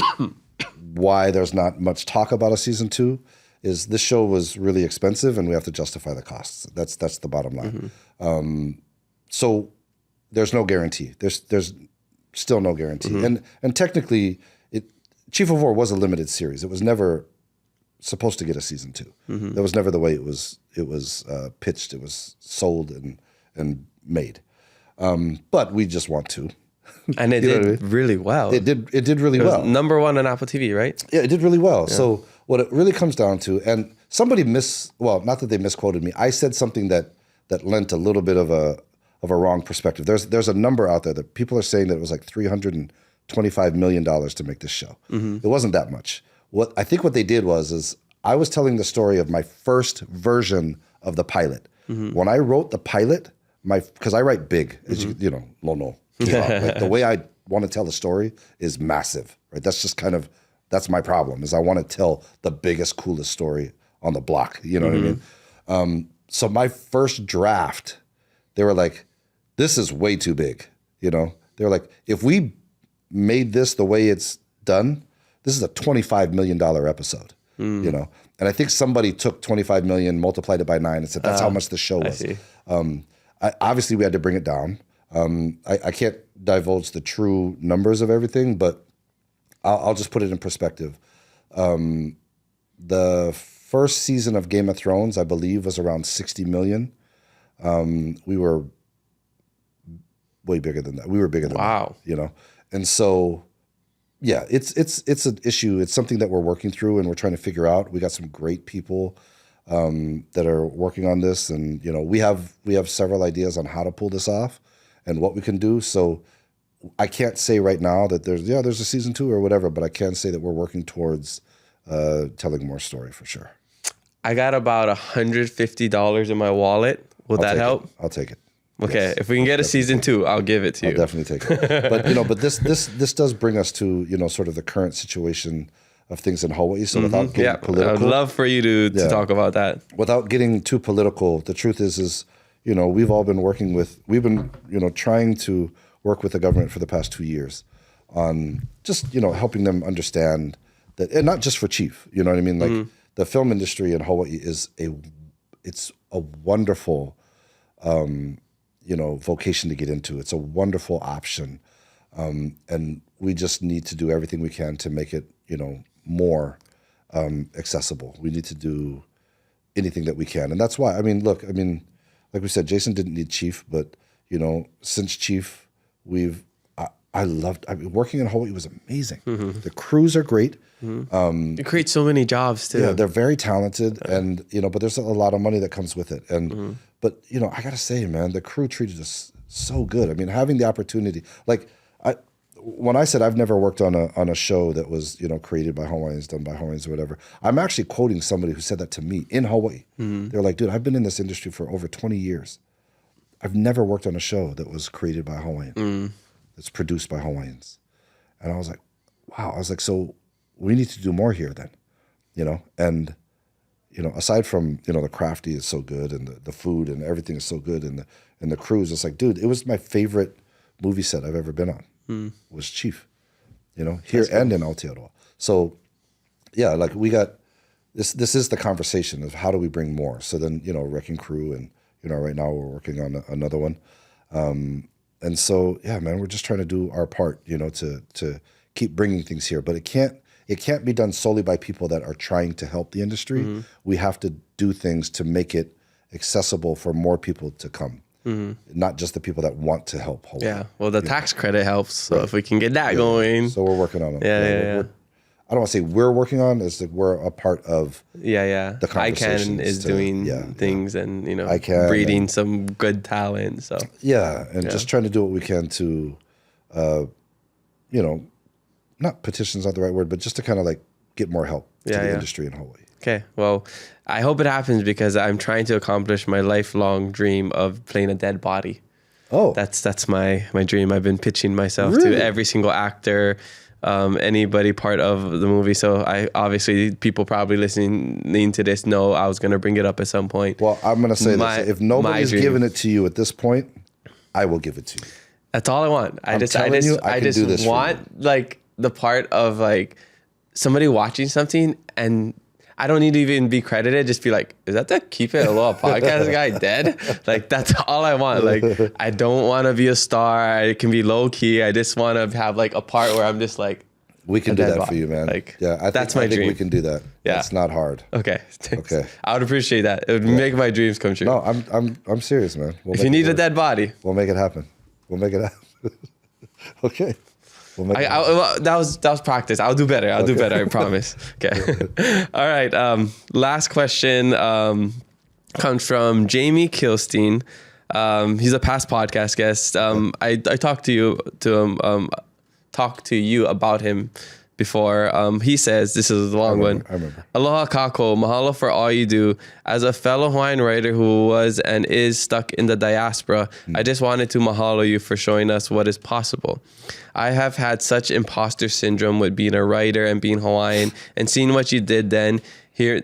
why there's not much talk about a season 2 is this show was really expensive and we have to justify the costs. That's the bottom line. So there's no guarantee. There's still no guarantee. And technically, Chief of War was a limited series. It was never supposed to get a season 2. That was never the way it was pitched. It was sold and made. But we just want to. And it did really well. It did really well. Number 1 on Apple TV, right? Yeah, it did really well. Yeah. So what it really comes down to, and somebody not that they misquoted me. I said something that lent a little bit of a wrong perspective. There's a number out there that people are saying that it was like $325 million to make this show. It wasn't that much. What they did was I was telling the story of my first version of the pilot. When I wrote the pilot, because I write big, as you know, Lono. Like the way I want to tell the story is massive, right? That's just that's my problem, is I want to tell the biggest, coolest story on the block. You know what I mean? So my first draft, they were like, this is way too big. You know, they were like, if we made this the way it's done, this is a $25 million episode, you know? And I think somebody took 25 million, multiplied it by 9 and said, that's how much the show was. Obviously we had to bring it down. I can't divulge the true numbers of everything, but I'll just put it in perspective. The first season of Game of Thrones, I believe, was around 60 million. We were way bigger than that. We were bigger than Wow. that, you know? And so, yeah, it's an issue. It's something that we're working through and we're trying to figure out. We got some great people that are working on this, and you know, we have several ideas on how to pull this off and what we can do. So I can't say right now that there's a season 2 or whatever, but I can say that we're working towards telling more story for sure. I got about $150 in my wallet. Will that help? I'll take it. Okay, Yes. if we can get a season 2, I'll give it to you. I'll definitely take it. But you know, but this does bring us to, you know, sort of the current situation of things in Hawaii. So without getting political, I'd love for you to talk about that. Without getting too political, the truth is, you know, we've been, you know, trying to work with the government for the past 2 years on just, you know, helping them understand that, and not just for Chief, you know what I mean? Like the film industry in Hawaii is it's a wonderful, you know, vocation to get into. It's a wonderful option. And we just need to do everything we can to make it, you know, more accessible. We need to do anything that we can. And that's why, I mean, look, I mean, like we said, Jason didn't need Chief, but, you know, since Chief, I mean, working in Hawaii was amazing. The crews are great. You create so many jobs too. Yeah, they're very talented, and you know, but there's a lot of money that comes with it. And but you know, I gotta say, man, the crew treated us so good. I mean, having the opportunity, like when I said I've never worked on a show that was, you know, created by Hawaiians, done by Hawaiians or whatever, I'm actually quoting somebody who said that to me in Hawaii. They're like, dude, I've been in this industry for over 20 years. I've never worked on a show that was created by Hawaiian, that's produced by Hawaiians. And I was like, wow. I was like, so we need to do more here then, you know? And, you know, aside from, you know, the crafty is so good and the food and everything is so good and the crews, it's like, dude, it was my favorite movie set I've ever been on. Was Chief, you know, here and in Aotearoa. So yeah, like we got, this is the conversation of how do we bring more? So then, you know, Wrecking Crew, and, you know, right now we're working on another one. And so, yeah, man, we're just trying to do our part, you know, to keep bringing things here, but it can't be done solely by people that are trying to help the industry. We have to do things to make it accessible for more people to come. Not just the people that want to help Hawaii. Yeah, well, the tax credit helps, so if we can get that going. So we're working on it. Yeah. I don't want to say we're working on, it's like we're a part of the conversations. ICANN is doing things and, you know, breeding some good talent. So yeah, and just trying to do what we can to, you know, not petition's not the right word, but just to kind of like get more help to the industry in Hawaii. Okay, well, I hope it happens because I'm trying to accomplish my lifelong dream of playing a dead body. Oh, That's my dream. I've been pitching myself to every single actor, anybody part of the movie. So I obviously, people probably listening to this know I was going to bring it up at some point. Well, I'm going to say this. If nobody's giving it to you at this point, I will give it to you. That's all I want. I just want like the part of like somebody watching something and I don't need to even be credited. Just be like, is that the Keep It Aloha podcast guy dead? Like, that's all I want. Like, I don't want to be a star. I can be low key. I just want to have like a part where I'm just like, we can do that for you, man. Like, yeah, that's my dream. We can do that. Yeah, it's not hard. Okay, thanks. Okay, I would appreciate that. It would make my dreams come true. No, I'm serious, man. If you need a dead body, we'll make it happen. We'll make it happen. Okay. That was practice. I'll do better. I'll do better. I promise. Okay. All right. Last question comes from Jamie Kilstein. He's a past podcast guest. I talked to you about him before. He says, this is a long one. I remember. Aloha kako, mahalo for all you do. As a fellow Hawaiian writer who was and is stuck in the diaspora, I just wanted to mahalo you for showing us what is possible. I have had such imposter syndrome with being a writer and being Hawaiian, and seeing what you did then, hearing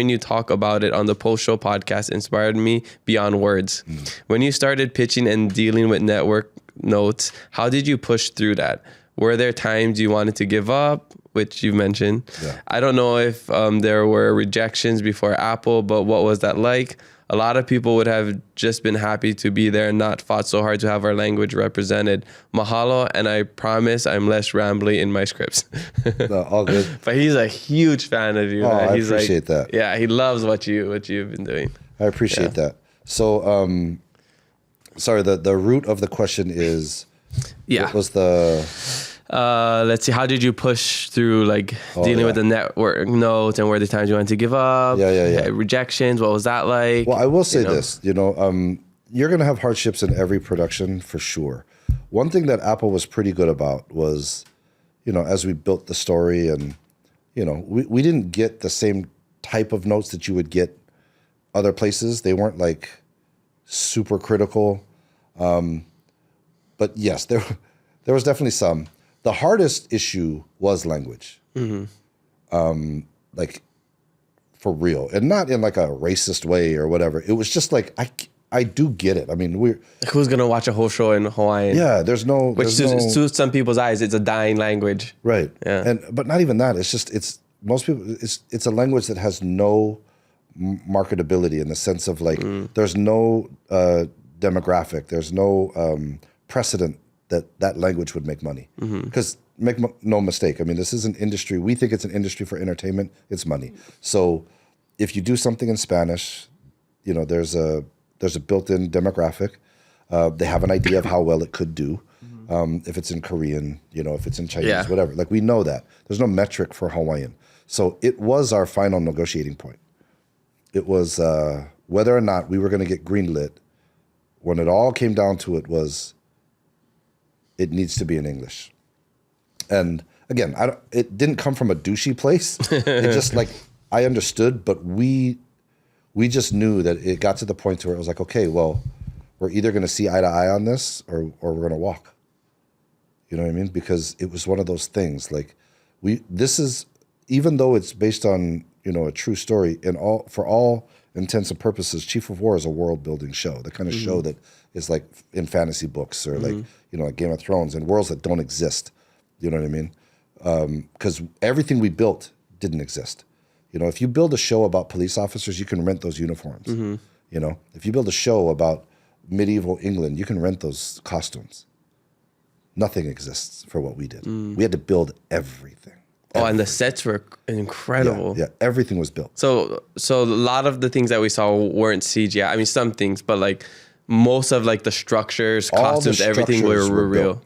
you talk about it on the Post Show podcast inspired me beyond words. When you started pitching and dealing with network notes, how did you push through that? Were there times you wanted to give up, which you mentioned? Yeah. I don't know if there were rejections before Apple, but what was that like? A lot of people would have just been happy to be there and not fought so hard to have our language represented. Mahalo, and I promise I'm less rambly in my scripts. No, all good. But he's a huge fan of you. Oh, Man. I He's appreciate that. Yeah, he loves what you've been doing. I appreciate that. So, sorry, the root of the question is, Yeah. what was the... Let's see. How did you push through dealing with the network notes, and were there times you wanted to give up? Yeah. Rejections. What was that like? Well, I will say this, you're going to have hardships in every production for sure. One thing that Apple was pretty good about was, as we built the story and, we didn't get the same type of notes that you would get other places. They weren't super critical. But yes, there was definitely some. The hardest issue was language. For real. And not in a racist way or whatever. It was just I do get it. I mean, who's gonna watch a whole show in Hawaiian? Yeah, there's no... Which to some people's eyes, it's a dying language. Right. Yeah. But not even that. Most people, it's a language that has no marketability in the sense of there's no demographic, there's no precedent that language would make money. Because make no mistake, I mean, this is an industry, we think it's an industry for entertainment, it's money. So if you do something in Spanish, there's a built-in demographic. They have an idea of how well it could do. If it's in Korean, if it's in Chinese, whatever. We know that. There's no metric for Hawaiian. So it was our final negotiating point. It was whether or not we were going to get greenlit. When it all came down to it was, it needs to be in English. And again, it didn't come from a douchey place. It just I understood, but we just knew that it got to the point where it was okay, well, we're either going to see eye to eye on this or we're going to walk. You know what I mean? Because it was one of those things this is, even though it's based on, a true story, for all intents and purposes, Chief of War is a world building show, the kind of show that is in fantasy books or like Game of Thrones and worlds that don't exist. You know what I mean? Because everything we built didn't exist. If you build a show about police officers, you can rent those uniforms. If you build a show about medieval England, you can rent those costumes. Nothing exists for what we did. We had to build everything. Oh, and the sets were incredible. Yeah, everything was built. So a lot of the things that we saw weren't CGI. I mean, some things, but most of the structures, costumes, everything were real. Built.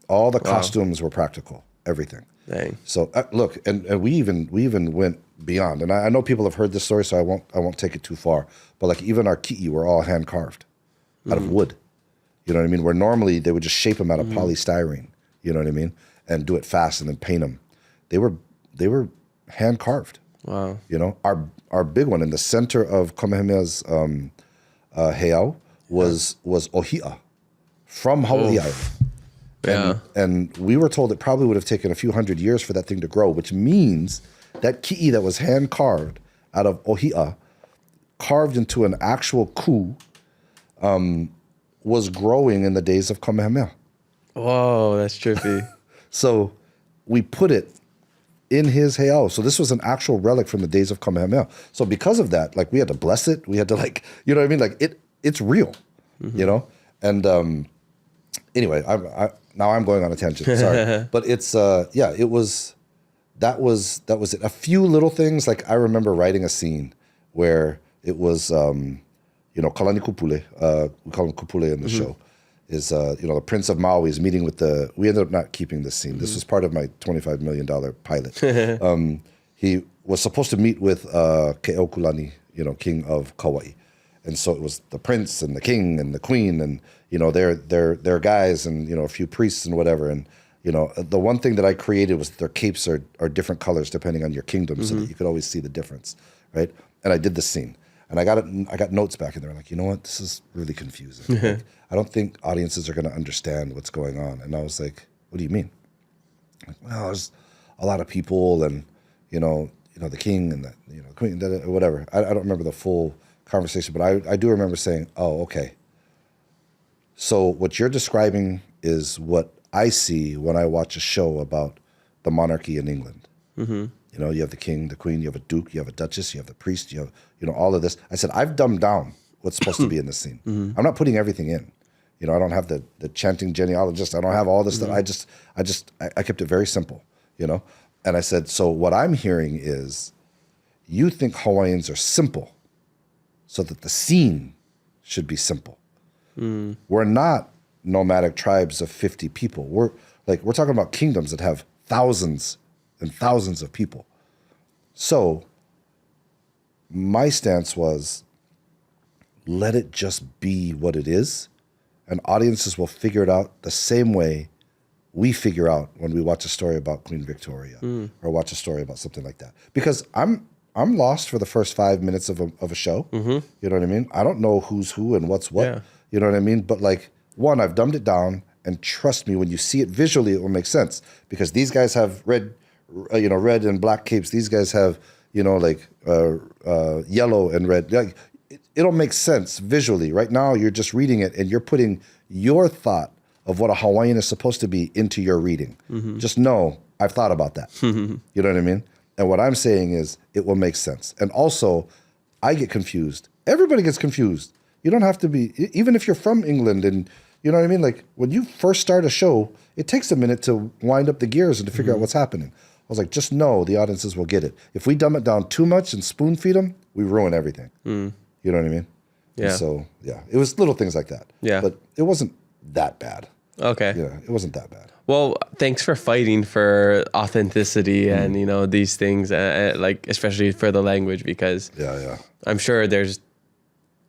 All the costumes were practical. Everything. Dang. So look, and we even went beyond. And I know people have heard this story, so I won't take it too far. But even our ki'i were all hand carved out of wood. You know what I mean? Where normally they would just shape them out of polystyrene. You know what I mean? And do it fast and then paint them. They were hand carved. Wow. Our big one in the center of Kamehameha's heiau was ohia from Hawaii Island. Yeah. And we were told it probably would have taken a few hundred years for that thing to grow, which means that ki'i that was hand carved out of ohia, carved into an actual ku, was growing in the days of Kamehameha. Whoa, that's trippy. So we put it in his heiau. So this was an actual relic from the days of Kamehameha. So because of that, we had to bless it. We had to you know what I mean? It's real, And anyway, now I'm going on a tangent. Sorry, but it's it was that was it. A few little things I remember writing a scene where it was Kalani Kupule. We call him Kupule in the show. Is the Prince of Maui is meeting with we ended up not keeping this scene. This was part of my $25 million pilot. He was supposed to meet with Keʻokulani, king of Kauai. And so it was the prince and the king and the queen and, their guys and, a few priests and whatever. And, the one thing that I created was their capes are different colors depending on your kingdom so that you could always see the difference, right? And I did this scene. And I got notes back and they were like, you know what, this is really confusing. I don't think audiences are going to understand what's going on. And I was like, what do you mean? Well, there's a lot of people and, the king and the queen, whatever. I don't remember the full conversation, but I do remember saying, oh, okay. So what you're describing is what I see when I watch a show about the monarchy in England. You have the king, the queen, you have a duke, you have a duchess, you have the priest, you have, all of this. I said, I've dumbed down what's supposed to be in this scene. I'm not putting everything in. I don't have the chanting genealogist. I don't have all this stuff. I kept it very simple, And I said, so what I'm hearing is you think Hawaiians are simple so that the scene should be simple. We're not nomadic tribes of 50 people. We're talking about kingdoms that have thousands and thousands of people. So my stance was, let it just be what it is, and audiences will figure it out the same way we figure out when we watch a story about Queen Victoria or watch a story about something like that. Because I'm lost for the first 5 minutes of a show. You know what I mean? I don't know who's who and what's what. Yeah. You know what I mean? But like, one, I've dumbed it down, and trust me, when you see it visually, it will make sense, because these guys have red and black capes. These guys have, yellow and red. Like, it'll make sense visually. Right now, you're just reading it, and you're putting your thought of what a Hawaiian is supposed to be into your reading. Just know, I've thought about that. You know what I mean? And what I'm saying is, it will make sense. And also, I get confused. Everybody gets confused. You don't have to be, even if you're from England, and you know what I mean? Like, when you first start a show, it takes a minute to wind up the gears and to figure out what's happening. I was like, just know the audiences will get it. If we dumb it down too much and spoon feed them, we ruin everything. You know what I mean? Yeah. And so, yeah, it was little things like that. Yeah. But it wasn't that bad. Okay. Yeah, it wasn't that bad. Well, thanks for fighting for authenticity and, these things, like, especially for the language, because I'm sure there's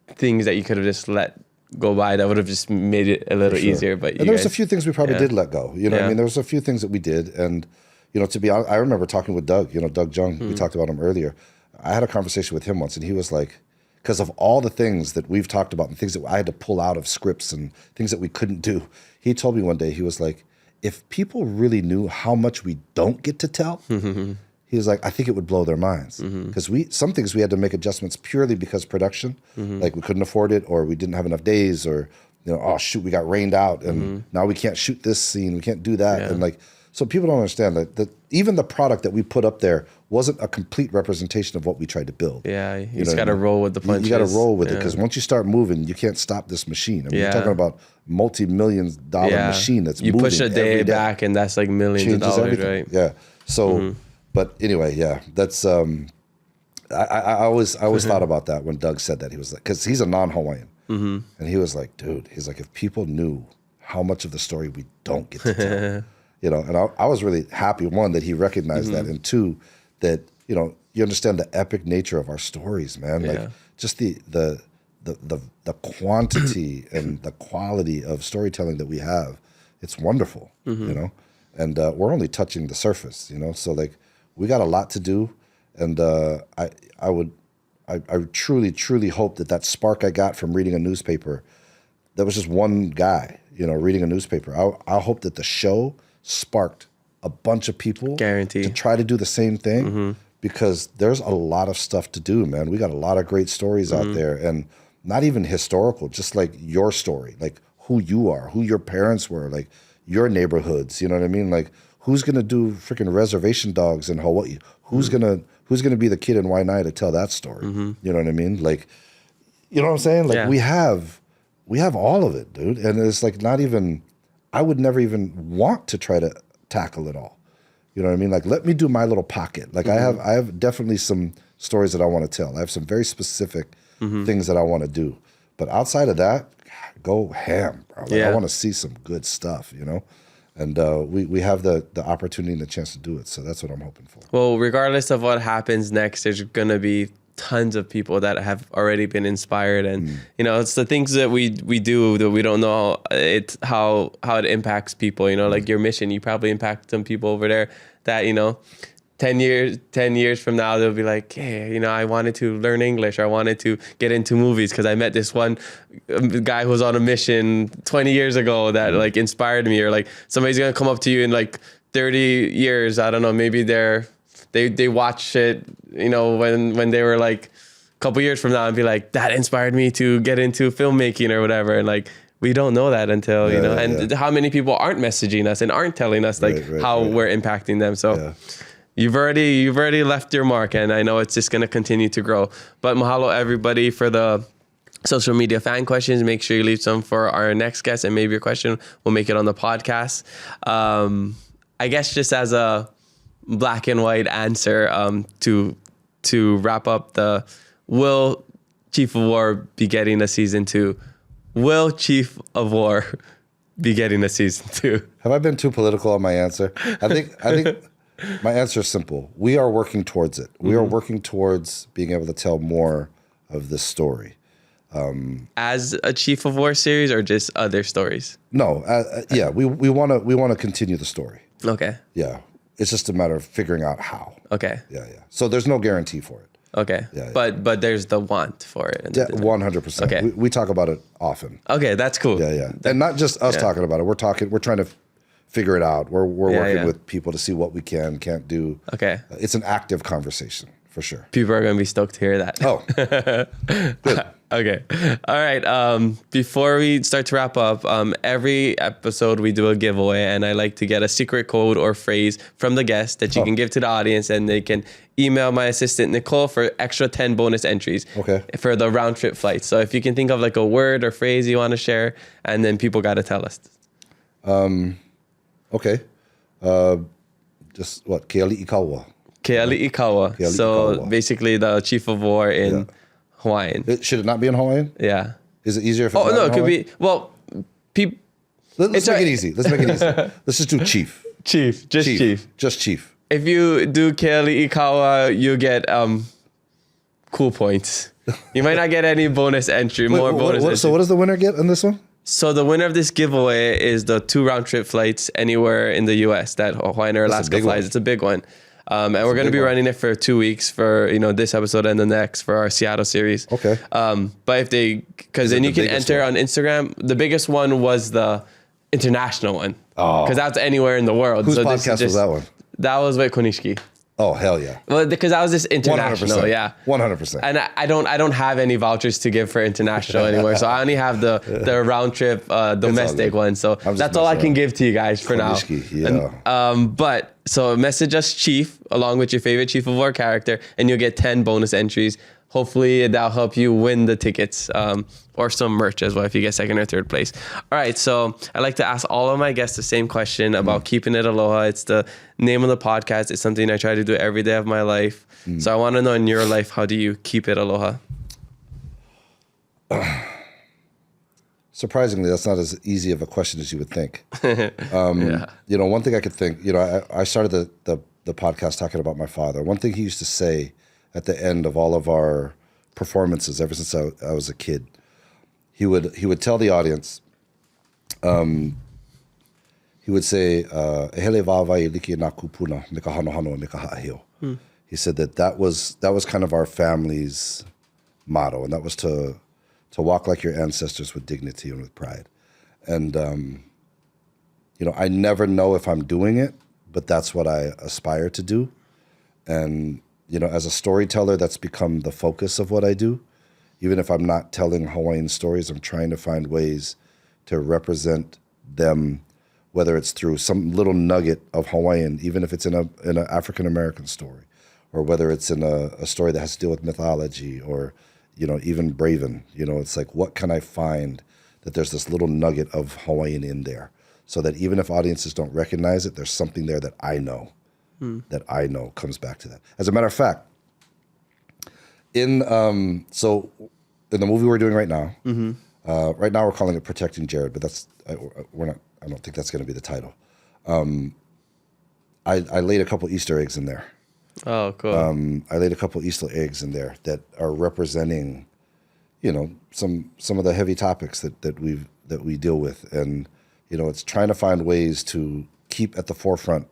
things that you could have just let go by that would have just made it a little easier. But there's a few things we probably did let go. You know what I mean? There was a few things that we did. And, to be honest, I remember talking with Doug, Doug Jung, we talked about him earlier. I had a conversation with him once, and he was like, because of all the things that we've talked about and things that I had to pull out of scripts and things that we couldn't do, he told me one day, he was like, if people really knew how much we don't get to tell, he was like, I think it would blow their minds. Because some things we had to make adjustments purely because production, like we couldn't afford it, or we didn't have enough days, or, oh shoot, we got rained out and now we can't shoot this scene, we can't do that. And like, so people don't understand that even the product that we put up there wasn't a complete representation of what we tried to build. Yeah, you just got to roll with the punches. You got to roll with it, because once you start moving, you can't stop this machine. I mean, you're talking about multi-million-dollar machine that's moving. You push a day back, and that's like millions of dollars, everything. right? Yeah. So, but anyway, that's. I always thought about that when Doug said that. He was like, because he's a non-Hawaiian, and he was like, dude, he's like, if people knew how much of the story we don't get to tell. And I was really happy, one, that he recognized that, and two, that, you understand the epic nature of our stories, man. Like, just the quantity and the quality of storytelling that we have, it's wonderful, and we're only touching the surface, so like, we got a lot to do, and I truly hope that spark I got from reading a newspaper, that was just one guy, reading a newspaper. I hope that the show sparked a bunch of people to try to do the same thing, because there's a lot of stuff to do, man. We got a lot of great stories out there, and not even historical, just like your story, like who you are, who your parents were, like your neighborhoods, you know what I mean? Like, who's gonna do freaking reservation dogs in Hawaii? Who's gonna be the kid in Waianae to tell that story? You know what I mean? Like, you know what I'm saying? Like, we have all of it, dude. And it's like, not even, I would never even want to try to tackle it all. You know what I mean? Like, let me do my little pocket. Like, I have definitely some stories that I want to tell. I have some very specific things that I want to do. But outside of that, go ham, bro. Like, I want to see some good stuff, And we have the opportunity and the chance to do it. So that's what I'm hoping for. Well, regardless of what happens next, there's going to be tons of people that have already been inspired, and it's the things that we do that we don't know how it impacts people. Like your mission, you probably impact some people over there that 10 years from now they'll be like, hey, I wanted to learn English, or I wanted to get into movies because I met this one guy who was on a mission 20 years ago that like inspired me, or like somebody's gonna come up to you in like 30 years, I don't know, maybe they watch it, when they were like a couple years from now, and be like, that inspired me to get into filmmaking or whatever. And like, we don't know that until, and how many people aren't messaging us and aren't telling us how we're impacting them. So you've already left your mark, and I know it's just going to continue to grow. But mahalo everybody for the social media fan questions. Make sure you leave some for our next guest, and maybe your question will make it on the podcast. I guess just as a black and white answer, to wrap up will Chief of War be getting a season 2? will Chief of War be getting a season 2? Have I been too political on my answer? I think my answer is simple. We are working towards it. We are working towards being able to tell more of this story. As a Chief of War series or just other stories? No, yeah, we want to continue the story. Okay. Yeah, it's just a matter of figuring out how. Okay. Yeah. So there's no guarantee for it. Okay. Yeah. But there's the want for it. 100%. Okay. We talk about it often. Okay, that's cool. Yeah. And not just us talking about it. We're trying to figure it out. We're working with people to see what we can't do. Okay. It's an active conversation for sure. People are going to be stoked to hear that. Oh, good. Okay. All right. Before we start to wrap up, every episode we do a giveaway, and I like to get a secret code or phrase from the guest that you can give to the audience, and they can email my assistant Nicole for extra 10 bonus entries for the round trip flights. So if you can think of like a word or phrase you want to share, and then people got to tell us. Okay. Just what? Keali'i Kaua. Keali'i Kaua. So basically the Chief of War in Hawaiian. Should it not be in Hawaiian? Yeah. Is it easier if it's not no, in it could Hawaiian? be. Well, Let's make it easy. Let's just do Chief. Chief. Just Chief. Just Chief. If you do Keali'i Kaua, you get cool points. You might not get any bonus entry, bonus entry. So what does the winner get in this one? So the winner of this giveaway is the 2 round trip flights anywhere in the U.S. that Hawaiian or Alaska flies. It's a big one. And we're going to be running it for 2 weeks for, this episode and the next for our Seattle series. Okay. But because then you can enter on Instagram. The biggest one was the international one. Oh. Because that's anywhere in the world. Whose podcast was that one? That was with Konishiki. Oh, hell yeah. Well, because that was just international, 100%. yeah. 100%. And I don't have any vouchers to give for international anymore. So I only have the round trip domestic one. So that's all I can give to you guys for now. Yeah. But so message us Chief along with your favorite Chief of War character, and you'll get 10 bonus entries. Hopefully that'll help you win the tickets or some merch as well if you get second or third place. All right, so I like to ask all of my guests the same question about keeping it aloha. It's the name of the podcast. It's something I try to do every day of my life. So I want to know in your life, how do you keep it aloha? Surprisingly, that's not as easy of a question as you would think. One thing I could think, I started the podcast talking about my father. One thing he used to say at the end of all of our performances, ever since I was a kid, he would tell the audience, he would say, "Ehele wāwai liki nā kūpuna, me ka hanohano, me ka ha'aheo." He said that was kind of our family's motto, and that was to walk like your ancestors with dignity and with pride. And I never know if I'm doing it, but that's what I aspire to do. And as a storyteller, that's become the focus of what I do. Even if I'm not telling Hawaiian stories, I'm trying to find ways to represent them, whether it's through some little nugget of Hawaiian, even if it's in an African-American story, or whether it's in a story that has to deal with mythology, or, even Braven. It's like, what can I find that there's this little nugget of Hawaiian in there, so that even if audiences don't recognize it, there's something there that I know. That I know comes back to that. As a matter of fact, in the movie we're doing right now, right now we're calling it Protecting Jared, but I don't think that's going to be the title. I laid a couple Easter eggs in there. Oh, cool. I laid a couple Easter eggs in there that are representing, some of the heavy topics that we deal with, and it's trying to find ways to keep at the forefront,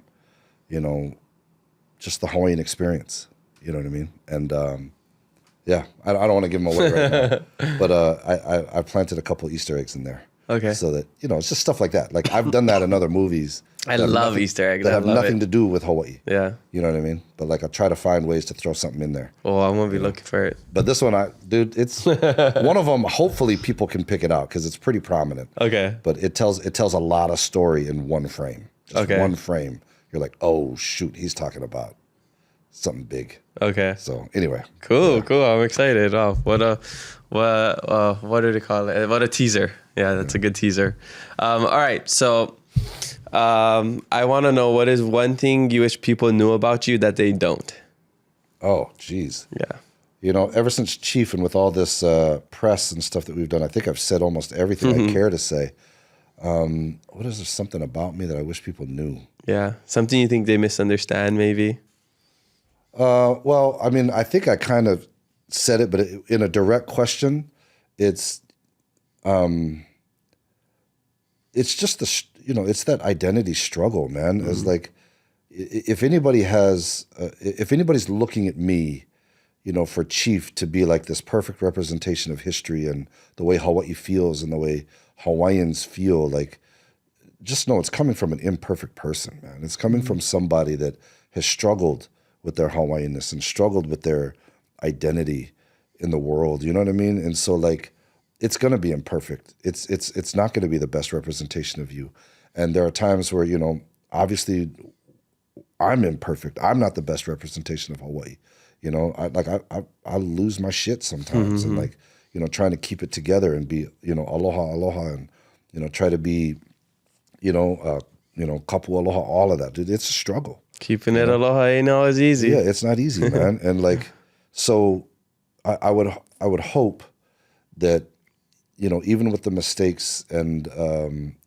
just the Hawaiian experience. You know what I mean? And I don't want to give them away right now, but I planted a couple Easter eggs in there. Okay. So that it's just stuff like that. Like I've done that in other movies. I love Easter eggs. That have nothing to do with Hawaii. Yeah. You know what I mean? But I try to find ways to throw something in there. Oh, I'm gonna be looking for it. But this one, it's one of them. Hopefully, people can pick it out because it's pretty prominent. Okay. But it tells a lot of story in one frame. Just one frame. You're like, oh shoot, he's talking about something big. Okay. So anyway. Cool. I'm excited. Oh, what do they call it? What a teaser. Yeah, that's a good teaser. All right, so I want to know, what is one thing you wish people knew about you that they don't? Oh, geez. Yeah. you know, ever since Chief and with all this press and stuff that we've done, I think I've said almost everything I care to say. What is there something about me that I wish people knew? Yeah, something you think they misunderstand, maybe. Well, I mean, I think I kind of said it, but in a direct question, it's just it's that identity struggle, man. It's like if anybody's looking at me, you know, for Chief to be like this perfect representation of history and the way Hawaii feels and the way Hawaiians feel, like, just know it's coming from an imperfect person, man. It's coming from somebody that has struggled with their Hawaiianness and struggled with their identity in the world. You know what I mean? And so, like, it's going to be imperfect. It's not going to be the best representation of you. And there are times where, you know, obviously I'm imperfect. I'm not the best representation of Hawaii. You know, I lose my shit sometimes, and, like, you know, trying to keep it together and be, you know, aloha, and, you know, try to be, kapu aloha, all of that. Dude, it's a struggle. Keeping it aloha ain't always easy. Yeah, it's not easy, man. And, like, so I would hope that, you know, even with the mistakes and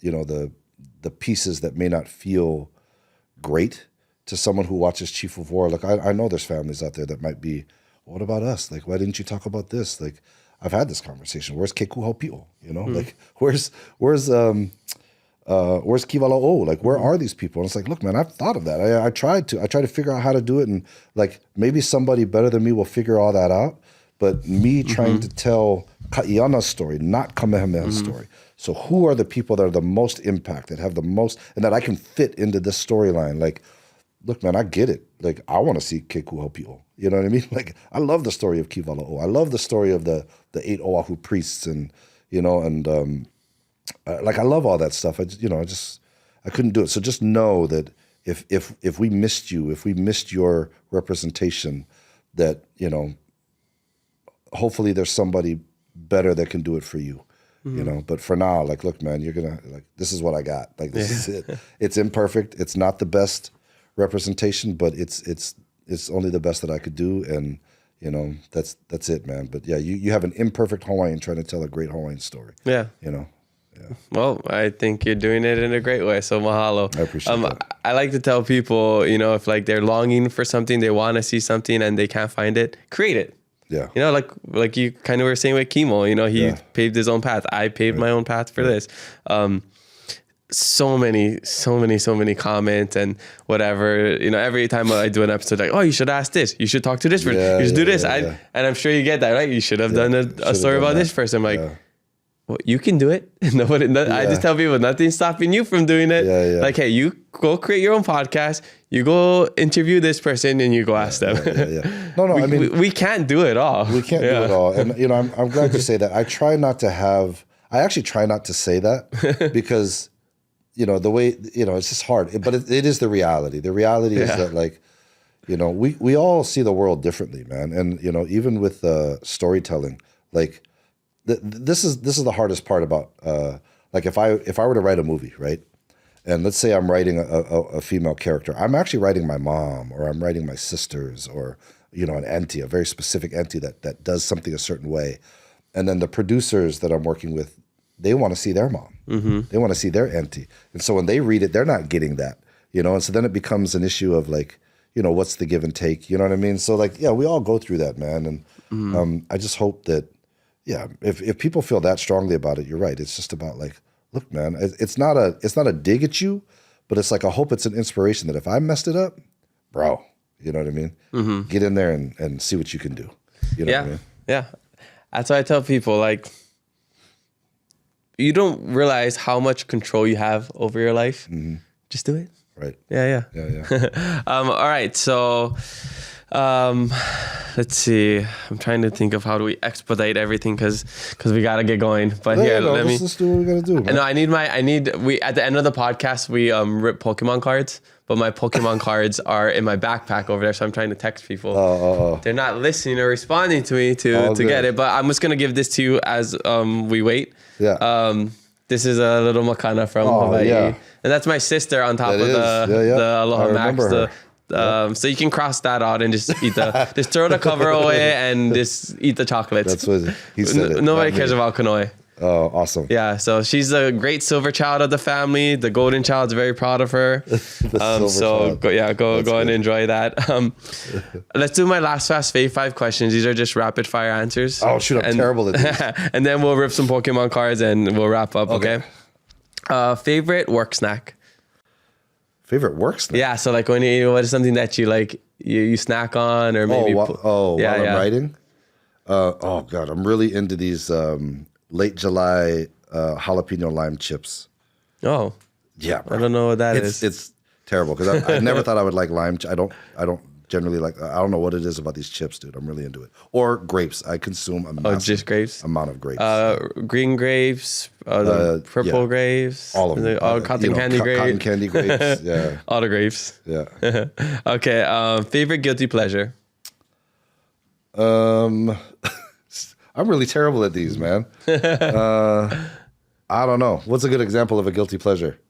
you know, the pieces that may not feel great to someone who watches Chief of War, like, I know there's families out there that might be, what about us? Like, why didn't you talk about this? Like, I've had this conversation. Where's Ke Kuhau? You know, like, where's Kiwala'o? Like, where are these people? And it's like, look, man, I've thought of that. I tried to figure out how to do it, and, like, maybe somebody better than me will figure all that out. But me trying to tell Ka'iana's story, not Kamehameha's story. So who are the people that are the most impact, that have the most, and that I can fit into this storyline? Like, look, man, I get it. Like, I want to see Ke Kuhau. You know what I mean? Like, I love the story of Kiwala'o. I love the story of the 8 Oahu priests, and, you know, and like, I love all that stuff. I couldn't do it. So just know that if we missed you, if we missed your representation, that, you know, hopefully there's somebody better that can do it for you. You know, but for now, like, look, man, you're gonna, like, this is what I got. Like, this is it. It's imperfect. It's not the best representation, but it's only the best that I could do, and, you know, that's it, man. But yeah, you have an imperfect Hawaiian trying to tell a great Hawaiian story. Yeah, you know. Yeah. Well, I think you're doing it in a great way, so mahalo. I appreciate that. I like to tell people, you know, if, like, they're longing for something, they want to see something and they can't find it, create it. Yeah. You know, like you kind of were saying with Kimo, you know, he paved his own path. I paved my own path for this. So many comments and whatever, you know, every time I do an episode, like, oh, you should ask this, you should talk to this person, you should do this. And I'm sure you get that, right? You should have done a story about this person. I'm like, well, you can do it. I just tell people, nothing's stopping you from doing it. Like, hey, you go create your own podcast, you go interview this person, and you go ask them. No, I mean, we can't do it all. We can't do it all. And, you know, I'm glad you say that. I actually try not to say that, because, you know, the way, you know, it's just hard, but it is the reality. The reality is that, like, you know, we all see the world differently, man. And, you know, even with storytelling, like, this is the hardest part about, like, if I were to write a movie, right? And let's say I'm writing a female character. I'm actually writing my mom, or I'm writing my sisters, or, you know, an auntie, a very specific auntie that does something a certain way. And then the producers that I'm working with, they want to see their mom. They want to see their auntie. And so when they read it, they're not getting that, you know? And so then it becomes an issue of, like, you know, what's the give and take? You know what I mean? So, like, yeah, we all go through that, man. And I just hope that, yeah, if people feel that strongly about it, you're right. It's just about, like, look, man, it's not a dig at you, but it's like, I hope it's an inspiration that if I messed it up, bro, you know what I mean? Get in there and see what you can do. You know what I mean? Yeah. That's why I tell people, like, you don't realize how much control you have over your life. Just do it. Right. Yeah. All right. So, let's see. I'm trying to think of how do we expedite everything, because we gotta get going. But let's do what we gotta do, man. No, we at the end of the podcast we rip Pokemon cards, but my Pokemon cards are in my backpack over there, so I'm trying to text people. They're not listening or responding to me to get it, but I'm just gonna give this to you as we wait. This is a little makana from Hawaii. And that's my sister on top of the Aloha Max, So you can cross that out and just eat just throw the cover away and just eat the chocolates. That's what he said. Nobody cares about Kanoi. Oh, awesome. Yeah, so she's a great silver child of the family. The golden child's very proud of her. So go and enjoy that. Let's do my last fast fave 5 questions. These are just rapid fire answers. Oh shoot, I'm terrible at this. And then we'll rip some Pokemon cards and we'll wrap up. Okay. Favorite work snack. Favorite work snack? Yeah, so like what is something that you like you snack on or maybe while I'm writing? Oh god, I'm really into these late July jalapeno lime chips. Oh. Yeah, bro. I don't know what that is. It's terrible because I never thought I would like lime. I don't generally like. I don't know what it is about these chips, dude. I'm really into it. Or grapes. I consume a massive just grapes? amount of grapes. Green grapes, the purple grapes, all of them. All cotton candy grapes. Cotton candy grapes. Yeah. All the grapes. Yeah. Okay. Favorite guilty pleasure. I'm really terrible at these, man. I don't know. What's a good example of a guilty pleasure?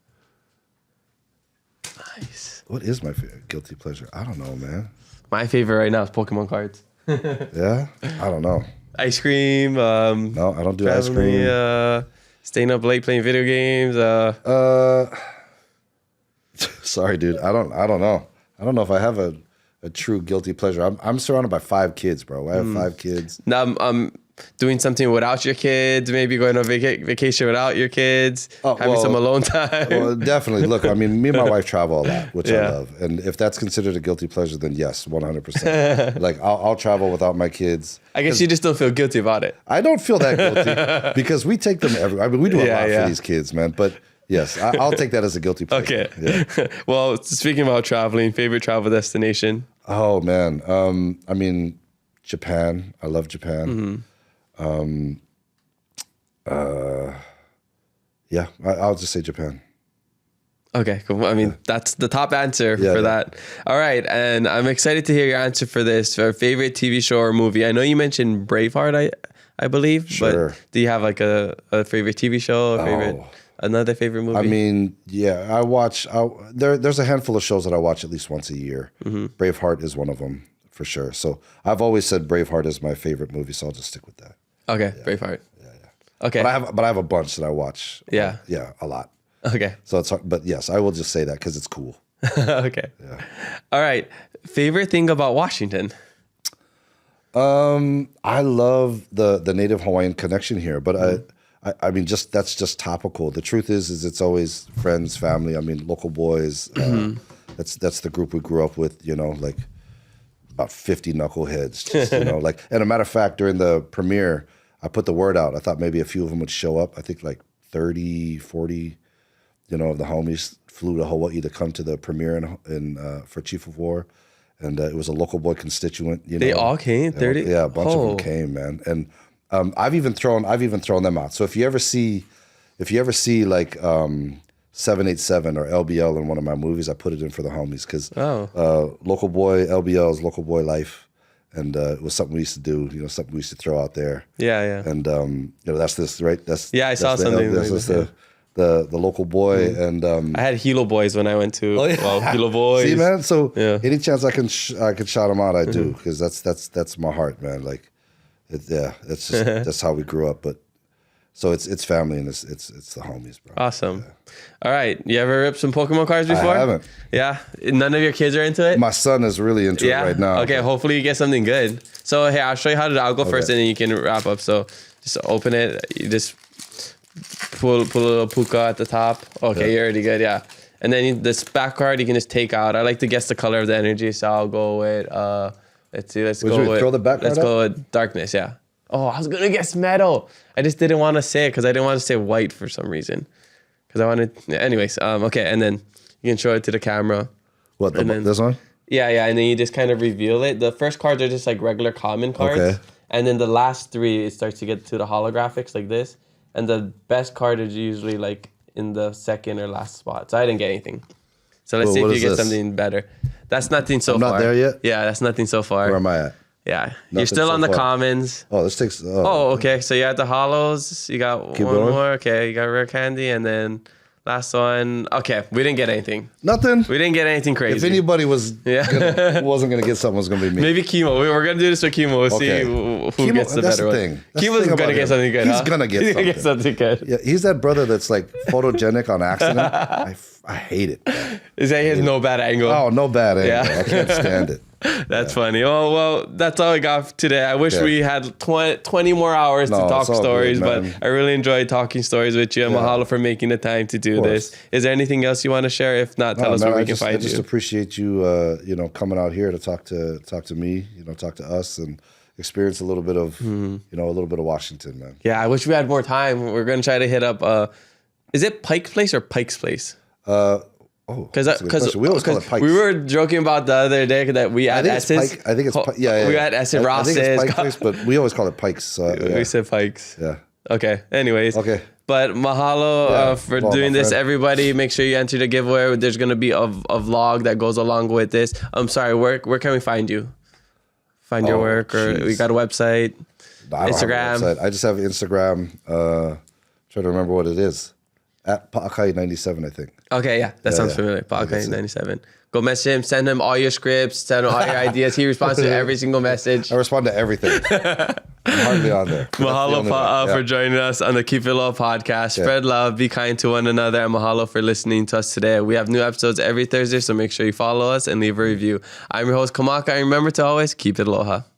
Nice. What is my favorite guilty pleasure? I don't know, man. My favorite right now is Pokemon cards. Yeah? I don't know. Ice cream. No, I don't do ice cream. Staying up late playing video games. Sorry, dude. I don't know. I don't know if I have a true guilty pleasure. I'm surrounded by 5 kids, bro. I have 5 kids. Now I'm doing something without your kids, maybe going on vacation without your kids, having some alone time. Well, definitely. Look, I mean, me and my wife travel a lot, which I love. And if that's considered a guilty pleasure, then yes, 100%. Like, I'll travel without my kids. I guess you just don't feel guilty about it. I don't feel that guilty because we take them everywhere. I mean, we do a lot for these kids, man. But yes, I'll take that as a guilty pleasure. Okay. Yeah. Well, speaking about traveling, favorite travel destination? Oh, man. I mean, Japan. I love Japan. Yeah, I'll just say Japan. Okay, cool. I mean, that's the top answer for that. All right, and I'm excited to hear your answer for this. For favorite TV show or movie? I know you mentioned Braveheart, I believe. Sure. But do you have like a favorite TV show or another favorite movie? I mean, yeah, I watch. There's a handful of shows that I watch at least once a year. Braveheart is one of them for sure. So I've always said Braveheart is my favorite movie, so I'll just stick with that. Okay, Braveheart. Yeah. Okay. But I have a bunch that I watch. Yeah. Yeah, a lot. Okay. So it's hard, but yes, I will just say that because it's cool. Okay. Yeah. All right. Favorite thing about Washington? I love the Native Hawaiian connection here, but I mean, that's just topical. The truth is it's always friends, family. I mean, local boys. That's the group we grew up with. You know, like about 50 knuckleheads. Just, you know, like. And a matter of fact, during the premiere, I put the word out. I thought maybe a few of them would show up. I think like 30, 40. You know, the homies flew to Hawaii to come to the premiere for Chief of War, and it was a local boy constituent. You know, they all came. 30. Yeah, a bunch of them came, man. And I've even thrown them out. So if you ever see like 787 or LBL in one of my movies, I put it in for the homies because local boy LBL is local boy life, and it was something we used to do. You know, something we used to throw out there. Yeah. And you know, that's this right. I saw something. The local boy and I had Hilo Boys when I went to Hilo Boys. See, man. So any chance I can shout them out, I do because that's my heart, man. Like, that's just that's how we grew up. But so it's family and it's the homies, bro. Awesome. Yeah. All right, you ever ripped some Pokemon cards before? I haven't. Yeah, none of your kids are into it. My son is really into it right now. Okay, hopefully you get something good. So hey, I'll show you how to do it. I'll go first, and then you can wrap up. So just open it. You just pull a little puka at the top. Okay, you're already good, yeah. And then this back card you can just take out. I like to guess the color of the energy, so I'll go with, let's throw the back card Let's go with darkness, yeah. Oh, I was going to guess metal. I just didn't want to say it because I didn't want to say white for some reason. Because I wanted, anyways, okay, and then you can show it to the camera. What, this one? Yeah, and then you just kind of reveal it. The first cards are just like regular common cards. Okay. And then the last 3, it starts to get to the holographics like this. And the best card is usually like in the second or last spot. So I didn't get anything. So let's see if you get something better. That's nothing so far. I'm not there yet? Yeah, that's nothing so far. Where am I at? Yeah. Nothing. You're still on the commons. Oh, this takes... Oh, okay. So you had the hollows. You got one more. Okay, you got rare candy. And then Last one. Okay, we didn't get anything. Nothing. We didn't get anything crazy. If anybody wasn't gonna get something, it was gonna be me. Maybe Kimo. We're gonna do this with Kimo. We'll see who gets the better one. Thing. Kimo's gonna get something good. He's gonna get something. Get something good. Yeah, he's that brother that's like photogenic on accident. I hate it. Is that he has no bad angle? Oh, no bad angle. Yeah. I can't stand it. That's funny. Oh, well, that's all I got today. I wish we had 20 more hours to talk stories, good, but I really enjoyed talking stories with you. Mahalo for making the time to do this. Is there anything else you want to share? If not, tell us where we can find you. I just appreciate you, coming out here to talk to me, talk to us and experience a little bit of, a little bit of Washington, man. Yeah, I wish we had more time. We're going to try to hit up, is it Pike Place or Pike's Place? Because we always call it Pikes. We were joking about the other day that we had S's. I think it's yeah. We had S and Ross's. I think it's Pike Place, but we always call it Pikes. We said Pikes. Yeah. Okay. Anyways. Okay. But mahalo for doing this, everybody. Make sure you enter the giveaway. There's gonna be a vlog that goes along with this. I'm sorry. Where can we find you? Find your work, or we got a website? Instagram. Website. I just have Instagram. Try to remember what it is. At Paʻa 97, I think. Okay, yeah, that sounds familiar. Paʻa 97. Go message him. Send him all your scripts. Send him all your ideas. He responds to every single message. I respond to everything. I'm hardly on there. Mahalo Paʻa for joining us on the Keep It Low podcast. Spread love, be kind to one another, and mahalo for listening to us today. We have new episodes every Thursday, so make sure you follow us and leave a review. I'm your host, Kamaka, and remember to always keep it aloha.